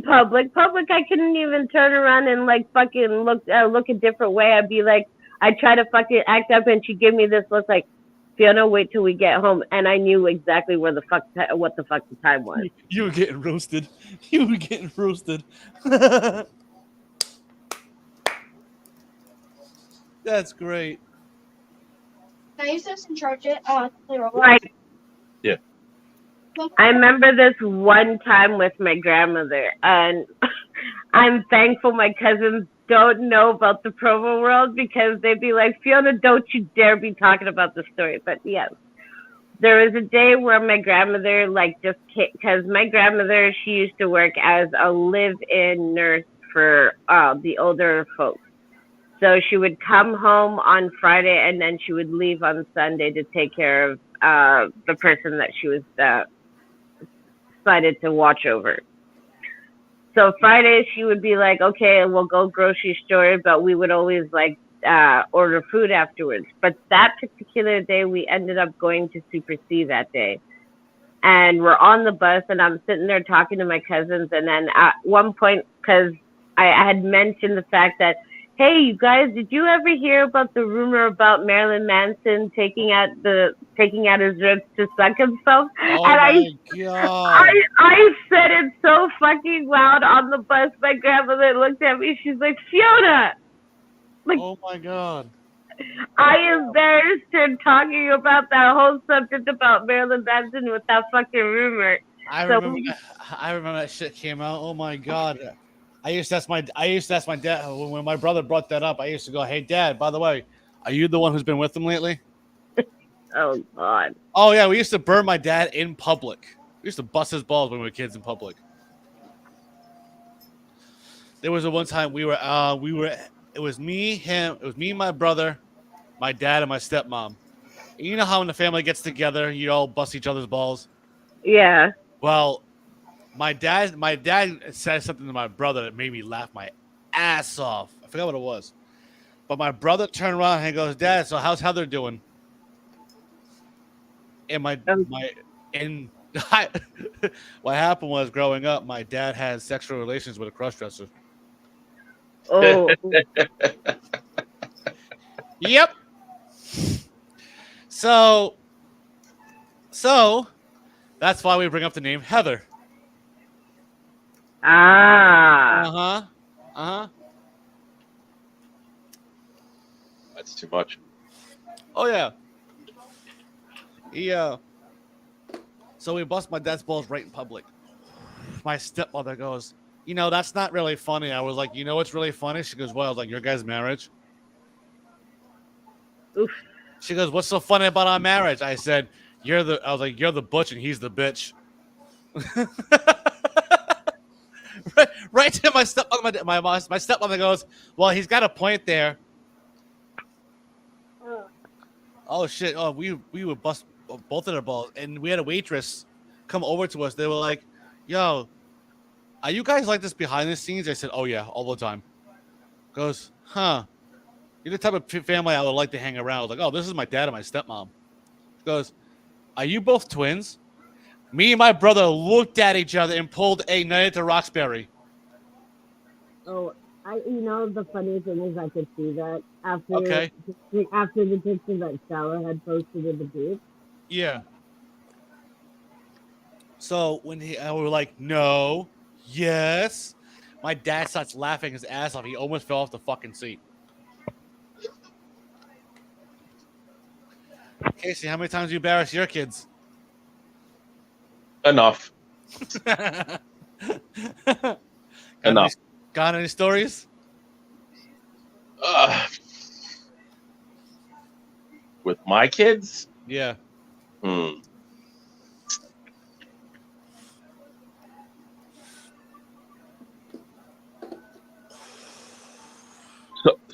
[SPEAKER 8] public. Public, I couldn't even turn around and like fucking look a different way. I'd be like, I try to fucking act up, and she'd give me this look like, Fiona, wait till we get home, and I knew exactly what the fuck the time was.
[SPEAKER 2] You were getting roasted. You were getting roasted. That's great.
[SPEAKER 15] Can I use this and charge it?
[SPEAKER 8] Right.
[SPEAKER 14] Yeah.
[SPEAKER 8] I remember this one time with my grandmother, and I'm thankful my cousins don't know about the promo world, because they'd be like, Fiona, don't you dare be talking about the story. But yes, there was a day where my grandmother, because my grandmother, she used to work as a live-in nurse for the older folks. So she would come home on Friday, and then she would leave on Sunday to take care of the person that she was decided to watch over. So Friday she would be like, okay, we'll go grocery store, but we would always order food afterwards. But that particular day we ended up going to Super C that day. And we're on the bus, and I'm sitting there talking to my cousins, and then at one point, because I had mentioned the fact that, hey, you guys, did you ever hear about the rumor about Marilyn Manson taking out his ribs to suck himself?
[SPEAKER 2] Oh
[SPEAKER 8] And
[SPEAKER 2] my God.
[SPEAKER 8] I said it so fucking loud on the bus. My grandmother looked at me. She's like, Fiona.
[SPEAKER 2] Oh my God.
[SPEAKER 8] I embarrassed her talking about that whole subject about Marilyn Manson with that fucking rumor.
[SPEAKER 2] I remember that shit came out. Oh my God. I used to ask my dad when my brother brought that up. I used to go, "Hey, Dad, by the way, are you the one who's been with him lately?"
[SPEAKER 8] Oh God.
[SPEAKER 2] Oh yeah, we used to burn my dad in public. We used to bust his balls when we were kids in public. There was a one time we were. It was me, him. It was me, my brother, my dad, and my stepmom. And you know how when the family gets together, you all bust each other's balls.
[SPEAKER 8] Yeah.
[SPEAKER 2] Well, my dad said something to my brother that made me laugh my ass off. I forgot what it was, but my brother turned around and goes, "Dad, so how's Heather doing?" And what happened was, growing up, my dad had sexual relations with a crossdresser.
[SPEAKER 8] Oh.
[SPEAKER 2] Yep. So that's why we bring up the name Heather.
[SPEAKER 8] Ah.
[SPEAKER 14] That's too much.
[SPEAKER 2] Oh yeah. So we bust my dad's balls right in public. My stepmother goes, "You know, that's not really funny." I was like, "You know what's really funny?" She goes, "Well," I was like, "Your guys' marriage."
[SPEAKER 8] Oof.
[SPEAKER 2] She goes, "What's so funny about our marriage?" I said, "You're the butch and he's the bitch." right to my stepmother. My stepmother goes, "Well, he's got a point there." Oh shit! Oh, we would bust both of their balls, and we had a waitress come over to us. They were like, "Yo, are you guys like this behind the scenes?" I said, "Oh yeah, all the time." Goes, "Huh? You're the type of family I would like to hang around." I was like, "Oh, this is my dad and my stepmom." Goes, "Are you both twins?" Me and my brother looked at each other and pulled a Night to Roxbury.
[SPEAKER 8] Oh, the funny thing is I could see that after
[SPEAKER 2] Okay.
[SPEAKER 8] after the picture that Stella had posted in the group.
[SPEAKER 2] Yeah. So when we were like, "No, yes," my dad starts laughing his ass off. He almost fell off the fucking seat. Casey, how many times do you embarrass your kids?
[SPEAKER 14] Enough. Enough.
[SPEAKER 2] Got any stories?
[SPEAKER 14] With my kids?
[SPEAKER 2] Yeah.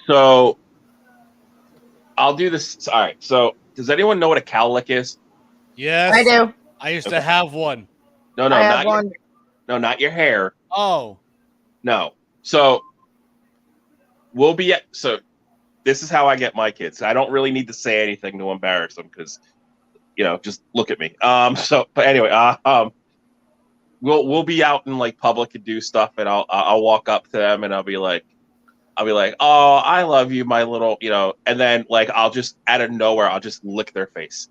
[SPEAKER 14] So I'll do this. All right. So does anyone know what a cowlick is?
[SPEAKER 2] Yes.
[SPEAKER 10] I do.
[SPEAKER 2] I used to have one.
[SPEAKER 14] No,
[SPEAKER 10] I have
[SPEAKER 14] not
[SPEAKER 10] one.
[SPEAKER 14] not your hair.
[SPEAKER 2] Oh.
[SPEAKER 14] No. So so this is how I get my kids. I don't really need to say anything to embarrass them because, just look at me. But anyway, we'll be out in like public and do stuff, and I'll walk up to them and I'll be like, "Oh, I love you, my little," and then like I'll just out of nowhere I'll just lick their face.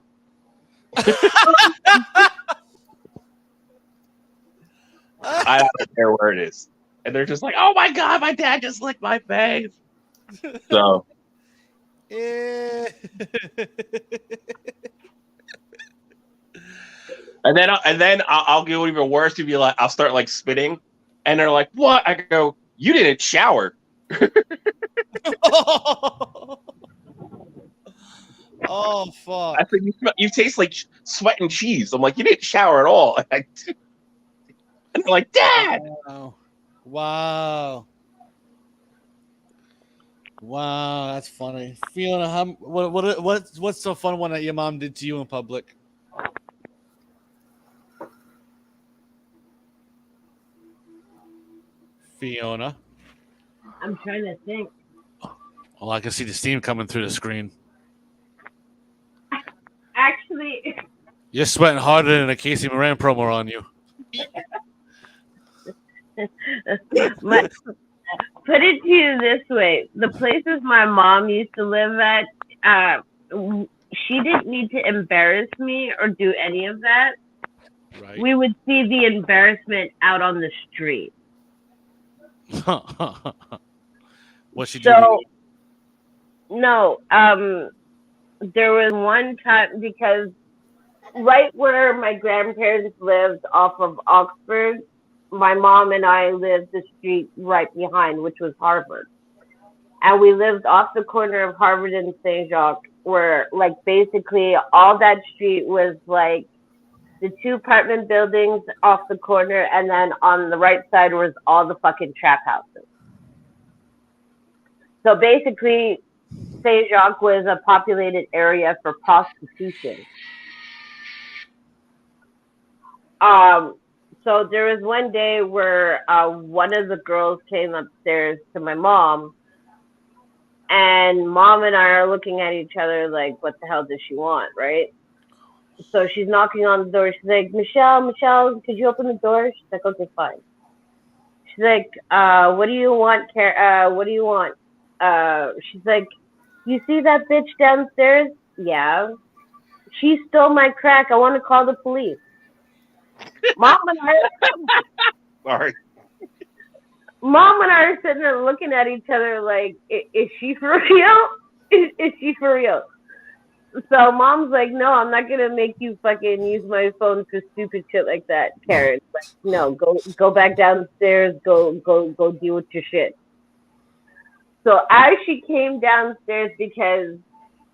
[SPEAKER 14] I don't care where it is, and they're just like, "Oh my god, my dad just licked my face." So. And then I'll go even worse. To be like, I'll start like spitting, and they're like, "What?" I go, "You didn't shower."
[SPEAKER 2] Oh fuck!
[SPEAKER 14] I said, "You taste like sweat and cheese." I'm like, "You didn't shower at all." And they're like, "Dad."
[SPEAKER 2] Wow. Wow, that's funny. Fiona, what's so fun one that your mom did to you in public? Fiona.
[SPEAKER 8] I'm trying to think.
[SPEAKER 2] Well, I can see the steam coming through the screen.
[SPEAKER 8] Actually,
[SPEAKER 2] You're sweating harder than a Casey Moran promo on you.
[SPEAKER 8] Put it to you this way: the places my mom used to live at, she didn't need to embarrass me or do any of that.
[SPEAKER 2] Right.
[SPEAKER 8] We would see the embarrassment out on the street.
[SPEAKER 2] What'd she do?
[SPEAKER 8] So, no, there was one time because right where my grandparents lived off of Oxford, my mom and I lived the street right behind, which was Harvard. And we lived off the corner of Harvard and St. Jacques, where like basically all that street was like the 2 apartment buildings off the corner, and then on the right side was all the fucking trap houses. So basically, Saint Jacques was a populated area for prostitution. So there was one day where one of the girls came upstairs to my mom, and mom and I are looking at each other like, what the hell does she want, right? So she's knocking on the door. She's like, Michelle, could you open the door? She's like, okay, fine. She's like, what do you want, what do you want? She's like, you see that bitch downstairs? Yeah. She stole my crack. I want to call the police. Mom and I are sitting there looking at each other like, is she for real? Is she for real? So mom's like, no, I'm not gonna make you fucking use my phone for stupid shit like that, Karen. Like, no, go back downstairs. Go deal with your shit. So as she came downstairs, because,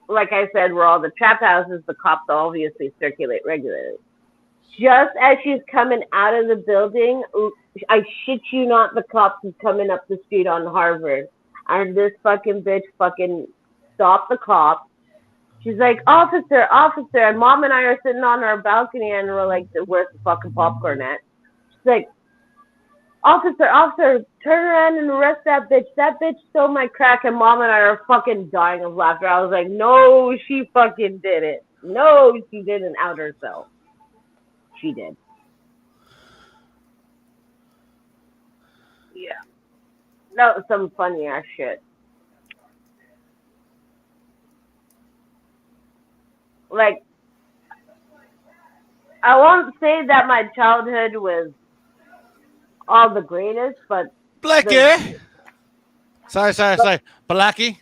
[SPEAKER 8] like I said, where all the trap houses, the cops obviously circulate regularly. Just as she's coming out of the building, I shit you not, the cops is coming up the street on Harvard. And this fucking bitch fucking stopped the cop. She's like, officer. And mom and I are sitting on our balcony and we're like, where's the fucking popcorn at? She's like, officer, turn around and arrest that bitch. That bitch stole my crack. And mom and I are fucking dying of laughter. I was like, no, she fucking didn't. No, she didn't out herself. She did. Yeah. That was some funny ass shit. Like, I won't say that my childhood was all the greatest, but
[SPEAKER 2] Blackie. Sorry. Blackie.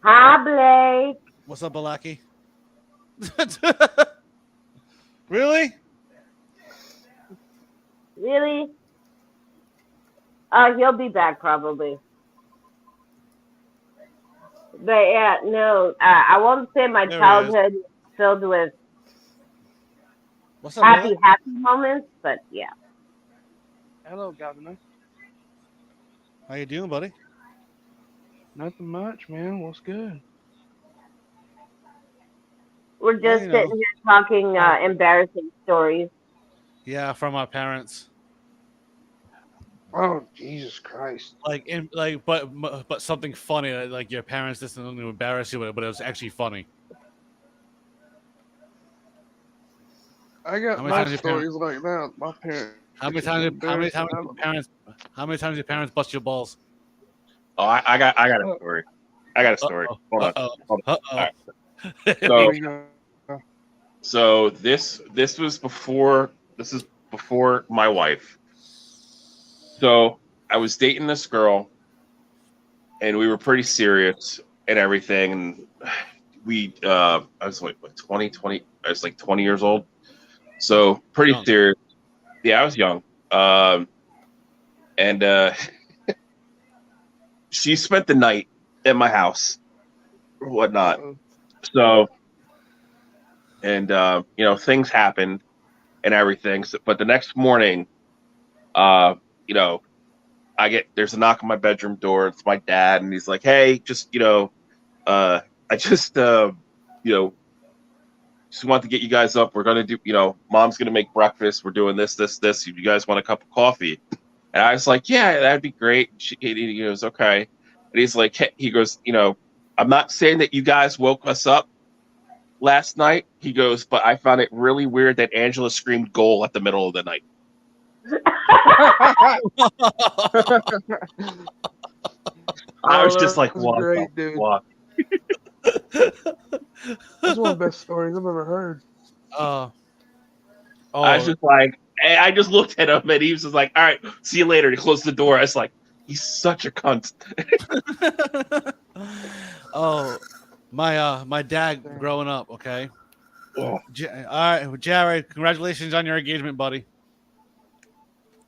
[SPEAKER 8] Hi, Blake.
[SPEAKER 2] What's up, Blackie? Really?
[SPEAKER 8] Really? He'll be back probably. But yeah, no, I won't say my
[SPEAKER 2] There he
[SPEAKER 8] childhood was filled with
[SPEAKER 2] What's up,
[SPEAKER 8] happy
[SPEAKER 2] brother?
[SPEAKER 8] moments, but yeah.
[SPEAKER 16] Hello, Governor.
[SPEAKER 2] How you doing, buddy?
[SPEAKER 16] Nothing much, man. What's good?
[SPEAKER 8] We're just
[SPEAKER 2] you know.
[SPEAKER 8] sitting here talking embarrassing stories.
[SPEAKER 2] Yeah, from our parents.
[SPEAKER 16] Oh, Jesus Christ!
[SPEAKER 2] But something funny, like your parents didn't embarrass you, but it was actually funny.
[SPEAKER 16] I got
[SPEAKER 2] How many
[SPEAKER 16] my
[SPEAKER 2] times your
[SPEAKER 16] stories like that. My parents.
[SPEAKER 2] How many times your parents bust your balls?
[SPEAKER 14] Oh, I got a story. Hold on. All right. So this is before my wife. So I was dating this girl, and we were pretty serious and everything. And I was like 20. I was like 20 years old. So pretty serious. Yeah, I was young. And she spent the night at my house or whatnot. So, and things happened and everything. So, but the next morning, there's a knock on my bedroom door. It's my dad, and he's like, "Hey, just I just want to get you guys up. We're gonna do, mom's gonna make breakfast. We're doing this. If you guys want a cup of coffee." And I was like, "Yeah, that'd be great." He goes, "Okay." And he's like, hey, he goes, "I'm not saying that you guys woke us up last night." He goes, "But I found it really weird that Angela screamed goal at the middle of the night." I was just like, "What?"
[SPEAKER 16] Great, dude. That's one of the best stories I've ever heard.
[SPEAKER 14] I was just like, I just looked at him, and he was just like, "All right, see you later." And he closed the door. I was like, "He's such a cunt."
[SPEAKER 2] My dad growing up. Okay. All right, Jared. Congratulations on your engagement, buddy.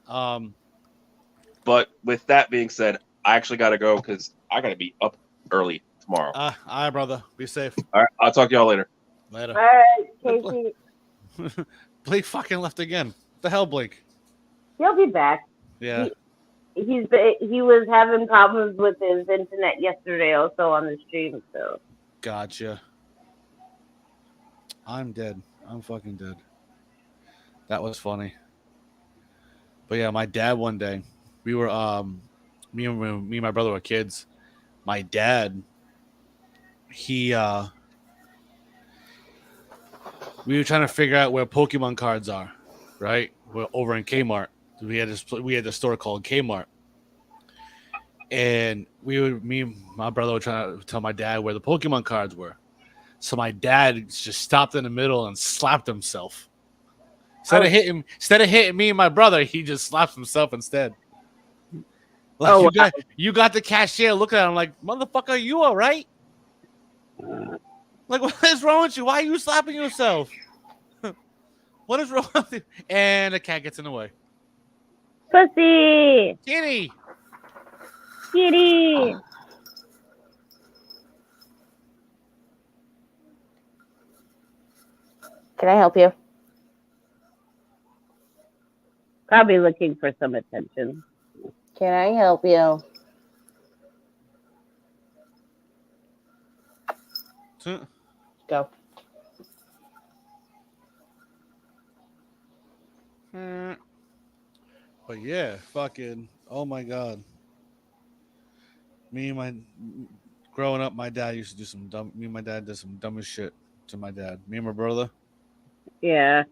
[SPEAKER 14] But with that being said, I actually got to go because I got to be up early tomorrow.
[SPEAKER 2] All right, brother. Be safe.
[SPEAKER 14] All right, I'll talk to y'all later.
[SPEAKER 2] Later.
[SPEAKER 8] All right, Casey.
[SPEAKER 2] Blake fucking left again. What the hell, Blake?
[SPEAKER 8] He'll be back.
[SPEAKER 2] Yeah.
[SPEAKER 8] He was having problems with his internet yesterday, also on the stream. So
[SPEAKER 2] Gotcha. I'm dead. I'm fucking dead. That was funny. But yeah, my dad one day, we were me and my brother were kids. My dad, we were trying to figure out where Pokemon cards are, right? We're over in Kmart. We had this store called Kmart. And me and my brother were trying to tell my dad where the Pokemon cards were. So my dad just stopped in the middle and slapped himself. Instead of hitting me and my brother, he just slaps himself instead. Like, you got the cashier looking at him like, motherfucker, you all right? Like, what is wrong with you? Why are you slapping yourself? What is wrong with you? And the cat gets in the way.
[SPEAKER 8] Pussy!
[SPEAKER 2] Kitty!
[SPEAKER 8] Kitty!
[SPEAKER 10] Can I help you?
[SPEAKER 8] Probably looking for some attention.
[SPEAKER 10] Can I help you? Go.
[SPEAKER 2] But yeah, fucking, oh my god. Growing up, my dad used to do some dumb. Me and my dad did some dumbest shit to my dad. Me and my brother
[SPEAKER 8] Yeah.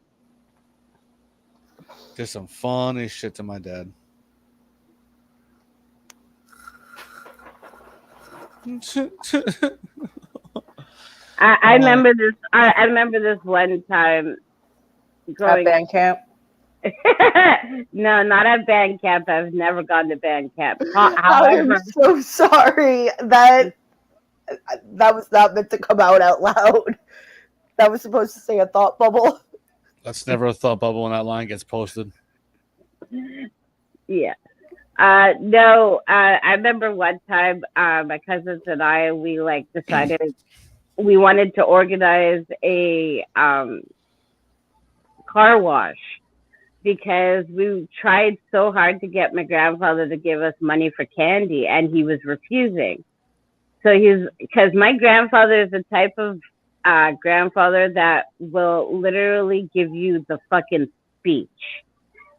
[SPEAKER 2] did some funny shit to my dad.
[SPEAKER 8] I remember this. I remember this one time.
[SPEAKER 10] At band camp?
[SPEAKER 8] No, not at band camp. I've never gone to band camp.
[SPEAKER 10] I'm so sorry. That was not meant to come out loud. That was supposed to say a thought bubble.
[SPEAKER 2] That's never a thought bubble when that line gets posted.
[SPEAKER 8] Yeah. No, I remember one time my cousins and I, we decided we wanted to organize a car wash because we tried so hard to get my grandfather to give us money for candy and he was refusing. So because my grandfather is the type of grandfather that will literally give you the fucking speech.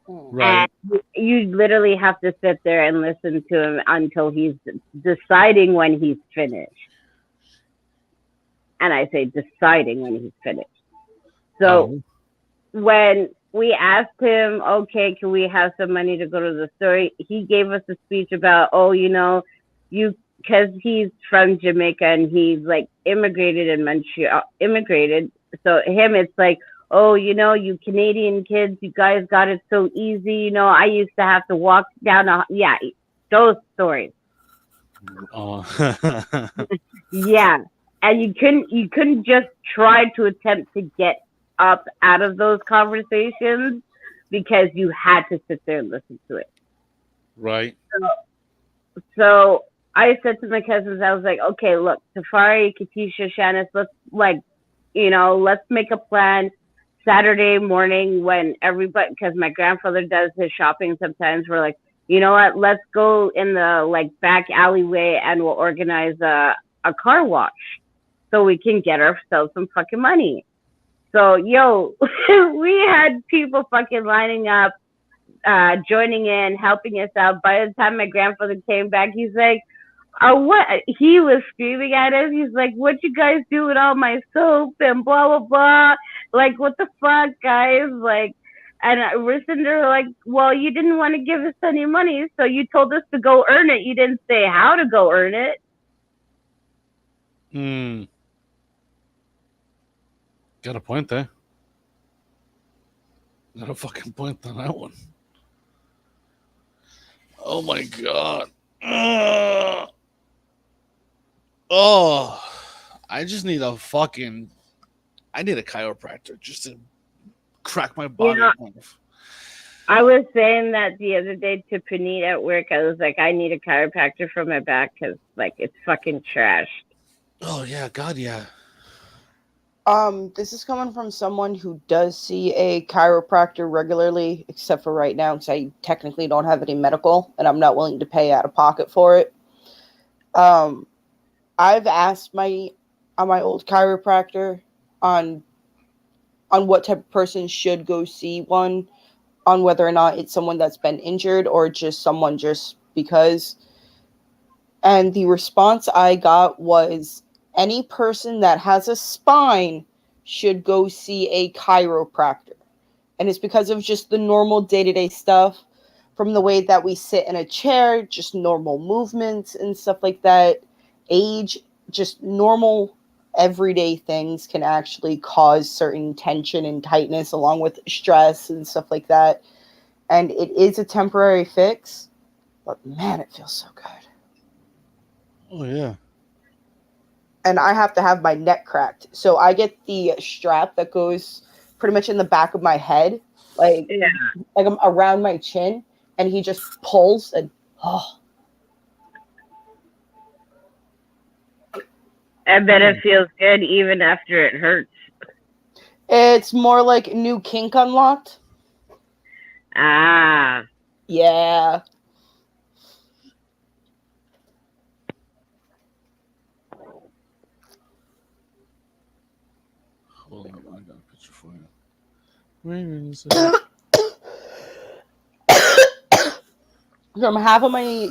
[SPEAKER 2] Right.
[SPEAKER 8] And you literally have to sit there and listen to him until he's deciding when he's finished. And I say deciding when he's finished. So when we asked him, okay, can we have some money to go to the store? He gave us a speech about, because he's from Jamaica and he's immigrated in Montreal, So him, it's like, oh, you Canadian kids, you guys got it so easy. I used to have to walk down those stories.
[SPEAKER 2] Oh.
[SPEAKER 8] Yeah. And you couldn't just try to attempt to get up out of those conversations because you had to sit there and listen to it.
[SPEAKER 2] Right.
[SPEAKER 8] So I said to my cousins, I was like, okay, look, Tafari, Katisha, Shanice, let's make a plan Saturday morning when everybody, because my grandfather does his shopping sometimes, we're like, you know what, let's go in the back alleyway and we'll organize a car wash so we can get ourselves some fucking money. So, we had people fucking lining up, joining in, helping us out. By the time my grandfather came back, he's like, what? He was screaming at us. He's like, what you guys do with all my soap and blah, blah, blah. What the fuck, guys? And we're sitting there well, you didn't want to give us any money, so you told us to go earn it. You didn't say how to go earn it.
[SPEAKER 2] Got a point there. Got a fucking point on that one. Oh my god. I just need a chiropractor just to crack my body off.
[SPEAKER 8] I was saying that the other day to Praneet at work. I was like, I need a chiropractor for my back because it's fucking trashed.
[SPEAKER 2] Oh yeah, God, yeah.
[SPEAKER 10] This is coming from someone who does see a chiropractor regularly, except for right now, because I technically don't have any medical, and I'm not willing to pay out of pocket for it. I've asked my old chiropractor on what type of person should go see one, on whether or not it's someone that's been injured or just someone just because. And the response I got was, any person that has a spine should go see a chiropractor. And it's because of just the normal day-to-day stuff, from the way that we sit in a chair, just normal movements and stuff like that. Age, just normal everyday things can actually cause certain tension and tightness along with stress and stuff like that. And it is a temporary fix, but man, it feels so good.
[SPEAKER 2] Oh, yeah.
[SPEAKER 10] And I have to have my neck cracked. So I get the strap that goes pretty much in the back of my head, like I'm around my chin, and he just pulls and
[SPEAKER 8] I bet it feels good even after it hurts.
[SPEAKER 10] It's more like new kink unlocked.
[SPEAKER 8] Ah.
[SPEAKER 10] Yeah.
[SPEAKER 2] Hold on, I got a picture for you. Where is it?
[SPEAKER 10] From half of my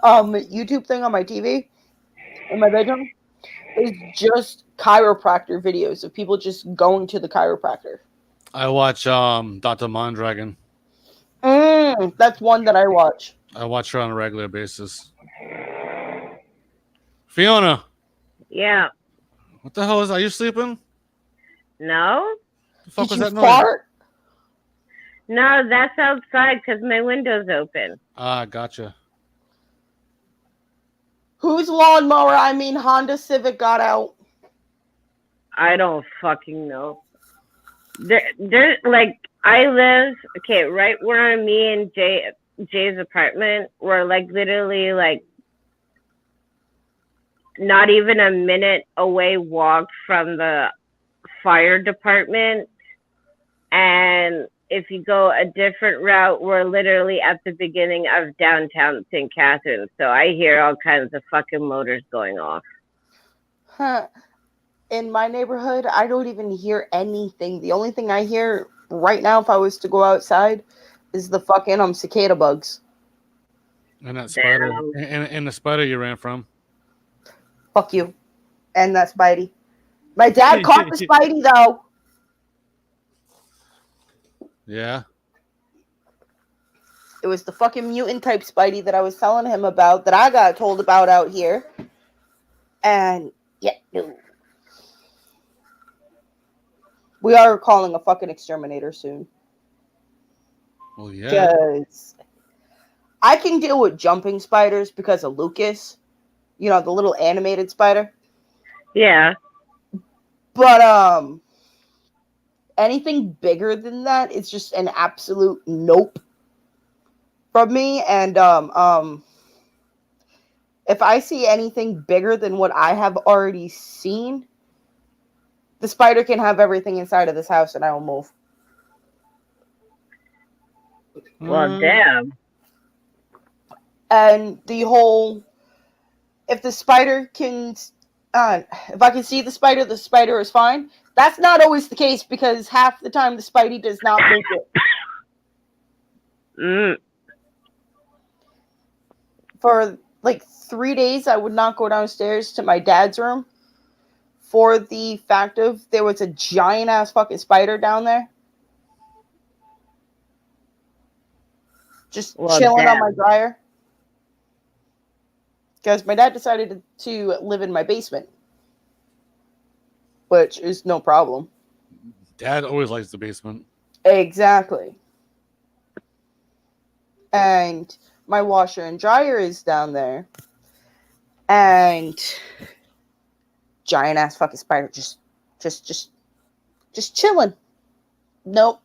[SPEAKER 10] YouTube thing on my TV in my bedroom is just chiropractor videos of people just going to the chiropractor.
[SPEAKER 2] I watch Dr. Mondragon.
[SPEAKER 10] That's one that I watch.
[SPEAKER 2] I watch her on a regular basis. Fiona.
[SPEAKER 8] Yeah.
[SPEAKER 2] What the hell is? Are you sleeping?
[SPEAKER 8] No.
[SPEAKER 2] The fuck was
[SPEAKER 10] you
[SPEAKER 2] that noise?
[SPEAKER 10] fart?
[SPEAKER 8] No, that's outside because my window's open.
[SPEAKER 2] Ah, gotcha.
[SPEAKER 10] Whose lawnmower, I mean Honda Civic, got out?
[SPEAKER 8] I don't fucking know. There, like, I live, right where me and Jay's apartment, we're, like, literally, like, not even a minute away walk from the fire department. And if you go a different route, we're literally at the beginning of downtown St. Catharines. So I hear all kinds of fucking motors going off.
[SPEAKER 10] Huh. In my neighborhood, I don't even hear anything. The only thing I hear right now, if I was to go outside, is the fucking cicada bugs.
[SPEAKER 2] And that spider. And the spider you ran from.
[SPEAKER 10] Fuck you. And that Spidey. My dad caught the Spidey, though.
[SPEAKER 2] Yeah.
[SPEAKER 10] It was the fucking mutant type Spidey that I was telling him about, that I got told about out here. And, yeah, no. We are calling a fucking exterminator soon.
[SPEAKER 2] Well, yeah.
[SPEAKER 10] Because I can deal with jumping spiders because of Lucas. You know, the little animated spider.
[SPEAKER 8] Yeah.
[SPEAKER 10] But, anything bigger than that is just an absolute nope from me. And, if I see anything bigger than what I have already seen, the spider can have everything inside of this house and I will move.
[SPEAKER 8] Well, damn.
[SPEAKER 10] And the whole, if the spider can, if I can see the spider is fine. That's not always the case because half the time the Spidey does not make it. For like 3 days, I would not go downstairs to my dad's room for the fact of there was a giant ass fucking spider down there. Just chilling on my dryer. Because my dad decided to live in my basement. Which is no problem.
[SPEAKER 2] Dad always likes the basement.
[SPEAKER 10] Exactly. And my washer and dryer is down there. And giant ass fucking spider just chilling. Nope.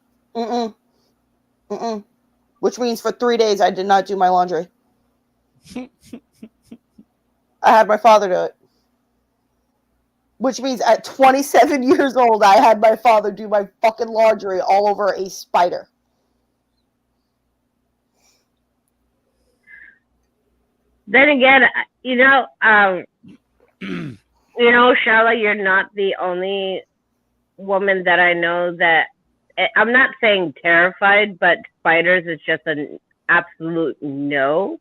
[SPEAKER 10] Which means for 3 days I did not do my laundry. I had my father do it. Which means at 27 years old, I had my father do my fucking laundry all over a spider.
[SPEAKER 8] Then again, Charlotte, you're not the only woman that I know that, I'm not saying terrified, but spiders is just an absolute no.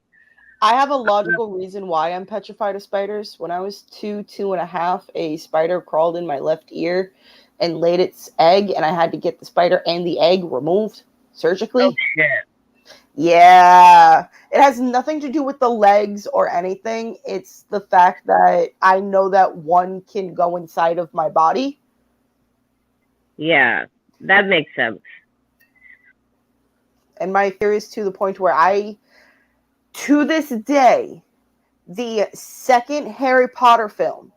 [SPEAKER 10] I have a logical reason why I'm petrified of spiders. When I was 2.5, a spider crawled in my left ear and laid its egg, and I had to get the spider and the egg removed surgically.
[SPEAKER 8] Oh, shit.
[SPEAKER 10] Yeah. It has nothing to do with the legs or anything. It's the fact that I know that one can go inside of my body.
[SPEAKER 8] Yeah, that makes sense.
[SPEAKER 10] And my fear is to the point where to this day, the second Harry Potter film,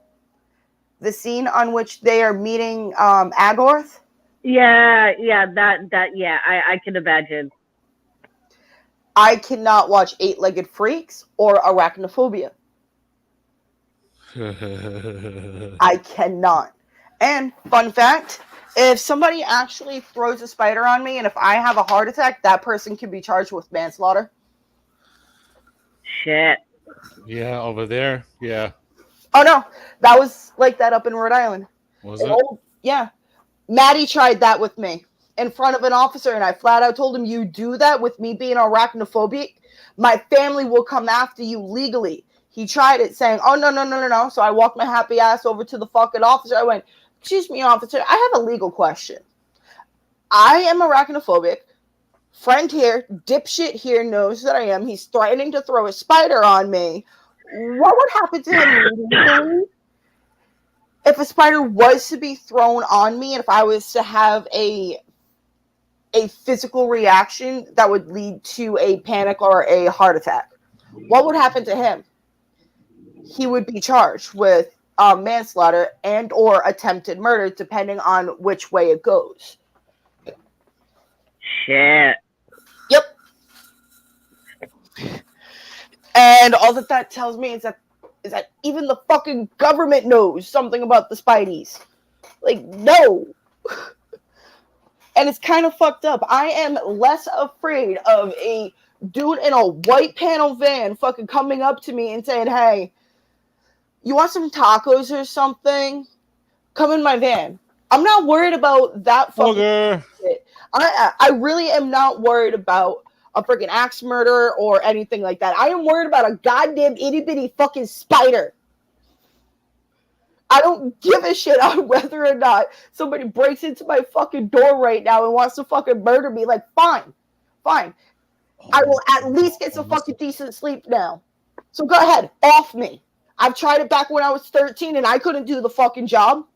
[SPEAKER 10] the scene on which they are meeting Agorth.
[SPEAKER 8] Yeah, I can imagine.
[SPEAKER 10] I cannot watch Eight-Legged Freaks or Arachnophobia. I cannot. And fun fact, if somebody actually throws a spider on me and if I have a heart attack, that person can be charged with manslaughter.
[SPEAKER 8] Shit.
[SPEAKER 2] Yeah, over there. Yeah.
[SPEAKER 10] Oh no, that was like that up in Rhode Island.
[SPEAKER 2] Was it?
[SPEAKER 10] Yeah. Maddie tried that with me in front of an officer, and I flat out told him, you do that with me being arachnophobic, my family will come after you legally. He tried it saying, oh, no. So I walked my happy ass over to the fucking officer. I went, excuse me, officer, I have a legal question. I am arachnophobic. Friend here, dipshit here knows that I am. He's threatening to throw a spider on me. What would happen to him legally if a spider was to be thrown on me and if I was to have a physical reaction that would lead to a panic or a heart attack? What would happen to him? He would be charged with manslaughter and or attempted murder, depending on which way it goes.
[SPEAKER 8] Shit.
[SPEAKER 10] Yep. And all that tells me is that even the fucking government knows something about the Spideys. Like, no. And it's kind of fucked up. I am less afraid of a dude in a white panel van fucking coming up to me and saying, hey, you want some tacos or something? Come in my van. I'm not worried about that fucking shit. I really am not worried about a freaking axe murder or anything like that. I am worried about a goddamn itty bitty fucking spider. I don't give a shit on whether or not somebody breaks into my fucking door right now and wants to fucking murder me. Like, fine. I will at least get some fucking decent sleep now. So go ahead, off me. I've tried it back when I was 13 and I couldn't do the fucking job.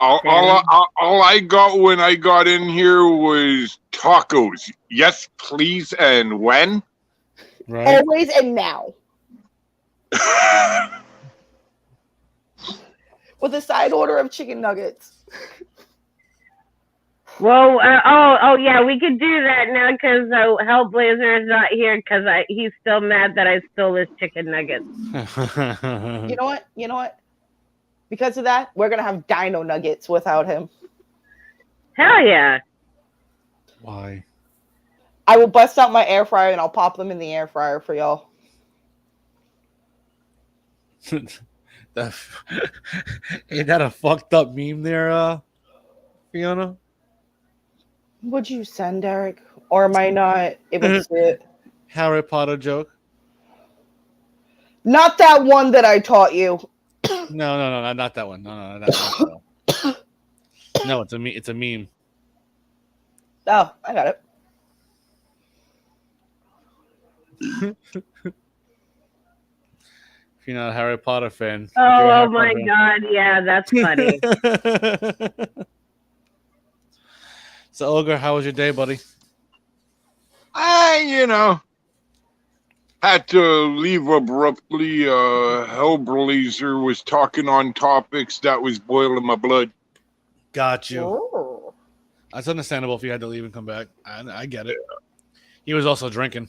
[SPEAKER 4] All I got when I got in here was tacos. Yes, please, and when?
[SPEAKER 2] Right.
[SPEAKER 10] Always and now. With a side order of chicken nuggets.
[SPEAKER 8] Well, yeah, we could do that now because Hellblazer is not here because he's still mad that I stole his chicken nuggets.
[SPEAKER 10] You know what? Because of that, we're going to have dino nuggets without him.
[SPEAKER 8] Hell yeah.
[SPEAKER 2] Why?
[SPEAKER 10] I will bust out my air fryer and I'll pop them in the air fryer for y'all.
[SPEAKER 2] Ain't that a fucked up meme there, Fiona?
[SPEAKER 10] Would you send, Eric? Or am I not able to see it?
[SPEAKER 2] Harry Potter joke?
[SPEAKER 10] Not that one that I taught you.
[SPEAKER 2] No, not that one. No, not that one. No, it's a meme.
[SPEAKER 10] Oh, I got it.
[SPEAKER 2] If you're not a Harry Potter fan.
[SPEAKER 8] Oh my God, yeah, that's funny.
[SPEAKER 2] So, Ogre, how was your day, buddy?
[SPEAKER 4] Had to leave abruptly. Hellblazer was talking on topics that was boiling my blood.
[SPEAKER 2] Got you.
[SPEAKER 10] Oh.
[SPEAKER 2] That's understandable if you had to leave and come back. I get it. He was also drinking.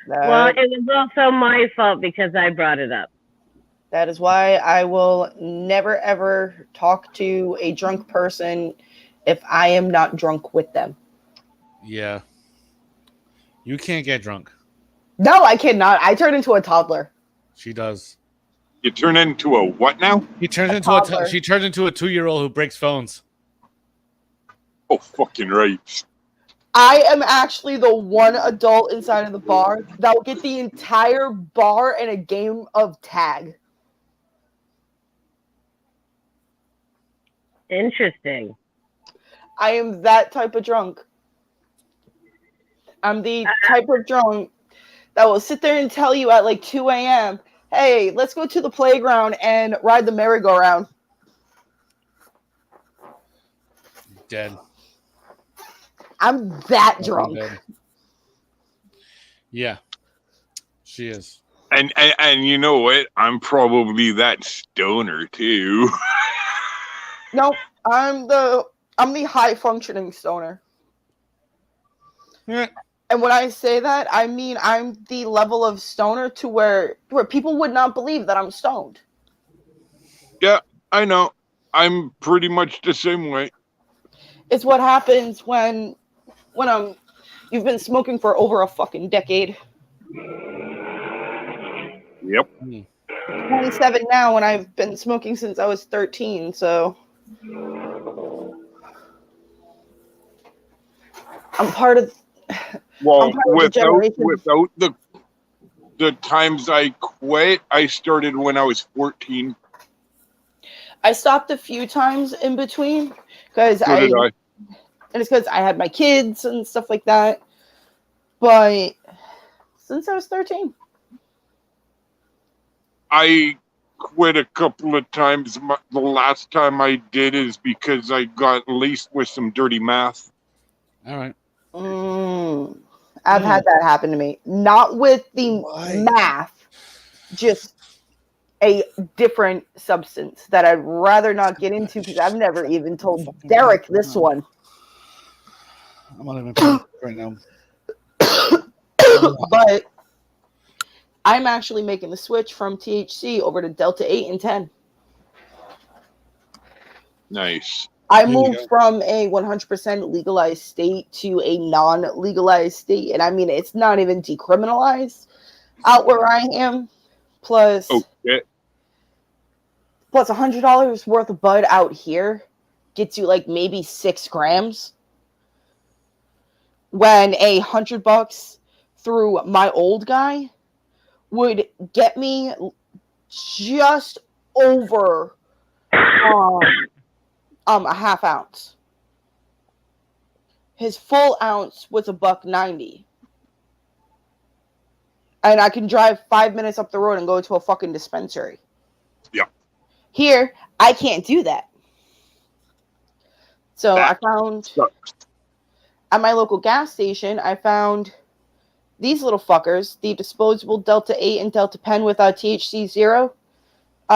[SPEAKER 8] Well, it was also my fault because I brought it up.
[SPEAKER 10] That is why I will never ever talk to a drunk person if I am not drunk with them.
[SPEAKER 2] Yeah. You can't get drunk.
[SPEAKER 10] No, I cannot. I turn into a toddler.
[SPEAKER 2] She does.
[SPEAKER 4] You turn into a what now?
[SPEAKER 2] She turns into a 2-year-old who breaks phones.
[SPEAKER 4] Oh, fucking right.
[SPEAKER 10] I am actually the one adult inside of the bar that will get the entire bar in a game of tag.
[SPEAKER 8] Interesting.
[SPEAKER 10] I am that type of drunk. I'm the type of drunk that will sit there and tell you at like 2 a.m., hey, let's go to the playground and ride the merry-go-round.
[SPEAKER 2] Dead.
[SPEAKER 10] I'm that drunk.
[SPEAKER 2] Dead. Yeah. She is.
[SPEAKER 4] And you know what? I'm probably that stoner too.
[SPEAKER 10] No, I'm the high functioning stoner.
[SPEAKER 2] Yeah.
[SPEAKER 10] And when I say that, I mean I'm the level of stoner to where people would not believe that I'm stoned.
[SPEAKER 4] Yeah, I know. I'm pretty much the same way.
[SPEAKER 10] It's what happens when you've been smoking for over a fucking decade.
[SPEAKER 4] Yep.
[SPEAKER 10] 27 now, and I've been smoking since I was 13, so I'm part of.
[SPEAKER 4] Well, without the times I quit, I started when I was 14.
[SPEAKER 10] I stopped a few times in between because
[SPEAKER 4] So did I.
[SPEAKER 10] And it's because I had my kids and stuff like that. But since I was 13.
[SPEAKER 4] I quit a couple of times. The last time I did is because I got laced with some dirty math.
[SPEAKER 2] All right.
[SPEAKER 10] I've had that happen to me. Not with the math, just a different substance that I'd rather not get into because I've never even told Derek this one.
[SPEAKER 2] I'm not even playing right now.
[SPEAKER 10] But I'm actually making the switch from THC over to Delta 8 and 10.
[SPEAKER 4] Nice.
[SPEAKER 10] I moved from a 100% legalized state to a non-legalized state. And I mean, it's not even decriminalized out where I am. Plus $100 worth of bud out here gets you like maybe 6 grams. When $100 through my old guy would get me just over a half ounce. His full ounce was $1.90. And I can drive 5 minutes up the road and go to a fucking dispensary.
[SPEAKER 4] Yeah.
[SPEAKER 10] Here, I can't do that. So I found at my local gas station, I found these little fuckers, the disposable Delta 8 and Delta Pen with THC 0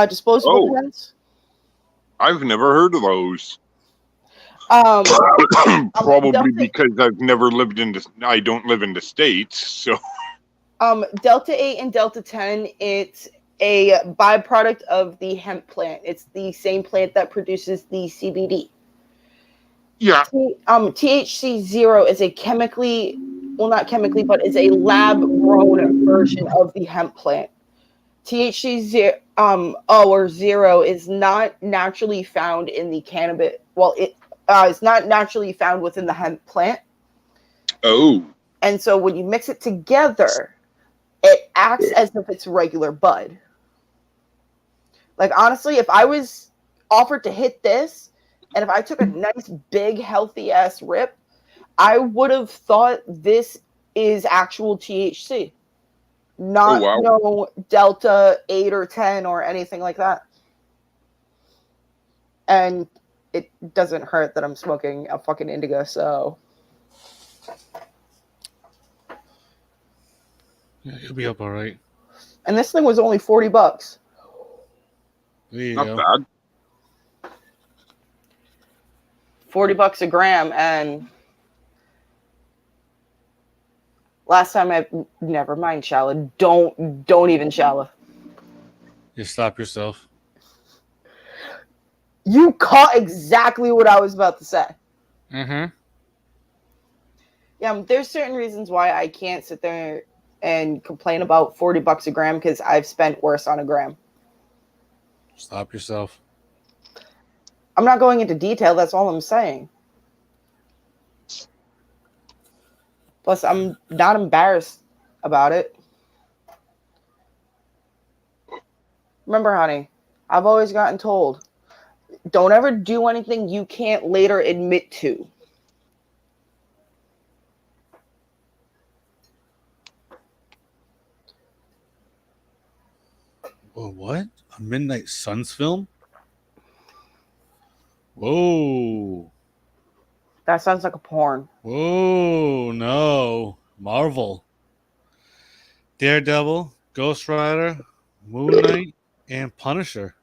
[SPEAKER 10] disposable pens.
[SPEAKER 4] I've never heard of those. Probably because I've never lived in I don't live in the States, so.
[SPEAKER 10] Delta 8 and Delta 10, it's a byproduct of the hemp plant. It's the same plant that produces the CBD.
[SPEAKER 4] Yeah.
[SPEAKER 10] THC 0 is a not chemically, but is a lab-grown version of the hemp plant. THC 0 is not naturally found in the cannabis. Well, it's not naturally found within the hemp plant.
[SPEAKER 4] Oh.
[SPEAKER 10] And so when you mix it together, it acts as if it's regular bud. Like, honestly, if I was offered to hit this, and if I took a nice, big, healthy-ass rip, I would have thought this is actual THC. Not no Delta 8 or 10 or anything like that. And it doesn't hurt that I'm smoking a fucking indica, so...
[SPEAKER 2] Yeah, you'll be up all right.
[SPEAKER 10] And this thing was only $40.
[SPEAKER 2] There you
[SPEAKER 4] Not
[SPEAKER 2] go.
[SPEAKER 4] bad.
[SPEAKER 10] $40 a gram, and Last time never mind, Shala. Don't even Shala.
[SPEAKER 2] You stop yourself.
[SPEAKER 10] You caught exactly what I was about to say.
[SPEAKER 2] Mm-hmm.
[SPEAKER 10] Yeah, there's certain reasons why I can't sit there and complain about $40 a gram because I've spent worse on a gram.
[SPEAKER 2] Stop yourself.
[SPEAKER 10] I'm not going into detail. That's all I'm saying. Plus, I'm not embarrassed about it. Remember, honey, I've always gotten told, don't ever do anything you can't later admit to.
[SPEAKER 2] Whoa, what? A Midnight Suns film? Whoa.
[SPEAKER 10] That sounds like a porn.
[SPEAKER 2] Whoa, no. Marvel. Daredevil, Ghost Rider, Moon Knight, and Punisher.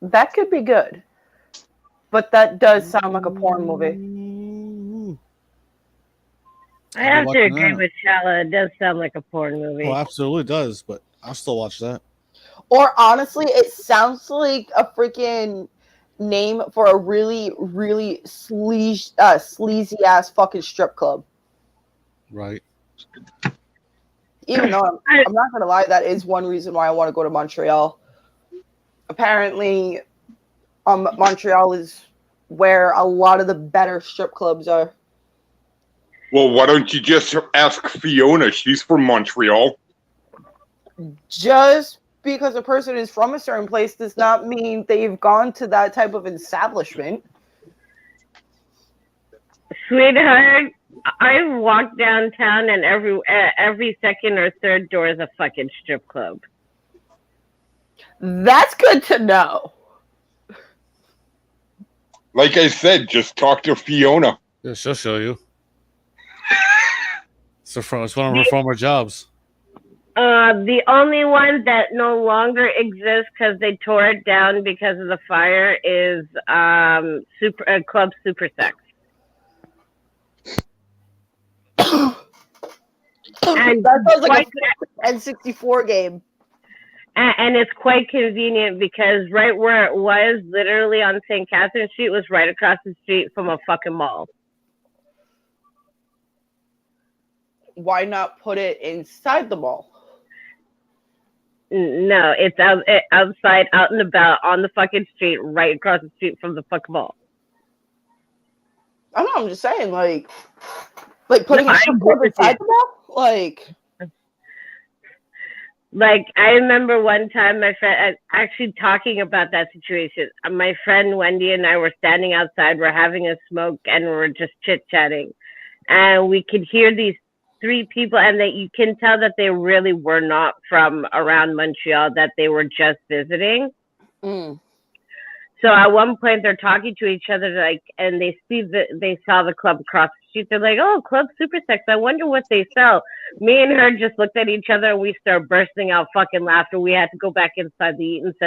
[SPEAKER 10] That could be good. But that does sound like a porn movie.
[SPEAKER 8] I have to agree with Shala. It does sound like a porn movie.
[SPEAKER 2] Oh, absolutely does, but I'll still watch that.
[SPEAKER 10] Or honestly, it sounds like a freaking name for a really, really sleazy ass fucking strip club.
[SPEAKER 2] Right.
[SPEAKER 10] Even though I'm not gonna lie, that is one reason why I want to go to Montreal. Apparently, Montreal is where a lot of the better strip clubs are.
[SPEAKER 4] Well, why don't you just ask Fiona? She's from Montreal.
[SPEAKER 10] Just because a person is from a certain place does not mean they've gone to that type of establishment.
[SPEAKER 8] Sweetheart, I walk downtown and every second or third door is a fucking strip club.
[SPEAKER 10] That's good to know.
[SPEAKER 4] Like I said, just talk to Fiona.
[SPEAKER 2] Yeah, she'll show you. It's one of her former jobs.
[SPEAKER 8] The only one that no longer exists because they tore it down because of the fire is Club Super Sex. And
[SPEAKER 10] that sounds like a N64 game.
[SPEAKER 8] And it's quite convenient because right where it was, literally on St. Catherine Street, was right across the street from a fucking mall.
[SPEAKER 10] Why not put it inside the mall?
[SPEAKER 8] No, it's outside, out and about, on the fucking street, right across the street from the fucking mall.
[SPEAKER 10] I don't know, I'm just saying, like putting a strip club inside the mall?
[SPEAKER 8] Like, I remember one time my friend, actually talking about that situation, my friend Wendy and I were standing outside, we're having a smoke, and we're just chit-chatting. And we could hear these three people, and that you can tell that they really were not from around Montreal, that they were just visiting. So at one point they're talking to each other, like, and they saw the club across the street. They're like, "Oh, Club Super Sex. I wonder what they sell." Me and her just looked at each other and we started bursting out fucking laughter. We had to go back inside the Eaton Center